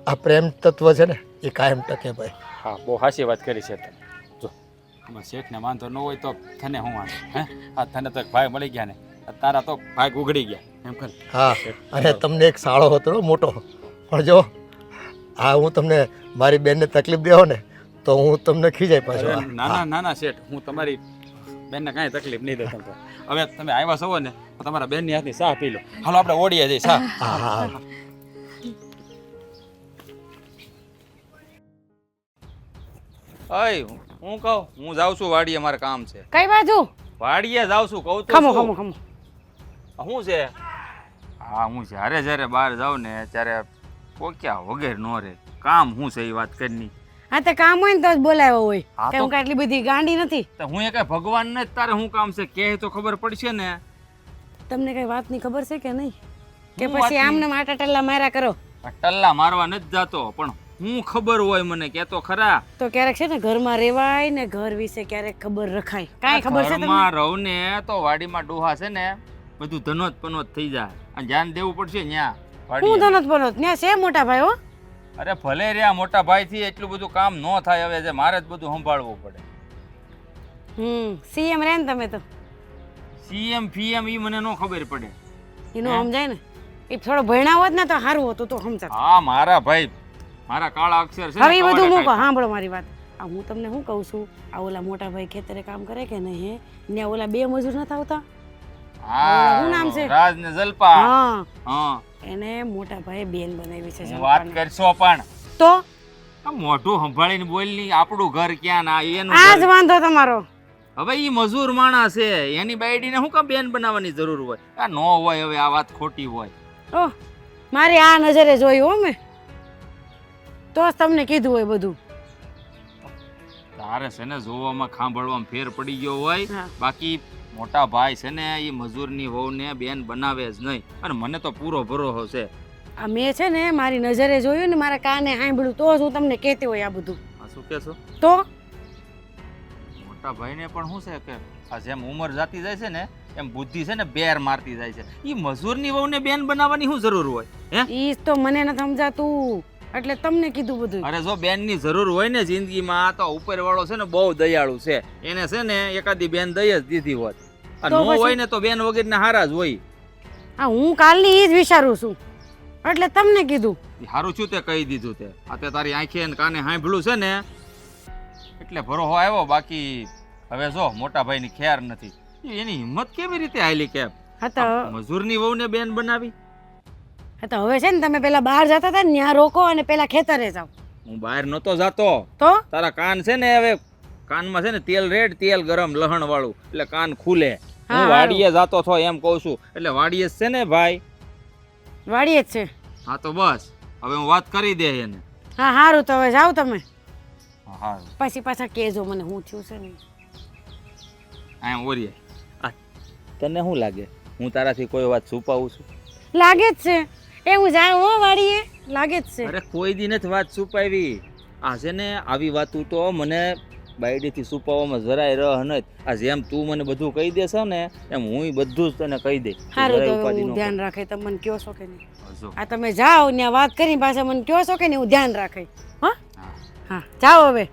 આ પ્રેમ તત્વ છે ને એ કાયમ ટકે ભાઈ. હા બહુ હાચી વાત કરી છે તમે. જો આમાં શેઠને વાંધો ન હોય તો તને શું વાંધો હે આ તને તો એક ભાઈ મળી ગયા ને તારા તો ભાગ ઉઘડી ગયા એમ કર હા અને તમને એક સાળો હતો ને મોટો પણ જો હા હું તમને મારી બેનને તકલીફ દેવો ને તો હું તમને ખીજાય પાછો અરે ના ના ના ના શેઠ હું તમારી બેનને કાંઈ તકલીફ નહીં દઉં તમને હવે તમે આવ્યા છો ને તો તમારા બેનની હાથની ચા પી લો હાલો આપણે ઓડીએ જઈએ ચા હા હા અય હું કહું હું જાઉં છું વાડીએ, મારે કામ છે. કઈ બાજુ? વાડીએ જાઉં છું કહું તો ખમો શું? ખમો ખમો. શું છે? હા હું જ્યારે જ્યારે બહાર જાઉં ને ત્યારે પોક્યા વગેરે નો રે. કામ શું છે એ વાત કરીની. હા તે કામ હોય ને તો જ બોલાવ્યો હોય હા કે તો- હું કાંઈ એટલી બધી ગાંડી નથી. તો હું એ કઈ ભગવાન ને જ તારે શું કામ છે કે તો ખબર પડશે ને. તમને કઈ વાતની ખબર છે કે નહીં? કે હું પછી વાતની? આમને માટા ટલ્લા માર્યા કરો આ ટલ્લા મારવા નથી જાતો, પણ હું ખબર હોય મને કે તો ખરા. તો ક્યારેક છે ને ઘરમાં રેવાય ને ઘર વિશે ક્યારેક ખબર રખાય. કાંઈ ખબર છે તમને? ઘરમાં રહું ને તો વાડીમાં ડોહા છે ને બધું ધનોત પનોત થઈ જાય અને ધ્યાન દેવું પડશે ન્યા હું વાડીએ. ધનત બનોત ત્યાં છે મોટા ભાઈ હો. અરે ભલે રહ્યા મોટા ભાઈ થી એટલું બધું કામ ન થાય, હવે જે મારે જ બધું સંભાળવું પડે. સીએમ રે ને તમે તો સીએમ ફીએમ ઈ મને ન ખબર પડે. એનું સમજાય ને. એ થોડો ભણ્યા હોત ને તો સારું હતું તો સમજાત. હા મારા ભાઈ, મારા કાળા અક્ષર છે ને, હવે એ બધું કવાડા મૂકો. કાંઈ. સાંભળો મારી વાત. આ હું તમને શું કહું છું, આ ઓલા મોટા ભાઈ ખેતરે કામ કરે કે નહીં હે ત્યાં ઓલા બે મજૂર નથી આવતા? હા શું નામ છે? રાજ ને જલપા. હા હા એને મોટા ભાઈ બેન બનાવી છે હું વાત જલપાને. કરશો પણ તો આ મોઢું સંભાળીને બોલ ની. આપણું ઘર ક્યાં ના એનું આ જ ઘર. વાંધો તમારો. હવે ઈ મજૂર માણસ છે, એની બાયડીને શું કામ બેન બનાવવાની જરૂર હોય? આ નો હોય. હવે આ વાત ખોટી હોય. ઓહ મારી આ નજરે જોયું હો મેં, તો જ તમને કીધું હોય બધું. તારે છે ને જોવામાં ખાંભળવામાં ફેર પડી ગયો હોય. હા. બાકી મોટા ભાઈ છે ને એ મજૂરની વહુને બેન બનાવે જ નહીં, અને મને તો પૂરો ભરોસો છે. આ મેં છે ને મારી નજરે જોયું ને મારા કાને સાંભળ્યું તો જ હું તમને કહેતી હોય આ બધું. આ શું કે છો? તો મોટા ભાઈને પણ શું છે કે આ જેમ ઉંમર જાતી જાય છે ને એમ બુદ્ધિ છે ને બેર મારતી જાય છે. એ મજૂરની વહુને બેન બનાવવાની શું જરૂર હોય? હે ઈ જ તો મને નથી સમજાતું એટલે તમને કીધું બધું. અરે જો બેનની જરૂર હોય ને જિંદગીમાં તો ઉપરવાળો છે ને બહુ દયાળુ છે. એને છે ને એકાદી બેન દઈ જ દીધી હોત. આ તો નો પછી? હોય ને તો બેન વગરના હારા જ હોય. હા હું કાલની ઈ જ વિચારું છું એટલે તમને કીધું. સારું છું તે કહી દીધું તે. આ તે તારી આંખે ને કાને સાંભળ્યું છે ને એટલે ભરોસો આવ્યો. બાકી હવે જો મોટા ભાઈની ખેર નથી. એની હિંમત કેવી રીતે આયલી કે હા તો મજૂરની વહુને બેન બનાવી? હા તો હવે છે ને તમે પેલા બહાર જતા હતા ને ત્યાં રોકો અને પેલા ખેતરે જાઓ. હું બહાર નતો જાતો. તો તારા કાન છે ને હવે કાનમાં છે ને તેલ રેડ તેલ ગરમ લહણ વાળું એટલે કાન ખુલે. હા, હું વાડીએ જાતો છો એમ કહું છું. એટલે વાડીએ જ છે ને ભાઈ. વાડીએ જ છે. હા તો બસ હવે હું વાત કરી દે એને. હા સારું તો હવે જાઓ તમે. હા પછી પાછા કહેજો મને હું થયું છે ને. એમ ઓરીએ. તને શું લાગે હું તારાથી કોઈ વાત છુપાવું છું? લાગે જ છે એ હું જાઉં હો વાડીએ. લાગે જ છે. અરે કોઈ દી નથી વાત છુપાવી. આ છે ને આવી વાતું તો મને બાયડીથી છુપાવવામાં જરાય રહ નથી. આ જેમ તું મને બધું કહી દેશો ને એમ હું બધું જ તને કહી દઈશ. તું સારું જરાય તો ઉપાધિ હું ન ધ્યાન કર. રાખે તમે મને કહો છો કે નહીં? જો. આ તમે જાઓ ત્યાં વાત કરીને પાછા મને કહો છો કે નહીં હું ધ્યાન રાખે. હા હા. હા જાઓ હવે.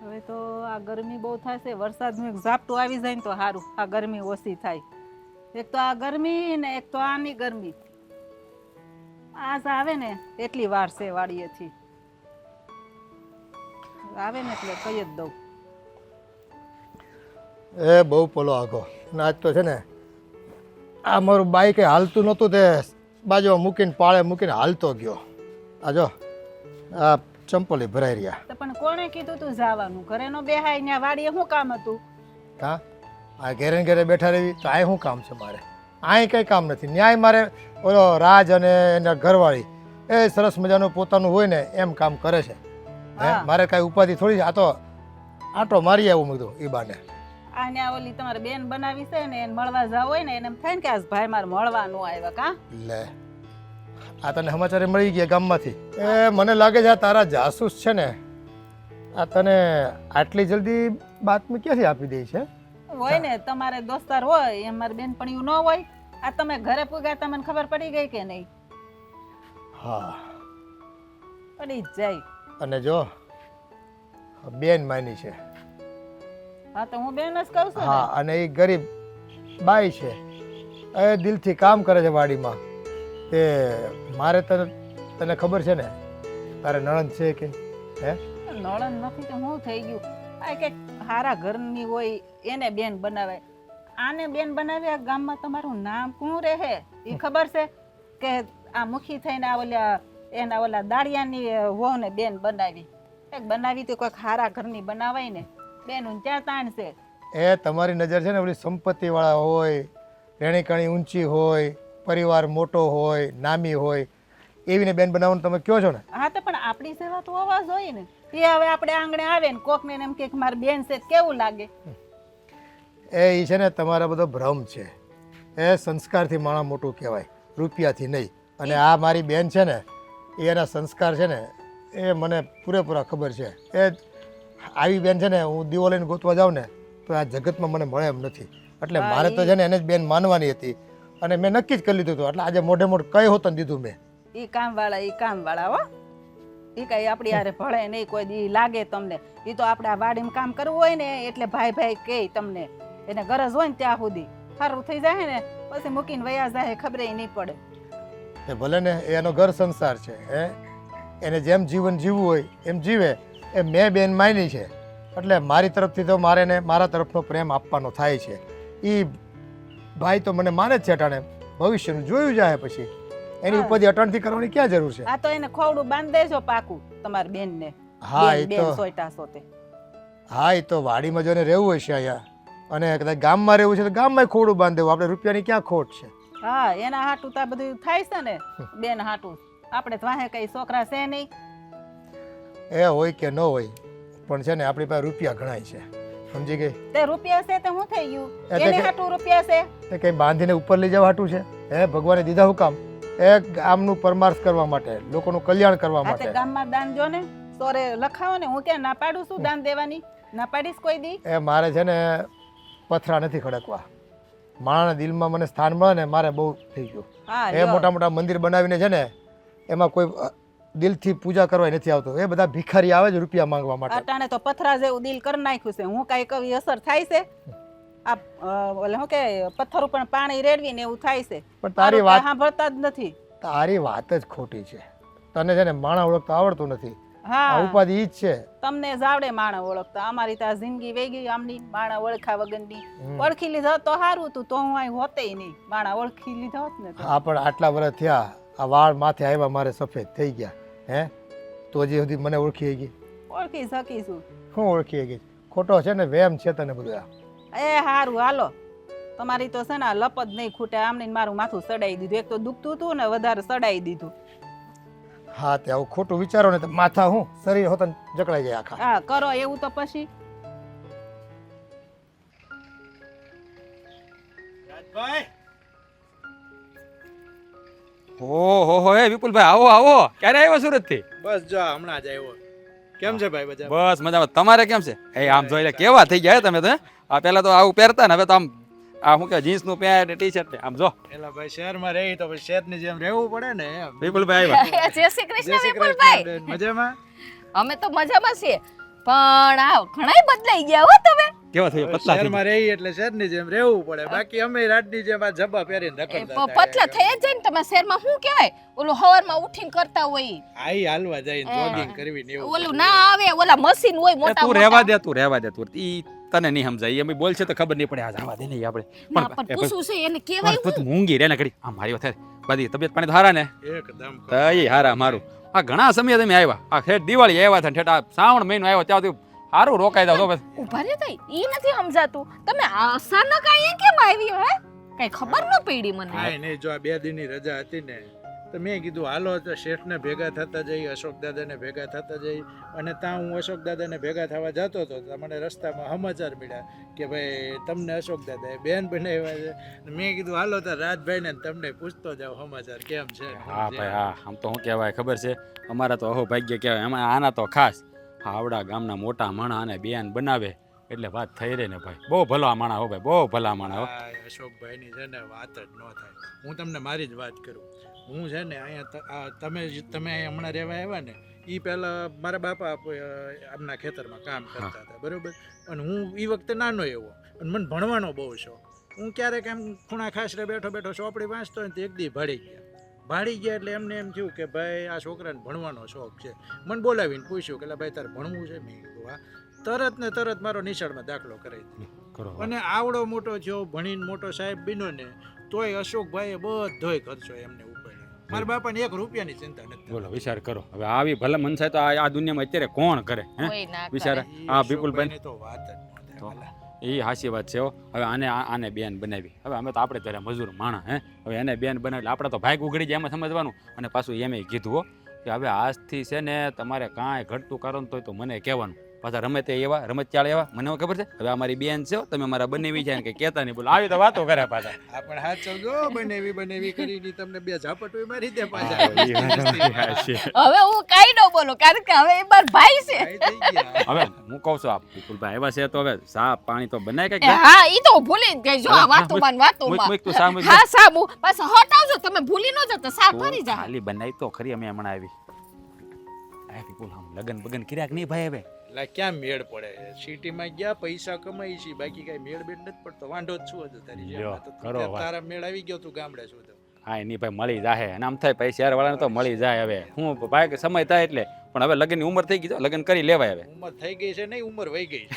હવે તો આ ગરમી બહુ થશે, વરસાદનું એક ઝાપટું આવી જાય ને તો સારું, આ ગરમી ઓછી થાય. એક તો આ ગરમી ને એક તો આની ગરમી. આ જ આવે ને એટલી વાર છે વાડીએથી આવે ને એટલે કહી જ દઉં. એ બહુ પોલો આગો અને આજ તો છે ને આ મારું બાઈક હાલતું નહોતું તે બાજુમાં મૂકીને પાળે મૂકીને હાલતો ગયો. આ જો આ ચંપલી ભરાઈ રહ્યા. તો પણ કોણે કીધું તું જવાનું? ઘરે નો બેહાય ત્યાં વાડીએ શું કામ હતું? હા આ ઘેરે ને ઘેરે બેઠા રહેવી તો આ શું કામ છે મારે? અહીં કંઈ કામ નથી. ન્યાય મારે ઓલો રાજ અને એના ઘરવાળી એ સરસ મજાનું પોતાનું હોય ને એમ કામ કરે છે. હે હા. મારે કાંઈ ઉપાધિ થોડી છે. આ તો આટો મારી આવું મેં કીધું એ બાને. આ ને ઓલી તમારે બેન બનાવી છે ને એને મળવા જાવ હોય ને એને એમ થાય ને કે આ ભાઈ મારે મળવા નો આવ્યા કા? લે આ તને સમાચાર મળી ગયા ગામમાંથી? એ મને લાગે છે આ તારા જાસૂસ છે ને આ તને આટલી જલ્દી બાતમી ક્યાંથી આપી દે છે? હોય ને તમારે દોસ્તાર હોય એમ મારી બેનપણીયું ન હોય. આ તમે ઘરે પૂગ્યા તમને ખબર પડી ગઈ કે નહીં? હા પડી જ જાય. અને જો બેન માની છે. હા તો હું બેન જ કહું છું ને. હા, અને એ ગરીબ બાઈ છે, એ દિલથી કામ કરે છે વાડીમાં. તે મારે તને ખબર છે ને તારે નણંદ છે કે હે? નળન નથી તો શું થઈ ગયું? આ કે હારા ઘરની હોય એને બેન બનાવે, આને બેન બનાવે. આ ગામમાં તમારું નામ શું રહે એ ખબર છે કે આ મુખી થઈને આ ઓલા દાળિયાની વહુને બેન બનાવી? એક બનાવી તો કોઈક હારા ઘરની બનાવાય ને. બેનું ક્યાં તાણ છે? એ તમારી નજર છે ને ઓલી સંપત્તિ વાળા હોય, રેણી કણી ઊંચી હોય, પરિવાર મોટો હોય, નામી હોય, એવીને બેન બનાવવાનું તમે કહો છો ને. હા તો પણ આપણી સેવા તો અવાજ હોય ને. એ હવે આપણે આંગણે આવે ને કોકને એમ કે મારી બેન છે કેવું લાગે? એ છે ને તમારા બધો ભ્રમ છે. એ સંસ્કારથી માણસ મોટું કહેવાય, રૂપિયાથી નહીં. અને આ મારી બેન છે ને એ એના સંસ્કાર છે ને એ મને પૂરેપૂરા ખબર છે. એ આવી બેન છે ને હું દીવો લઈને ગોતવા જાઉં ને તો આ જગતમાં મને મળે એમ નથી. એટલે મારે તો છે ને એને જ બેન માનવાની હતી અને મેં નક્કી જ કરી લીધું હતું. એટલે આજે મોઢે મોઢ કઈ હોત દીધું મેં. એ કામવાળા હો. એ કઈ આપણી હારે ભળે નહીં કોઈ દી લાગે તમને. એ તો આપણે આ વાડીમાં કામ કરવું હોય ને એટલે ભાઈ કહે તમને, એને ગરજ હોય ને ત્યાં સુધી સારું થઈ જાય ને પછી મૂકીને વયા જાય ખબર નહીં પડે. એ ભલે ને એનો ઘર સંસાર છે, એને જેમ જીવન જીવવું હોય એમ જીવે. એ મેં બેન માની છે એટલે મારી તરફથી તો મારે ને મારા તરફનો પ્રેમ આપવાનો થાય છે. એ ભાઈ તો મને માને જ છે અટાણે, ભવિષ્યનું જોયું જાય પછી એની ઉપાધિ અટાણથી કરવાની ક્યાં જરૂર છે? આ તો એને ખોવડું બાંધી દેજો પાકું તમારી બેનને. હા એ બેન તો સોયટા સોતે. હા એ તો વાડીમાં જોઈને રહેવું હોય છે અહીંયા, અને કદાચ ગામમાં રહેવું છે તો ગામમાં ખોડું બાંધી દેવું. આપણે રૂપિયાની ક્યાં ખોટ છે? હા એના હાટું તો આ બધું થાય છે ને બેન હાટું. આપણે તો વાહે કઈ છોકરા છે નહીં. એ હોય કે ન હોય પણ છે ને આપણી પાસે રૂપિયા ઘણાય છે, સમજી ગઈ? તે રૂપિયા છે તો શું થઈ ગયું? એ તો એને કે- હાટું રૂપિયા છે. એ કંઈ બાંધીને ઉપર લઈ જવા હાટું છે? ભગવાને દીધા હું કામ? એ ગામનું પરમાર્થ કરવા માટે, લોકોનું કલ્યાણ કરવા આ તે માટે. ગામમાં દાન જો ને સોરે લખાવો ને. હું ક્યાં ના પાડું છું દાન દેવાની? ના પાડીશ કોઈ દી? એ મારે છે ને પથરા નથી ખડકવા. માણાના દિલમાં મને સ્થાન મળે ને મારે બહુ થઈ ગયું. હા એ મોટા મોટા મંદિર બનાવીને છે ને એમાં કોઈ દિલથી પૂજા કરવા નથી આવતો. એ બધા ભિખારી આવે છે રૂપિયા માંગવા માટે. અટાણે તો પથરા જેવું દિલ કરી નાખ્યું છે. હું કઈ કવી અસર થાય છે? આ ઓલે શું કે પથ્થર ઉપર પાણી રેડવીને એવું થાય છે. પણ તારી વાત સાંભળતા જ નથી. તારી વાત જ ખોટી છે. તને છે ને માણા ઓળખતા આવડતું નથી. આ હા ઉપાધિ ઈ જ છે. તમને જ આવડે માણા ઓળખતા. અમારી તો આ જિંદગી વહી ગઈ આમની માણા ઓળખા વગરની. ઓળખી લીધા તો સારું હતું, તો હું અહીં હોતે નહીં. માણા ઓળખી લીધા હોત ને તો. હા પણ આટલા વર્ષ થયા, આ વાળ માથે આવ્યા મારે સફેદ થઈ ગયા, તો હજી સુધી મને ઓળખી ગઈ? ઓળખી શકીશું. શું ઓળખી ગઈ? ખોટો છે ને વેમ છે તને બધું. એ હારું હાલો. તમારી તો છે ને આ લપ જ નહીં ખૂટે. આમને મારું માથું સડાઈ દીધું. એક તો દુખતું હતું ને વધારે સડાઈ દીધું. હા તે આવું ખોટું વિચારો ને તો માથા હું શરીર હોતા જકડાઈ જાય આખા. હા કરો એવું તો પછી. હો હે વિપુલભાઈ, આવો આવો. ક્યારે આવ્યો સુરતથી? બસ જો હમણાં જ આવ્યો. કેમ છે ભાઈ બધા? બસ મજામાં. તમારે કેમ છે? એ આમ જોઈ લે કેવા થઈ ગયા તમે તો. આ પહેલા તો આવું પહેરતા ને હવે તો આમ આ શું કે જીન્સ નું પેન્ટ ટી શર્ટ ને આમ જો. એલા ભાઈ શહેરમાં રહી તો પછી શહેરની જેમ રહેવું પડે ને એમ. વિપુલભાઈ આવ્યા. જય શ્રી કૃષ્ણ જય શ્રી વિપુલભાઈ. કૃષ્ણ બેન, મજામાં? અમે તો મજામાં છીએ પણ આ ઘણાય બદલાઈ ગયા હો તમે. કેવા થઈ ગયા? પતલા થઈ શહેરમાં રહી એટલે શહેરની જેમ રહેવું પડે. બાકી અમે રાજની જેમ આ જબ્બા પહેરીને રખડતા હતા. પતલા થઈ જ જાય ને. તમે શહેરમાં શું કહેવાય ઓલું હવારમાં ઉઠીને કરતા હોય આઈ હાલવા જઈને જોગિંગ કરવી ને એવું. ઓલું ના આવે ઓલા મશીન હોય મોટા તું રહેવા દે, તું રહેવા દે. તું ઈ તને નહીં સમજાય. એમ બોલ છે તો ખબર નહીં પડે. આ જવા દે ને આપણે. ના પણ પૂછવું છે એને કહેવાય પણ તું મૂંગી રે ને ઘડી. આ મારી વાત બધી તબિયત પાણી તો હારા ને? એકદમ એ હારા મારું. આ ઘણા સમય તમે આવ્યા. આ ઠેઠ દિવાળી આવ્યા હતા, ઠેઠ આ શ્રાવણ મહિનો આવ્યો ત્યાં સુધી સારું રોકાઈ જાવ તો બસ. ઉભા રે તઈ ઈ નથી સમજાતું. તમે અચાનક અહીંયા કેમ આવી હે? કઈ ખબર ન પડી મને. કાંઈ નહીં, જો આ 2 દિનની રજા હતી ને તો મેં કીધું હાલો તો શેઠને ભેગા થતા જઈ, અશોક દાદાને ભેગા થતા જઈ. અને ત્યાં હું અશોક દાદાને ભેગા થવા જતો હતો તો મને રસ્તામાં સમાચાર મળ્યા કે ભાઈ તમને અશોક દાદાએ બેન બનાવ્યા છે. મેં કીધું હાલો તો રાજભાઈને ને તમને પૂછતો જાવ સમાચાર કેમ છે. હા ભાઈ હા. આમ તો શું કહેવાય ખબર છે, અમારા તો અહોભાગ્ય કહેવાય. એમાં આના તો ખાસ આવડા ગામના મોટા માણા અને બેન બનાવે એટલે વાત થઈ રહે ને ભાઈ. બહુ ભલા માણા હો ભાઈ, બહુ ભલા માણા હો. આ અશોકભાઈની છે ને વાત જ ન થાય. હું તમને મારી જ વાત કરું. હું છે ને અહીંયા તમે અહીંયા હમણાં રહેવા આવ્યા ને એ પહેલાં મારા બાપા આમના ખેતરમાં કામ કરતા હતા બરાબર. અને હું એ વખતે નાનો એવો અને મને ભણવાનો બહુ શોખ. હું ક્યારેક એમ ખૂણા ખાસરે બેઠો બેઠો ચોપડી વાંચતો હોય તો એક દી ભાડી ગયા એટલે એમને એમ થયું કે ભાઈ આ છોકરાને ભણવાનો શોખ છે. મને બોલાવીને પૂછ્યું કે ભાઈ તારે ભણવું છે? મેં કીધું હા. તરત ને તરત મારો નિશાળમાં દાખલો કરાવી દીધો. અને આવડો મોટો થયો, ભણીને મોટો સાહેબ બન્યો ને તોય અશોકભાઈએ બધોય ખર્ચો એમને ઉપાડ્યો. મારા બાપાને 1 રૂપિયાની ચિંતા નથી. બોલો વિચાર કરો હવે આવી ભલે મનસાય તો આ દુનિયામાં અત્યારે કોણ કરે હે કોઈ ના વિચાર કરે. આ વિપુલભાઈ અશોકભાઈની તો વાત જ ન થાય વાલા. એ હાચી વાત છે હો. હવે આને બેન બનાવી. હવે અમે તો આપણે ત્યારે મજૂર માણા હે. હવે એને બેન બનાવી આપણે તો ભાગ ઉઘડી જાય એમાં સમજવાનું. અને પાછું એમ કીધું હો કે હવે આજથી છે ને તમારે કાંઈ ઘટતું કારણ તો મને કહેવાનું. પાછા રમત ચાળે એવા મને ખબર છે. હવે અમારી બેન છે તમે મારા બનેવી છે કે કહેતા નહીં બોલો આવી તો વાતો કરે પાછા. આપણે હાથ ચલજો બનેવી કરીને તમને 2 ઝાપટ મારી દે પાછા. હવે હું કઈ ન બોલું કારણ કે હવે એ માર ભાઈ છે. ભાઈ થઈ ગયા. હવે હું કહું છું આ વિપુલભાઈ એવા છે તો હવે સા પાણી તો બનાય એ હા ઈ તો હું ભૂલી જ ગઈ જો આ વાતોમાં. તું સા મૂક. હા સાબુ બસ હટાવજો તમે ભૂલી ન જતા શાક ભરી જા. ખાલી બનાવી તો ખરી અમે હમણાં આવી. આ વિપુલ આમ લગન બગન કર્યા કે નહીં ભાઈ? હવે લા ક્યાં મેળ પડે? સિટીમાં ગયા પૈસા કમાઈ છે બાકી કઈ મેળ બેડ નથી પડતો. વાંઢો જ છું હતું તારી જેમ. લ્યો, તો કરો વાત. તારા મેળ આવી ગયો તું ગામડે છું તો. હા એની ભાઈ મળી જાય અને આમ થાય પૈસા વાળાને તો મળી જાય. હવે હું ભાઈ કે સમય થાય એટલે પણ હવે લગ્નની ઉંમર થઈ ગઈ તો લગ્ન કરી લેવાય. હવે ઉંમર થઈ ગઈ છે નહીં ઉંમર વહી ગઈ છે.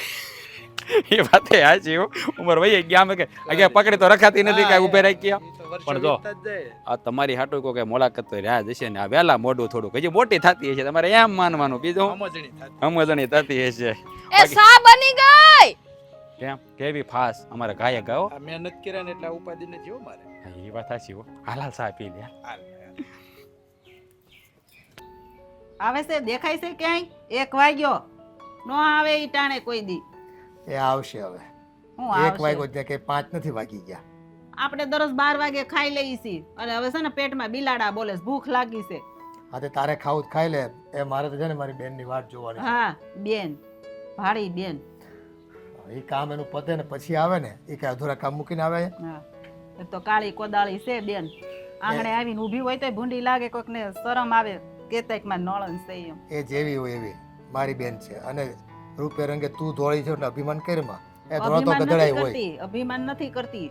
એ વાત હાચી હો. ઉંમર વહી ગયા અમે કે આગળ પકડી તો રખાતી નથી કાંઈ ઉભે રાખી. ઈ તો વર્ષો પણ જો વીતતા જ જાય. આ તમારી હાટુ કો કે મુલાકાત તો રહ્યા જશે ને આ વહેલા મોઢું થોડું હજી મોટી થતી હશે તમારે એમ માનવાનું. બીજું સમજણી થતી. સમજણી થતી હશે. એ સા બની ગઈ. કેમ કેવી ફાસ અમારા ગાયક ગાઓ. આ મહેનત કર્યા ને એટલે આ ઉપાધિ નથી હો મારે. એ વાત હાચી હો. હાલ સા પી લે. હાલ. આવે છે દેખાય છે ક્યાંય? 1 વાગ્યો નો આવે ઈ ટાણે કોઈ દી. એ આવશે હવે. હું 1 આવશે? વાગ્યો છે કે 5 નથી વાગી ગયા. આપણે દરરોજ 12 વાગે ખાઈ લઈએ છીએ અને હવે છે ને પેટમાં બિલાડા બોલે છે, ભૂખ લાગી છે. હા તે તારે ખાવું જ ખાઈ લે. એ મારે તો છે ને મારી બેનની વાટ જોવાની છે. હા બેન, ભાડી બેન. એ કામ એનું પતે ને પછી આવે ને એ કઈ અધૂરા કામ મૂકીને આવે. હા એ તો કાળી કોદાળી છે બેન. આંગણે આવીને ઊભી હોય તો ભૂંડી લાગે, કોઈકને શરમ આવે કેતાક માં નળન છે એમ. એ જેવી હોય એવી મારી બેન છે. અને રૂપે રંગે તું ધોળી છે એટલે અભિમાન કરમાં. એ ધોળા તો અભિમાન ગધડાઈ નથી હોય. કરતી, અભિમાન નથી કરતી,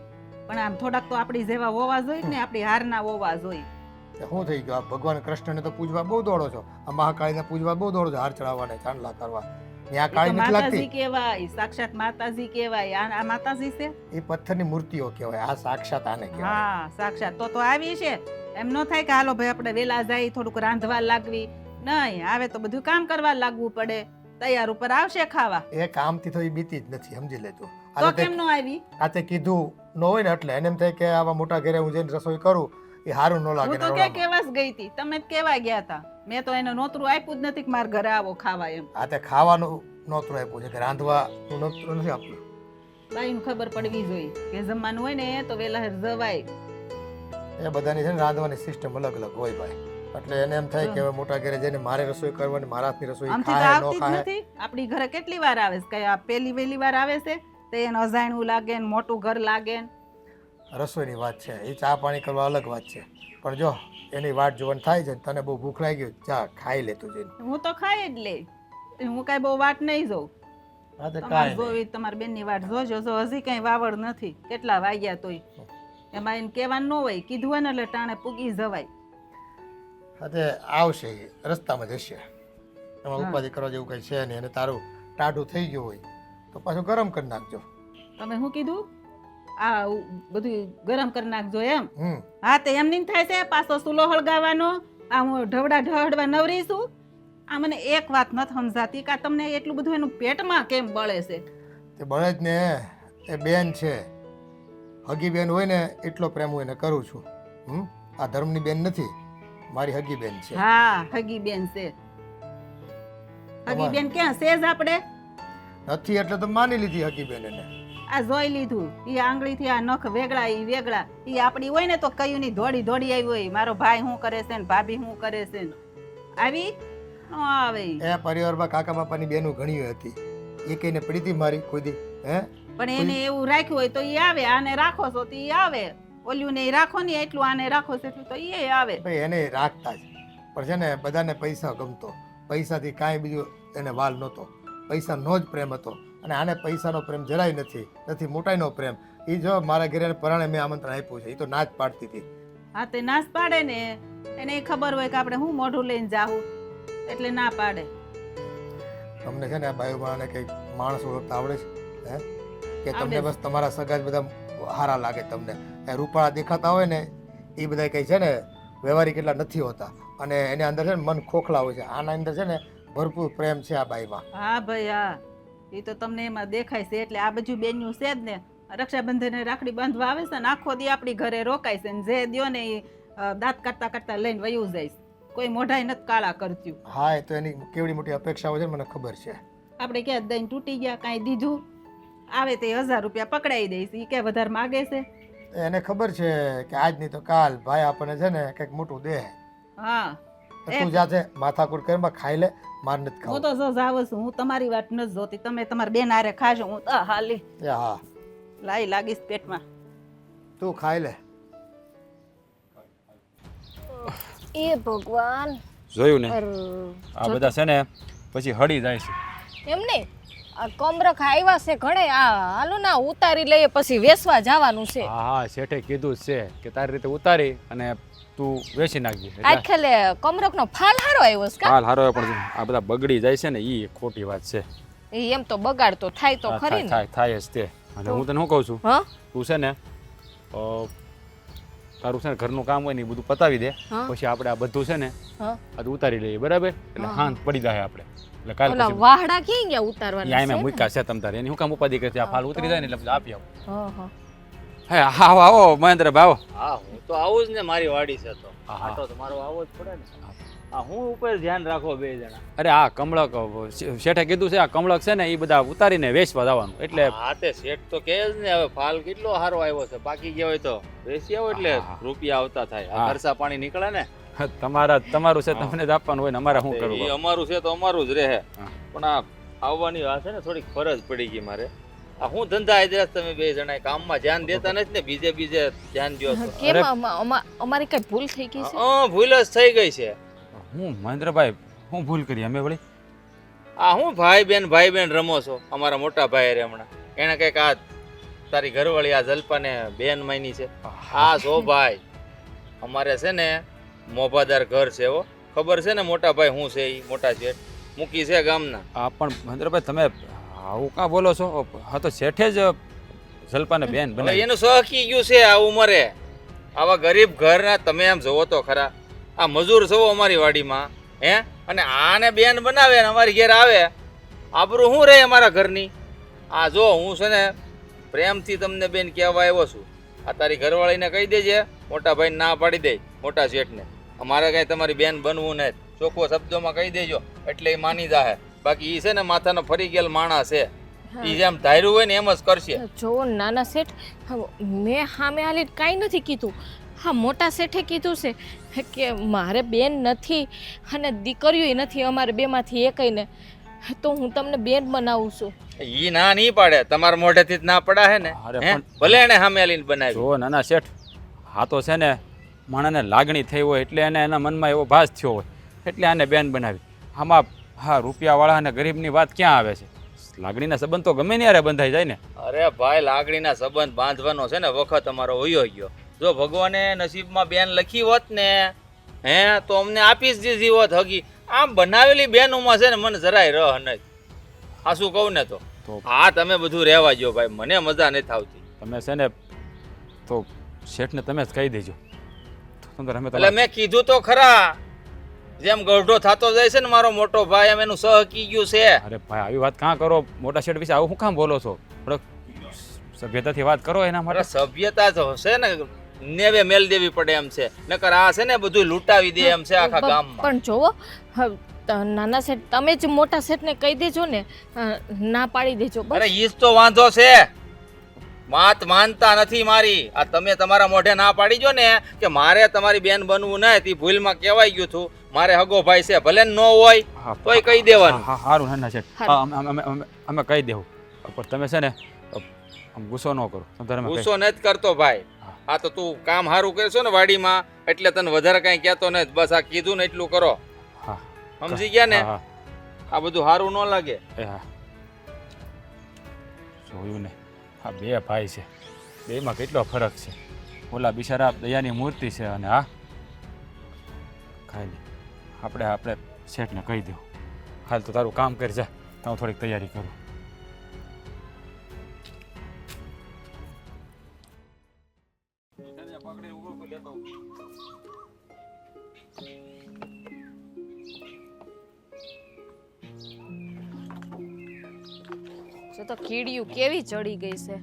પણ આમ થોડાક તો આપણી જેવા હોવા જોઈએ ને, આપણી હારના હોવા જોઈએ. શું થઈ ગયું? આ ભગવાન કૃષ્ણને તો પૂજવા બહુ દોડો છો, આ મહાકાળીને પૂજવા બહુ દોડો છો, હાર ચડાવવાને ચાંદલા કરવા. ત્યાં એ તો કાળી નથી માતાજી લાગતી. કહેવાય, સાક્ષાત માતાજી કહેવાય. આ માતાજી છે. એ પથ્થરની મૂર્તિઓ કહેવાય. આ સાક્ષાત આને કહેવાય. હા સાક્ષાત તો આવી છે. એમ ન થાય કે હાલો ભાઈ આપણે વેલા જાય થોડુંક રાંધવા લાગવી. નહીં, આવે તો બધું કામ કરવા લાગવું પડે. તૈયાર ઉપર આવશે ખાવા. એ કામથી તો એ બીતી જ નથી, સમજી લેજો. તો કેમ નો આવી? આ તે કીધું ન હોય ને એટલે એને એમ થાય કે આવા મોટા ઘરે હું જઈને રસોઈ કરું એ સારું ન લાગે. હું તો કે કેવા જ ગઈ હતી, તમે જ કેવા ગયા હતા. મેં તો એને નોતરું આપ્યું જ નથી કે મારા ઘરે આવો ખાવા એમ. આ તે ખાવાનું નોતરું આપ્યું છે કે રાંધવાનું નોતરું નથી આપ્યું. બાઈને ખબર પડવી જોઈએ કે જમવાનું હોય ને તો વેલા જવાય. એ બધાની છે ને રાંધવાની સિસ્ટમ અલગ અલગ હોય ભાઈ. એટલે એને એમ થાય કે હવે મોટા ઘરે જઈને મારે રસોઈ કરવાની, મારા હાથની રસોઈ આમથી તો ખાય ન આવતી જ ખાય. નથી. આપણી ઘરે કેટલી વાર આવે છે? કઈ આ પહેલી વહેલી વાર આવે છે તો એને અજાણ્યું લાગે ને મોટું ઘર લાગે ને. રસોઈની વાત છે, એ ચા પાણી કરવા અલગ વાત છે. પણ જો એની વાટ જોવાની થાય છે, તને બહુ ભૂખ લાગી હોય, જા ખાઈ લે તું જઈને. હું તો ખાઈ જ લે. હું કઈ બહુ વાટ નહીં જોઉં. હા તે તમારે કાંઈ નહીં. જોવી તમારી બેનની વાટ જોજો. જો હજી કઈ વાવડ નથી, કેટલા વાગ્યા તોય એમાં એને કહેવાનું ન હોય, કીધું હોય ને એટલે ટાણે પૂગી જવાય. હા તે આવશે, એ રસ્તામાં જશે. એમાં ઉપાધિ કરવા જેવું કઈ છે નહીં. અને તારું ટાઢું થઈ ગયું હોય તો પાછું ગરમ કરી નાખજો. તમે શું કીધું? આ બધું ગરમ કરી નાખજો એમ? હમ હા તે એમ નહીં થાય છે પાછો સુલો હળગાવાનો. આ હું ઢવડા ઢળવા નવરી છું. આ મને એક વાત નથી સમજાતી કે આ તમને એટલું બધું એનું પેટમાં કેમ બળે છે? તે બળે જ ને. એ બેન છે, હગી બેન હોય ને એટલો પ્રેમ હું એને કરું છું. આ ધર્મની બેન નથી, મારી હગી બેન છે. હા હગી બેન છે. હગી બેન ક્યાં છે જ આપણે? નથી એટલે તો માની લીધી હગી બેન એને. આ જોઈ લીધું. ઈ આંગળીથી આ નખ વેગળા, ઈ વેગળા. ઈ આપણી હોય ને તો કયું ની દોડી દોડી આવી હોય, મારો ભાઈ શું કરે છે ને ભાભી શું કરે છે ને. આવી ન આવે. એ પરિવારમાં કાકા બાપાની બેનું ઘણી હતી. એ કઈને પડી હતી મારી કોઈ દી? હે? પણ એને એવું રાખ્યું હોય તો ઈ આવે. આને રાખો છો તો ઈ આવે. ઓલ્યું ને ઈ રાખો ને એટલું આને રાખો છો એટલું તો ઈ આવે. ભાઈ એને રાખતા જ. પણ છે ને બધાને પૈસા ગમતો. પૈસાથી કાંઈ બીજું એને વાલ નહોતો, પૈસાનો જ પ્રેમ હતો. અને આને પૈસાનો પ્રેમ જરાય નથી મોટાઈનો પ્રેમ. એ જો મારા ઘરે પરાણે મેં આમંત્રણ આપ્યું છે, એ તો ના જ પાડતી હતી. હા તે નાશ પાડે ને, એને ય ખબર હોય કે આપણે હું મોઢું લઈને જાવું, એટલે ના પાડે. તમને છે ને આ બાયુમાને કંઈક માણસ ઓળખતા આવડે છે હે? કે તમને આવડે બસ તમારા સગા જ બધા હારા લાગે તમને? એ રૂપાળા દેખાતા હોય ને એ બધા કંઈ છે ને વ્યવહારિક એટલા નથી હોતા, અને એની અંદર છે ને મન ખોખલા હોય છે. આના અંદર છે ને ભરપૂર પ્રેમ છે આ બાઈમાં. હા ભાઈ હા, એ તો તમને એમાં દેખાય છે. એટલે આ બધું બેન્યું છે જ ને. રક્ષાબંધને રાખડી બાંધવા આવે છે ને, આખો દી આપણી ઘરે રોકાય છે ને જે દ્યો ને એ દાંત કાઢતા કાઢતા લઈને વયું જાય છે. કોઈ મોઢાય નથી કાળા કરતું. હા, એ તો એની કેવડી મોટી અપેક્ષા હોય છે મને ખબર છે. આપણે ક્યાં દઈને તૂટી ગયા, કાંઈ દીધું? આવે તે 1000 રૂપિયા પકડાઈ દઈશ, એ ક્યાં વધારે માગે છે? એને ખબર છે કે આજ નહીં તો કાલ ભાઈ આપણને છે ને કંઈક મોટું દે. હા તું જાતે માથાકૂટ કરીને ખાઈ લે, માર નથી હું ખાવું. તો જો જાવ છું, હું તમારી વાત નથી જોતી. તમે તમારી બેન હારે ખાશો, હું તો હાલી એ હા, લાઈ લાગીશ પેટમાં. તું ખાઈ લે. એ ભગવાન. જોયું ને, અર, આ બધા છે ને પછી હળી જાય છે. એમ નહીં, આ કમરખ આવ્યા છે ઘણે. આ હાલો ના ઉતારી લઈએ, પછી વેસવા જવાનું છે. હા હા, શેઠે કીધું જ છે કે તારી રીતે ઉતારી અને તું વેચી નાખજે. આજ ખેલે કમરખનો ફાલ હારો આવ્યો છે કા? હાલ હારો પણ આ બધા બગડી જાય છે ને એ ખોટી વાત છે. ઈ એમ તો બગાડ તો થાય તો હા, ખરી ને. થાય જ તે. અને હું તને શું કહું છું, હા તું છે ને તારું છે ને ઘરનું કામ હોય ને એ બધું પતાવી દે, હા. પછી આપણે આ બધું છે ને હા. આ તો ઉતારી લઈએ, બરાબર? એટલે હા. હાંત પડી જાય આપણે. એટલે કાલ ઓલા પછી વાહડા ક્યાં ગયા ઉતારવાના અહીંયા છે મેં ને? મૂક્યા છે તમ તારે, એની હું કામ ઉપાધિ કરતી? આ ફાલ ઉતરી જાય ને એટલે પછી આપી આવો. હા હા. હે આવો આવો મહેન્દ્ર ભાઈ આવો. હા, હું તો આવું જ ને, મારી વાડી છે તો હા, હા. આટો તમારો આવો જ પડે ને. હા, હું ઉપર ધ્યાન રાખો બે જણા. અરે આ કમળક શેઠે કીધું છે, આ કમળક છે ને એ બધા ઉતારીને વેચવા જવાનું. એટલે હા, તે શેઠ તો કહે જ ને, હવે ફાલ કેટલો સારો આવ્યો છે, પાકી ગયો હોય તો વેચી આવો એટલે હા, હા. રૂપિયા આવતા થાય. આ હા. ખર્ચા પાણી નીકળે ને. તમારું છે, તમને જ આપવાનું હોય ને, અમારે શું એ કરવું? અમારું છે તો અમારું જ રહે. હા. પણ આ આવવાની આ છે ને થોડીક ફરજ પડી ગઈ મારે. આ હું ધંધા આદરાજ તમે બે જણા કામમાં ધ્યાન દેતા નથી ને, બીજે ધ્યાન દ્યો છો. કેમ અમારી કઈ ભૂલ થઈ ગઈ છે? ભૂલ જ થઈ ગઈ છે. હું મહેન્દ્રભાઈ હું ભૂલ કરી અમે વળી? આ હું ભાઈ બેન રમો છો અમારા મોટા ભાઈ રે હમણાં. એને કઈક આ તારી ઘરવાળી આ જલ્પાને બેન માની છે. આ જો ભાઈ અમારે છે ને મોભાદાર ઘર છે હો, ખબર છે ને મોટા ભાઈ હું છે ઈ મોટા શેઠ મૂકી છે ગામના. આ પણ મહેન્દ્રભાઈ તમે આવું કાં બોલો છો? હા તો શેઠે જ જલ્પાને બેન હવે બનાવી. એનું સહકી ગયું છે આ ઉંમરે. આવા ગરીબ ઘરના તમે આમ જોવો તો ખરા, આ મજૂર છો અમારી વાડીમાં હે, અને આને બેન બનાવે ને અમારી ઘેર આવે, આબરૂ શું રહે અમારા ઘરની? આ જો હું છે ને પ્રેમથી તમને બેન કહેવા આવ્યો છું, આ તારી ઘરવાળીને કહી દેજે, મોટા ભાઈને ના પાડી દે, મોટા શેઠને અમારે કઈ તમારી બેન બનવું નહીં, ચોખ્ખો શબ્દોમાં કહી દેજો એટલે એ માની જાહે. બાકી એ છે ને માથાનો ફરી ગયેલ માણસ છે, એ જેમ ધાર્યું હોય ને એમ જ કરશે. જો નાના શેઠ, મેં સામે હાલી કાંઈ નથી કીધું. હા, મોટા શેઠે કીધું છે કે મારે બેન નથી અને દીકરીઓ નથી, અમારે બેમાંથી એકઈને, તો હું તમને બેન બનાવું છું. ઈ ના નહીં પાડે, તમારા મોઢેથી જ ના પડા હે ને. અરે હે? પણ- ભલે એને સામે આલીને બનાવી. જો નાના શેઠ, હા તો છે ને માણસને લાગણી થઈ હોય એટલે એને એના મનમાં એવો ભાસ થયો હોય એટલે આને બેન બનાવી. આમાં હા રૂપિયાવાળા અને ગરીબની વાત ક્યાં આવે છે? લાગણીના સંબંધ તો ગમે ત્યારે બંધાઈ જાય ને. અરે ભાઈ, લાગણીના સંબંધ બાંધવાનો છે ને વખત અમારો વયો ગયો. જો ભગવાને નસીબમાં બેન લખી હોત ને હે તો અમને આપી જ દીધી હોત હગી. આમ બનાવેલી બેનોમાં છે ને મને જરાય રહ નહીં. આ શું કહું ને તો હા, તમે બધું રહેવા દો ભાઈ, મને મજા નથી આવતી. તમે છે ને તો શેઠને તમે જ કહી દેજો. સુંદર અમે એટલે મેં કીધું તો ખરા, જેમ ગઢો થતો જાય છે ને મારો મોટો ભાઈ, એમ એનું સહકી ગયું છે. અરે ભાઈ આવી વાત કાં કરો? મોટા શેઠ વિશે આવું શું કામ બોલો છો? થોડોક સભ્યતાથી વાત કરો એના અરે માટે. સભ્યતા તો હશે ને, નેવે મેલ દેવી પડે એમ છે, નકર આ છે ને બધું લૂંટાવી દે એમ છે આખા ગામમાં. પણ જોવો, નાના શેઠ તમે જ મોટા શેઠને કહી દેજો ને, ના પાડી દેજો અરે બસ. ઈ જ તો વાંધો છે, વાત માનતા નથી મારી. આ તમે તમારા મોઢે ના પાડી જો ને કે મારે તમારી બેન બનવું નહીં, તે ભૂલમાં કહેવાય ગયું હતું, મારે હગો ભાઈ છે, ભલે ન હોય હા, તોય કહી દેવાનું. હા સારું નાના શેઠ, હારું. અમે કહી દેવું. પણ તમે છે ને આમ ગુસ્સો ન કરો. તમે ગુસ્સો નથી કરતો ભાઈ. આ તો તું કામ સારું કરશો ને વાડીમાં એટલે તને વધારે કઈ કહેતો નથી. બસ આ કીધું ને એટલું કરો. હા સમજી ગયા ને? હા આ બધું સારું ન લાગે. એ હા જોયું ને, આ બે ભાઈ છે, બેમાં કેટલો ફરક છે. ઓલા બિચારા દયાની મૂર્તિ છે અને આ ખાઈ લે. આપણે શેઠને કહી દઉં. હાલ તો તારું કામ કરી જા, તો હું થોડીક તૈયારી કરું. જો તો કીડિયું કેવી ચડી ગઈ છે.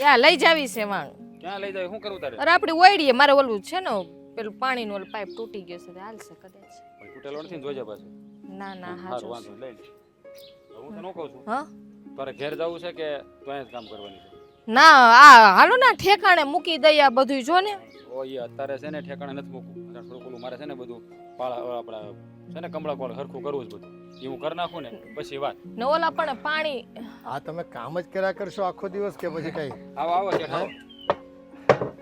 યા લઈ જાવી છે વાણ. ક્યાં લઈ જાય? શું કરવું તારે? અરે આપણે ઓયડીએ, મારે ઓલું છે ને પેલું પાણીનો ઓલું પાઇપ તૂટી ગયો છે, હાલશે કદાચ. તૂટેલો નથી ને, જોજે પાછું. ના ના સારું, હાચું વાંધો નહીં, લઈ લે. હું તને કહું છું, હા તારે ઘેર જવું છે કે તું અહીંયા જ કામ કરવાની છે? ના આ હાલો ના ઠેકાણે મૂકી દઈ આ બધું જો ને. ઓ એ અત્યારે છે ને ઠેકાણે નથી મૂકવું. અત્યારે થોડુંક ઓલું મારે છે ને બધું આપણા છે ને કમળા કોળ હરખું કરવું જ બધું. એ હું કરી નાખું ને પછી વાત. ને ઓલા પણ પાણી આ તમે કામ જ કર્યા કરશો આખો દિવસ કે પછી કઈ? આવો આવો શેઠ, આવો.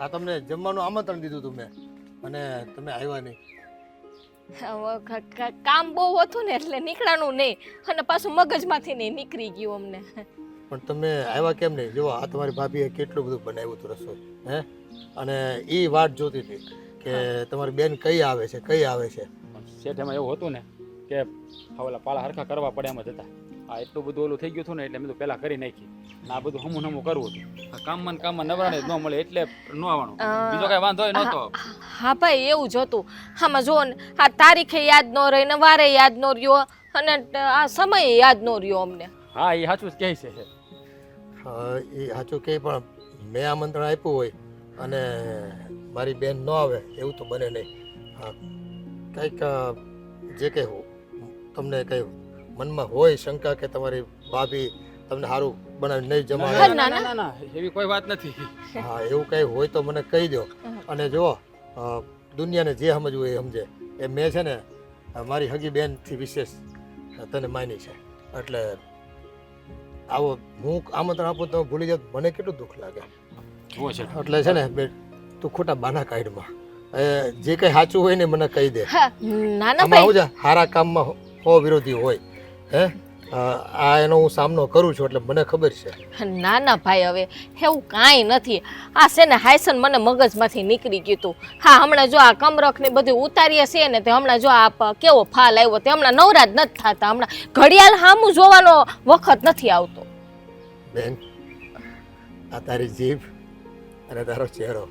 આ તમને જમવાનું આમંત્રણ દીધું હતું મેં અને તમે આવ્યા નહીં. કામ બહુ હતું ને એટલે નીકળાનું નહીં, અને પાછું મગજમાંથી નહીં નીકળી ગયું અમને. પણ તમે આવ્યા કેમ નહીં? જો આ તમારી ભાભીએ કેટલું બધું બનાવ્યું હતું રસોઈ, હે? અને એ વાટ જોતી હતી કે તમારી બેન કઈ આવે છે, કઈ આવે છે. પણ શેઠ એમાં એવું હતું ને કે ઓલા પાળા હરખા કરવા પડે એમ જ હતા. આ એટલું બધું ઓલું થઈ ગયું હતું ને એટલે મેં તો પહેલાં કરી નાખી. ને આ બધું હમું કરવું હતું. આ કામમાં નવરાને જ ન મળે એટલે ન આવવાનું. બીજો કાંઈ વાંધો નહોતો. હા ભાઈ એવું જ હતું. આમાં જો ને આ તારીખે યાદ ન રહી ને વારે યાદ ન રહ્યો અને આ સમય યાદ ન રહ્યો અમને. હા એ સાચું જ કહે છે. હા એ સાચું કહે, પણ મેં આમંત્રણ આપ્યું હોય અને મારી બેન ન આવે એવું તો બને નહીં. હા કંઈક જે કંઈ તમને કંઈ મનમાં હોય શંકા કે તમારી ભાભી તમને સારું બનાવી નહીં જમાડે, ના ના એવી કોઈ વાત નથી. હા એવું કંઈ હોય તો મને કહી દો. અને જુઓ દુનિયાને જે સમજવું એ સમજે. એ મેં છે ને મારી હગી બેનથી વિશેષ તને માની છે, એટલે આવો હું આમંત્રણ આપું તો ભૂલી જાવ મને કેટલું દુઃખ લાગે. જુઓ છે એટલે છે ને બે તું ખોટા બાના કાઢમાં જે કંઈ સાચું હોય ને મને કહી દે. ના ના આમાં ભાઈ આવું છે, સારા કામમાં હો વિરોધી હોય, હે? આ એનો હું સામનો કરું છું એટલે મને ખબર છે. ના ના ભાઈ હવે એવું કાંઈ નથી. આ છે ને હાયસન મને મગજમાંથી નીકળી ગયું હતું. હા હમણાં જો આ કમરખ ને બધું ઉતારીએ છે ને તે હમણાં જો આ કેવો ફાલ આવ્યો તે હમણાં નવરા જ નથી થતા. હમણાં ઘડિયાળ સામું જોવાનો વખત નથી આવતો. બેન આ તારી જીભ અને તારો ચહેરો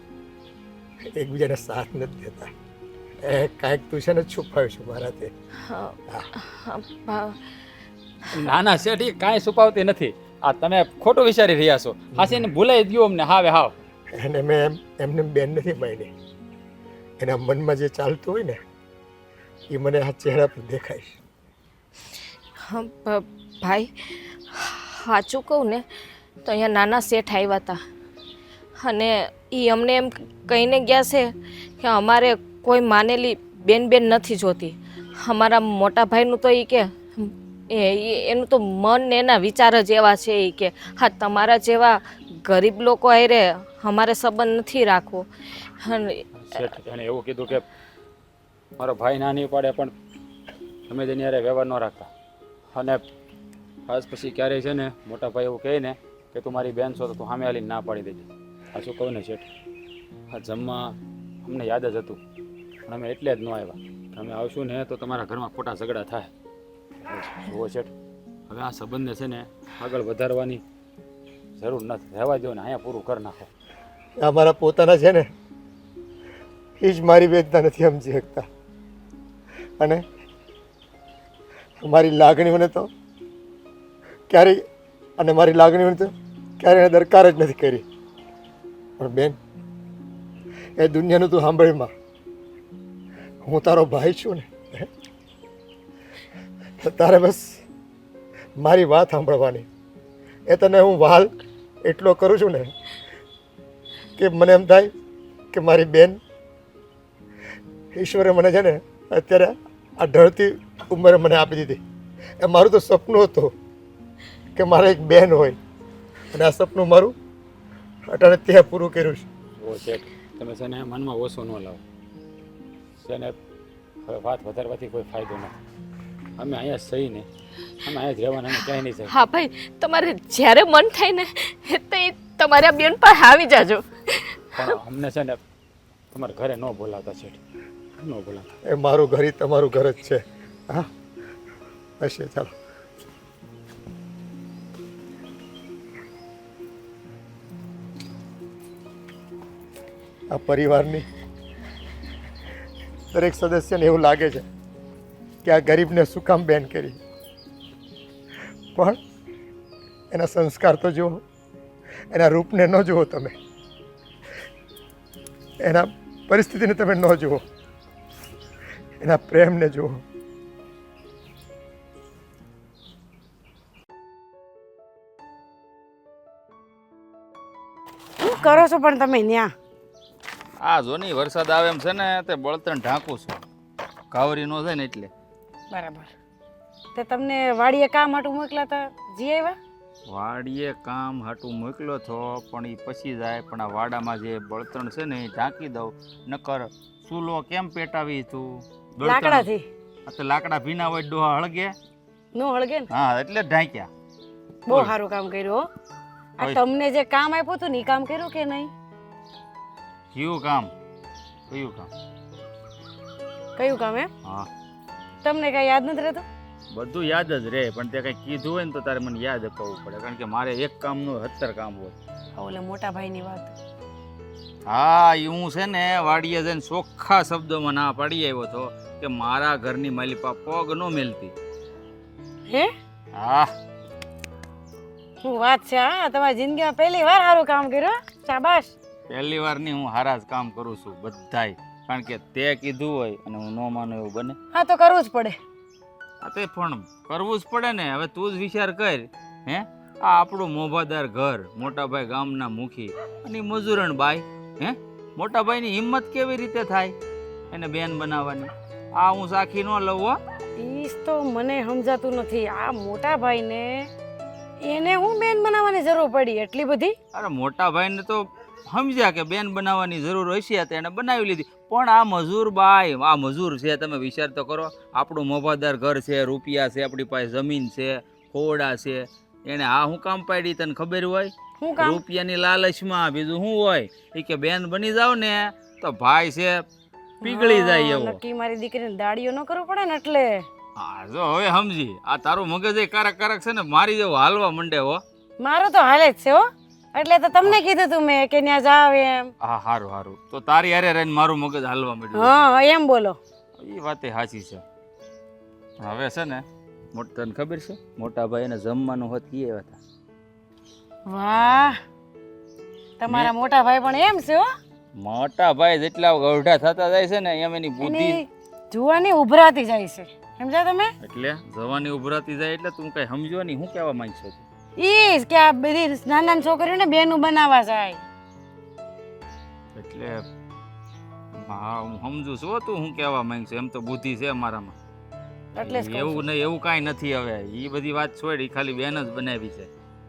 એકબીજાને સાથ નથી દેતા. એ કાંઈક તું છે ને છુપાવ્યું છે મારાથી. ના ના શેઠ એ કાંઈ છુપાવતી નથી. આ તમે ખોટું વિચારી રહ્યા છો. હાસીને ભૂલાઈ ગયું અમને હાવે હાવ. એને મેં એમને બેન નથી માની. એના મનમાં જે ચાલતું હોય ને એ મને આ ચહેરા પર દેખાય છે. ભાઈ સાચું કહું ને તો અહીંયા નાના શેઠ આવ્યા હતા અને એ અમને એમ કહીને ગયા છે કે અમારે કોઈ માનેલી બેન નથી જોતી. અમારા મોટા ભાઈનું તો એ કે એનું તો મન ને એના વિચાર જ એવા છે એ કે હા તમારા જેવા ગરીબ લોકો હારે અમારે સંબંધ નથી રાખવો. શેઠ એને એવું કીધું કે મારો ભાઈ ના નહીં પાડે પણ તમે તેની હારે વ્યવહાર ન રાખતા. અને આજ પછી ક્યારેય છે ને મોટા ભાઈ એવું કહે ને કે તું મારી બેન છો તો તું સામે હાલીને ના પાડી દેજે. આ શું કહું ને શેઠ, આ જમવા અમને યાદ જ હતું પણ અમે એટલે જ ન આવ્યા. અમે આવશું ને તો તમારા ઘરમાં ખોટા ઝઘડા થાય. જુઓ શેઠ હવે આ સંબંધને છે ને આગળ વધારવાની જરૂર નથી. રહેવા દો ને અહીંયા પૂરું કરી નાખો. આ મારા પોતાના છે ને એ જ મારી વેદના નથી સમજી શકતા અને મારી લાગણીઓને તો ક્યારેય અને મારી લાગણીઓને તો ક્યારેય દરકાર જ નથી કરી. પણ બેન એ દુનિયાનું તું સાંભળમાં હું તારો ભાઈ છું ને તો તારે બસ મારી વાત સાંભળવાની. એ તને હું વાલ એટલો કરું છું ને કે મને એમ થાય કે મારી બેન ઈશ્વરે મને છે ને અત્યારે આ ઢળતી ઉંમરે મને આપી દીધી. એ મારું તો સપનું હતું કે મારે એક બેન હોય અને આ સપનું મારું અટાણે ત્યાં પૂરું કર્યું છે. ઓ શેઠ તમે છે ને મનમાં ઓછો ન લાવો છે ને હવે વાત વધારવાથી કોઈ ફાયદો નથી. અમે અહીંયા સહી ને અમે અહીંયા જ રહેવાના, અમે ક્યાંય નહીં જાય. હા ભાઈ, તમારે જ્યારે મન થાય ને તો એ તમારા બેન પાસે આવી જાજો. પણ અમને છે ને તમારા ઘરે ન બોલાવતા શેઠ, ન બોલાવતા. એ મારું ઘર ઈ તમારું ઘર જ છે. હા હશે, ચાલો. આ પરિવારની દરેક સદસ્યને એવું લાગે છે કે આ ગરીબને શું કામ બેન કરી, પણ એના સંસ્કાર તો જુઓ, એના રૂપને ન જુઓ તમે, એના પરિસ્થિતિને તમે ન જુઓ, એના પ્રેમને જુઓ. શું કરો છો પણ તમે ન્યા? આ જો ની વરસાદ આવે એમ છે ને તે બળતણ ઢાંકું છું, કાવરી નો થાય ને એટલે. બરાબર. તે તમને વાડીએ કામ હાટું મોકલા હતા, જી આવ્યા? વાડીએ કામ હાટું મોકલ્યો હતો પણ એ પછી જાય. પણ આ વાડામાં જે બળતણ છે ને એ ઢાંકી દઉં, નકર ચૂલો કેમ પેટાવી તું? લાકડાથી આ તો લાકડા ભીના હોય ડોહા હળગે. નો હળગે ને? હા એટલે જ ઢાંક્યા. બહુ સારું કામ કર્યું હો. આ તમને જે કામ આપ્યું હતું ને એ કામ કર્યું કે નહીં? કયું કામ? કયું કામ? કયું કામ એમ? હા તમને કઈ યાદ નથી રહેતું? બધું યાદ જ રહે, પણ તે કઈ કીધું હોય ને તો તારે મને યાદ અપાવવું પડે, કારણ કે મારે એક કામનું 70 કામ હોય. ઓલે મોટા ભાઈની વાત. હા એ હું છે ને વાડીએ જઈને ચોખ્ખા શબ્દોમાં ના પાડી આવ્યો હતો કે મારા ઘરની માલિપા પગ ન મેલતી. હે? હા શું વાત છે! હા, તમારી જિંદગીમાં પહેલી વાર સારું કામ કર્યું. શાબાશ. પહેલી વાર ની હું હારા જ કામ કરું છું બધાય, કારણ કે તે કીધું હોય અને હું ન માનું એવું બને. હા તો કરવું જ પડે. આ તે પણ કરવું જ પડે ને. હવે તું જ વિચાર કર. હે, આ આપણું મોભાદાર ઘર, મોટાભાઈ ગામના મુખી અને મજૂરણ બાઈ. હે, મોટાભાઈની હિંમત કેવી રીતે થાય એને બેન બનાવવાની? આ હું સાખી ન લઉં હો. ઈસ તો મને સમજાતું નથી. આ મોટા ભાઈને એને હું બેન બનાવવાની જરૂર પડી એટલી બધી? અરે મોટાભાઈને તો સમજ્યા કે બેન બનાવવાની જરૂર હશે તો એને બનાવી લીધી, પણ આ મજૂર બાઈ, આ મજૂર છે, તમે વિચાર તો કરો. આપણું મોભાદાર ઘર છે, રૂપિયા છે, આપણી પાસે જમીન છે, ખોડા છે, એને આ શું કામ પાડી તને ખબર હોય? શું કામ? રૂપિયાની લાલચમાં. બીજું શું હોય? એ કે બેન બની જાવ ને તો ભાઈ છે પીગળી જાય એવો. નક્કી મારી દીકરીને દાડીઓ ન કરવું પડે ને એટલે. હા જો હવે સમજી. આ તારું મગજ એ કારક કારક છે ને મારી જેવું હાલવા મંડે હો. મારું તો હાલે જ છે હો, એટલે તો તમને કીધું તું મેં કે ત્યાં જાવ એમ. હા સારું સારું, તો તારી હારે રહીને મારું મગજ હાલવા માંડ્યું. હા એમ બોલો. એ વાતે સાચી છે. હવે છે ને તને ખબર છે મોટા ભાઈ એને જમવાનું હોત કી આવ્યા હતા? વાહ, તમારા મોટા ભાઈ પણ એમ છે હો. મોટા ભાઈ જેટલા ગૌઢા થતા જાય છે ને એમ એની બુદ્ધિ એની જુવાની ઉભરાતી જાય છે, સમજ્યા તમે? એટલે જવાની ઉભરાતી જાય એટલે તું કઈ સમજો નહીં. હું કહેવા માંગશો તું? ઈ જ કે આ બધી નાના છોકરીઓને બેનું બનાવવા જાય. એટલે હા હું સમજુ છું તું હું કહેવા માંગશો. એમ તો બુદ્ધિ છે મારામાં, એટલે જ કહું છું. એવું નહીં, એવું કાંઈ નથી. હવે એ બધી વાત છોડ, એ ખાલી બેન જ બનાવી છે,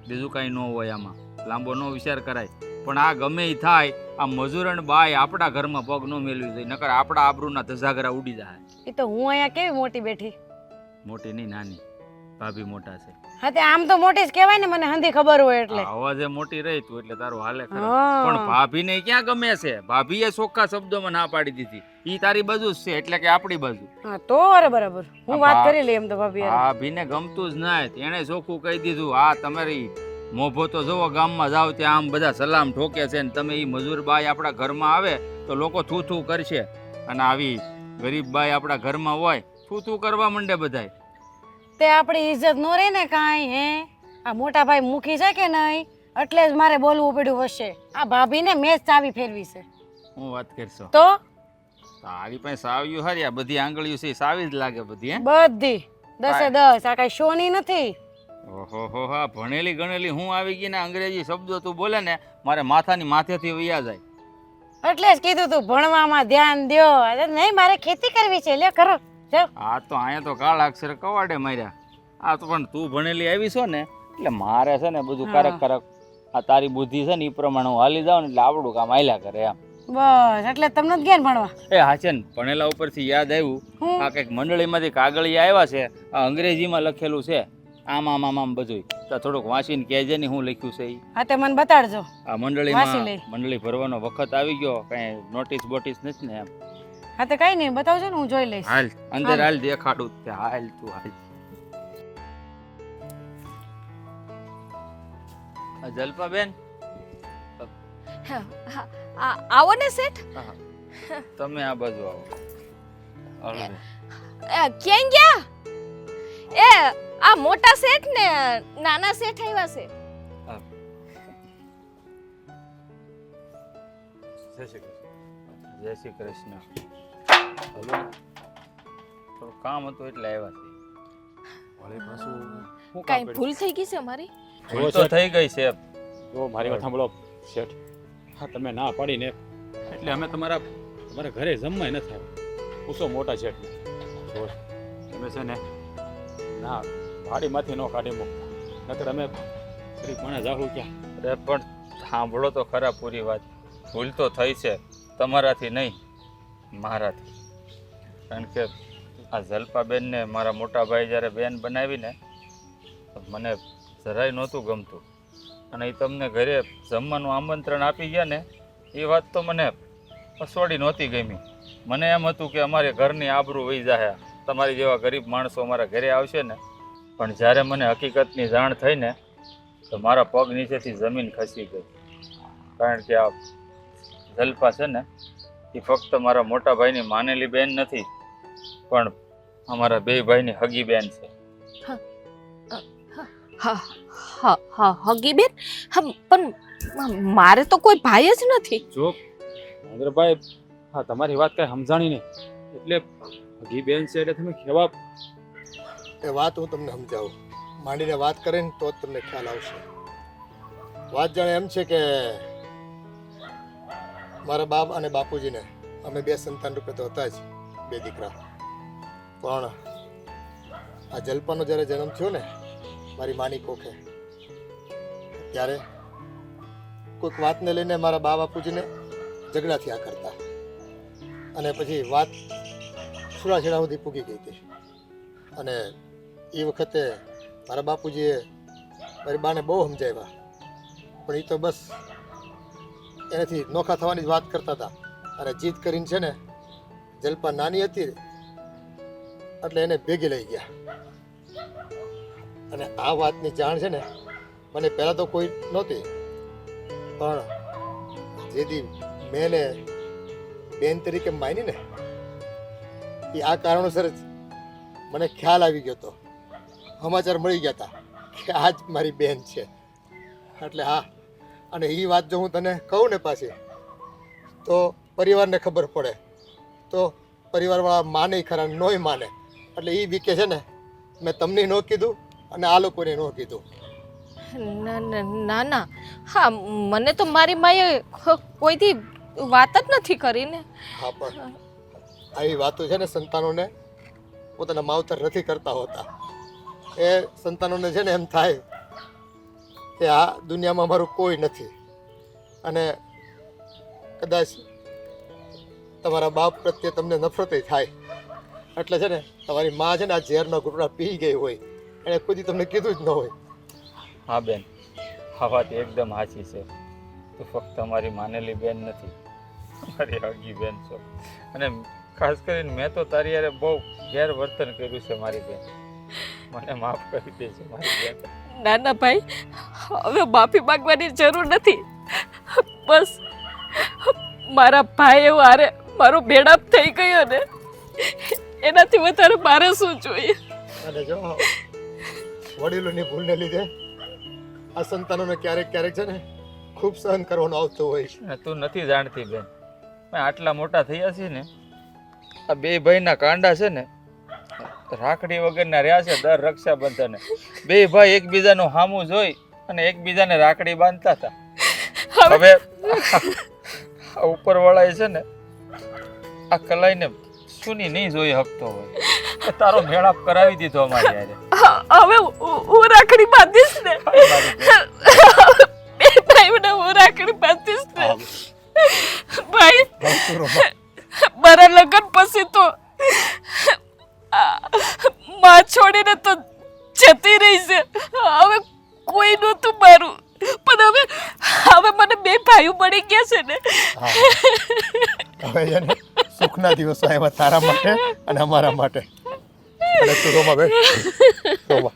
બીજું કાંઈ ન હોય આમાં. લાંબો નો વિચાર કરાય. પણ આ ગમે એ થાય, આ મજૂરણ બાય આપણા ઘરમાં પગ ન મેળવી જોઈએ, નકર આપણા આબરૂના ધજાગરા ઉડી જાય. એ તો હું અહીંયા કેવી મોટી બેઠી. મોટી નહીં, નાની ભાભી મોટા છે. હા તે આમ તો મોટી જ કહેવાય ને, મને હંધી ખબર હોય એટલે. અવાજે મોટી રહી તું એટલે તારું હાલે ખરા. હા. પણ ભાભીને ક્યાં ગમે છે? ભાભીએ ચોખ્ખા શબ્દોમાં ના પાડી દીધી. ઈ તારી બાજુ જ છે, એટલે કે આપણી બાજુ. હા તો અરે બરાબર, હું વાત કરી લઈ એમ તો ભાભી હારે. ભાભીને ગમતું જ ના, એને ચોખ્ખું કહી દીધું. આ તમારી મોભો તો જોવો, ગામમાં જાવ ત્યાં આમ બધા સલામ ઠોકે છે ને તમે ઈ મજૂર બાઈ આપણા ઘરમાં આવે તો લોકો થૂ થૂ કરશે, અને આવી ગરીબ બાઈ આપણા ઘરમાં હોય થૂ થૂ કરવા માંડે બધાય. તે આપણી ઇજ્જત નો રહે ને કાંઈ. હે, આ મોટા ભાઈ મૂકી છે કે નહીં એટલે જ મારે બોલવું પડ્યું હશે. આ ભાભીને મેં જ ચાવી ફેરવી છે. હું વાત કરશો તો તારી પાસે સાવ્યું હારી, આ બધી આંગળીઓ છે સાવી જ લાગે બધી. હે બધી 10-10. આ કઈ શોની નથી. ઓહો હો, હા ભણેલી ગણેલી હું આવી ગઈ ને અંગ્રેજી શબ્દો તું બોલે ને મારે માથાની માથેથી વૈયા જાય. એટલે જ કીધું તું ભણવામાં ધ્યાન દ્યો. અરે નહીં, મારે ખેતી કરવી છે, લ્યો કરો જાઓ. આ તો અહીંયા તો કાળા અક્ષર કવાડે માર્યા. આ તો પણ તું ભણેલી આવી છો ને એટલે મારે છે ને બધું કારક કારક આ તારી બુદ્ધિ છે ને એ પ્રમાણે હું હાલી જાઉં ને એટલે આપણું કામ હાલ્યા કરે એમ. બસ એટલે તમને જ ગયા ને ભણવા. એ હા છે ને, ભણેલા ઉપરથી યાદ આવ્યું, હું? આ કંઈક મંડળીમાંથી કાગળિયા આવ્યા છે, આ અંગ્રેજીમાં લખેલું છે, આમ આમ આમ આમ બધું. તો થોડુંક વાંચીને કહેજે ને હું લખ્યું છે ઈ. હા તે મને બતાડજો. આ વાંચી મંડળીમાં લઈ. મંડળી ભરવાનો વખત આવી ગયો, કાંઈ નોટિસ બોટિસ નથી ને એમ. હા તે કઈ નહીં બતાવજો ને હું જોઈ લઈશ. હાલ અંદર હાલ, દેખાડું તે હાલ તું હાલ. આ જલ્પાબેન, હા, હા, આવો ને શેઠ. તમે આ બાજુ આવો. હાલો. ક્યાં ગયા? એ આ મોટા શેઠ ને નાના શેઠ આવ્યા છે. જય શ્રી કૃષ્ણ. જય શ્રી કૃષ્ણ. હલો, થોડું કામ હતું એટલે આવ્યા છે. વળી પાછું શું કામ કાંઈ પડ્યું? ભૂલ થઈ ગઈ છે મારી? ભૂલ તો થઈ ગઈ છે. જો મારી વાત સાંભળો શેઠ, હા તમે ના પાડીને એટલે અમે તમારા ઘરે જમવાય ન થાય. પૂછો મોટા શેઠ, જો તમે છે ને ના વાડીમાંથી ન કાઢી મૂકતા, નકર અમે ફરી મને જાહું ક્યાં. અરે પણ સાંભળો તો ખરા પૂરી વાત. ભૂલ તો થઈ છે, તમારાથી નહીં, મારાથી. કારણ કે આ જલ્પાબેનને મારા મોટા ભાઈ જ્યારે બેન બનાવીને તો મને જરાય નહોતું ગમતું, અને એ તમને ઘરે જમવાનું આમંત્રણ આપી ગયા ને એ વાત તો મને અસોડી નહોતી ગમી. મને એમ હતું કે અમારે ઘરની આબરૂ વહી જાય, તમારી જેવા ગરીબ માણસો અમારા ઘરે આવશે ને. પણ જ્યારે મને હકીકતની જાણ થઈ ને તો મારા પગ નીચેથી જમીન ખસી ગઈ. કારણ કે આ જલ્પા છે ને એ ફક્ત મારા મોટા ભાઈની માનેલી બેન નથી, પણ અમારા બે ભાઈની હગી બેન છે. હા હા હા હગી બેન? હા પણ મારે તો કોઈ ભાઈ જ નથી. જો મહેન્દ્રભાઈ, હા તમારી વાત કાંઈ સમજાણી નહીં, એટલે હગી બેન છે એટલે તમે કેવા. એ વાત હું તમને સમજાવું, માંડીને વાત કરીને તો જ તમને ખ્યાલ આવશે. વાત જાણે એમ છે કે મારા બાપ અને બાપુજીને અમે બે સંતાન રૂપે તો હતા જ, બે દીકરા. પણ આ જલ્પાનો જ્યારે જન્મ થયો ને મારી માની કોખે, ત્યારે કોઈક વાતને લઈને મારા બા બાપુજીને ઝઘડા થયા કરતા, અને પછી વાત છૂડાછેડા સુધી પૂગી ગઈ હતી. અને એ વખતે મારા બાપુજીએ મારી બાને બહુ સમજાવ્યા, પણ એ તો બસ એનાથી નોખા થવાની જ વાત કરતા હતા. અને જીદ કરીને છે ને, જલ્પા નાની હતી એટલે એને ભેગી લઈ ગયા. અને આ વાતની જાણ છે ને મને પહેલાં તો કોઈ નહોતી, પણ જેથી મેં એને બેન તરીકે માની ને એ આ કારણોસર જ મને ખ્યાલ આવી ગયો હતો, સમાચાર મળી ગયા હતા કે આ જ મારી બેન છે. એટલે હા, અને એ વાત જો હું તને કહું ને પાછી તો પરિવારને ખબર પડે તો પરિવારવાળા માને ખરા, નોય માને. એટલે એ બીકે છે ને મેં તમને ન કીધું અને આ લોકોને ન કીધું. ના ના, હા મને તો મારી માએ કોઈથી વાત જ નથી કરી ને. હા, પણ આવી વાતો છે ને સંતાનોને પોતાના માવતર નથી કરતા હોતા. એ સંતાનોને છે ને એમ થાય કે આ દુનિયામાં મારું કોઈ નથી, અને કદાચ તમારા બાપ પ્રત્યે તમને નફરત થાય. એટલે છે ને તમારી મા છે ને આ ઝેરના ઘૂંટડા પી ગઈ હોય, એને ખુદ તમને કીધું જ ન હોય. હા બેન, આ વાત એકદમ સાચી છે. તું ફક્ત અમારી માનેલી બેન નથી, મારી હગી બેન છો. અને ખાસ કરીને મેં તો તારી યારે બહુ ગેરવર્તન કર્યું છે મારી બેન, મને માફ કરી દે છે મારી બેન. ના ના ભાઈ, હવે માફી માંગવાની જરૂર નથી. બસ મારા ભાઈ એવો હારે મારો બેડાપ થઈ ગયો ને, એનાથી વધારે મારે શું જોઈએ. અને જો વડીલોની ભૂલને લીધે આ સંતાનોને ક્યારેક ક્યારેક છે ને ખૂબ સહન કરવાનું આવતું હોય છે. અને તું નથી જાણતી બેન, મેં આટલા મોટા થયા છીએ ને, આ બે ભાઈના કાંડા છે ને રાખડી વગરના રહ્યા છે. દર રક્ષાબંધને બે ભાઈ એકબીજાનું હામું જોઈ અને એકબીજાને રાખડી બાંધતા હતા. હવે આ ઉપરવાળાએ છે ને આ કલાઈને સુની નહીં જોઈ શકતો હોય, તારો મેળાપ કરાવી દીધો અમારી યારે. હવે હું રાખડી બાંધીશ ને, બે ભાઈઓને હું રાખડી બાંધીશ ને. ભાઈ બસ તું રોમા. મારા લગ્ન પછી તો માં છોડીને તો જતી રહી છે. હવે કોઈ નહોતું મારું, પણ હવે મને બે ભાઈઓ મળી ગયા છે ને. હવે છે ને સુખના દિવસો આવ્યા તારા માટે અને અમારા માટે. અને તું રોમા બેન રોમા.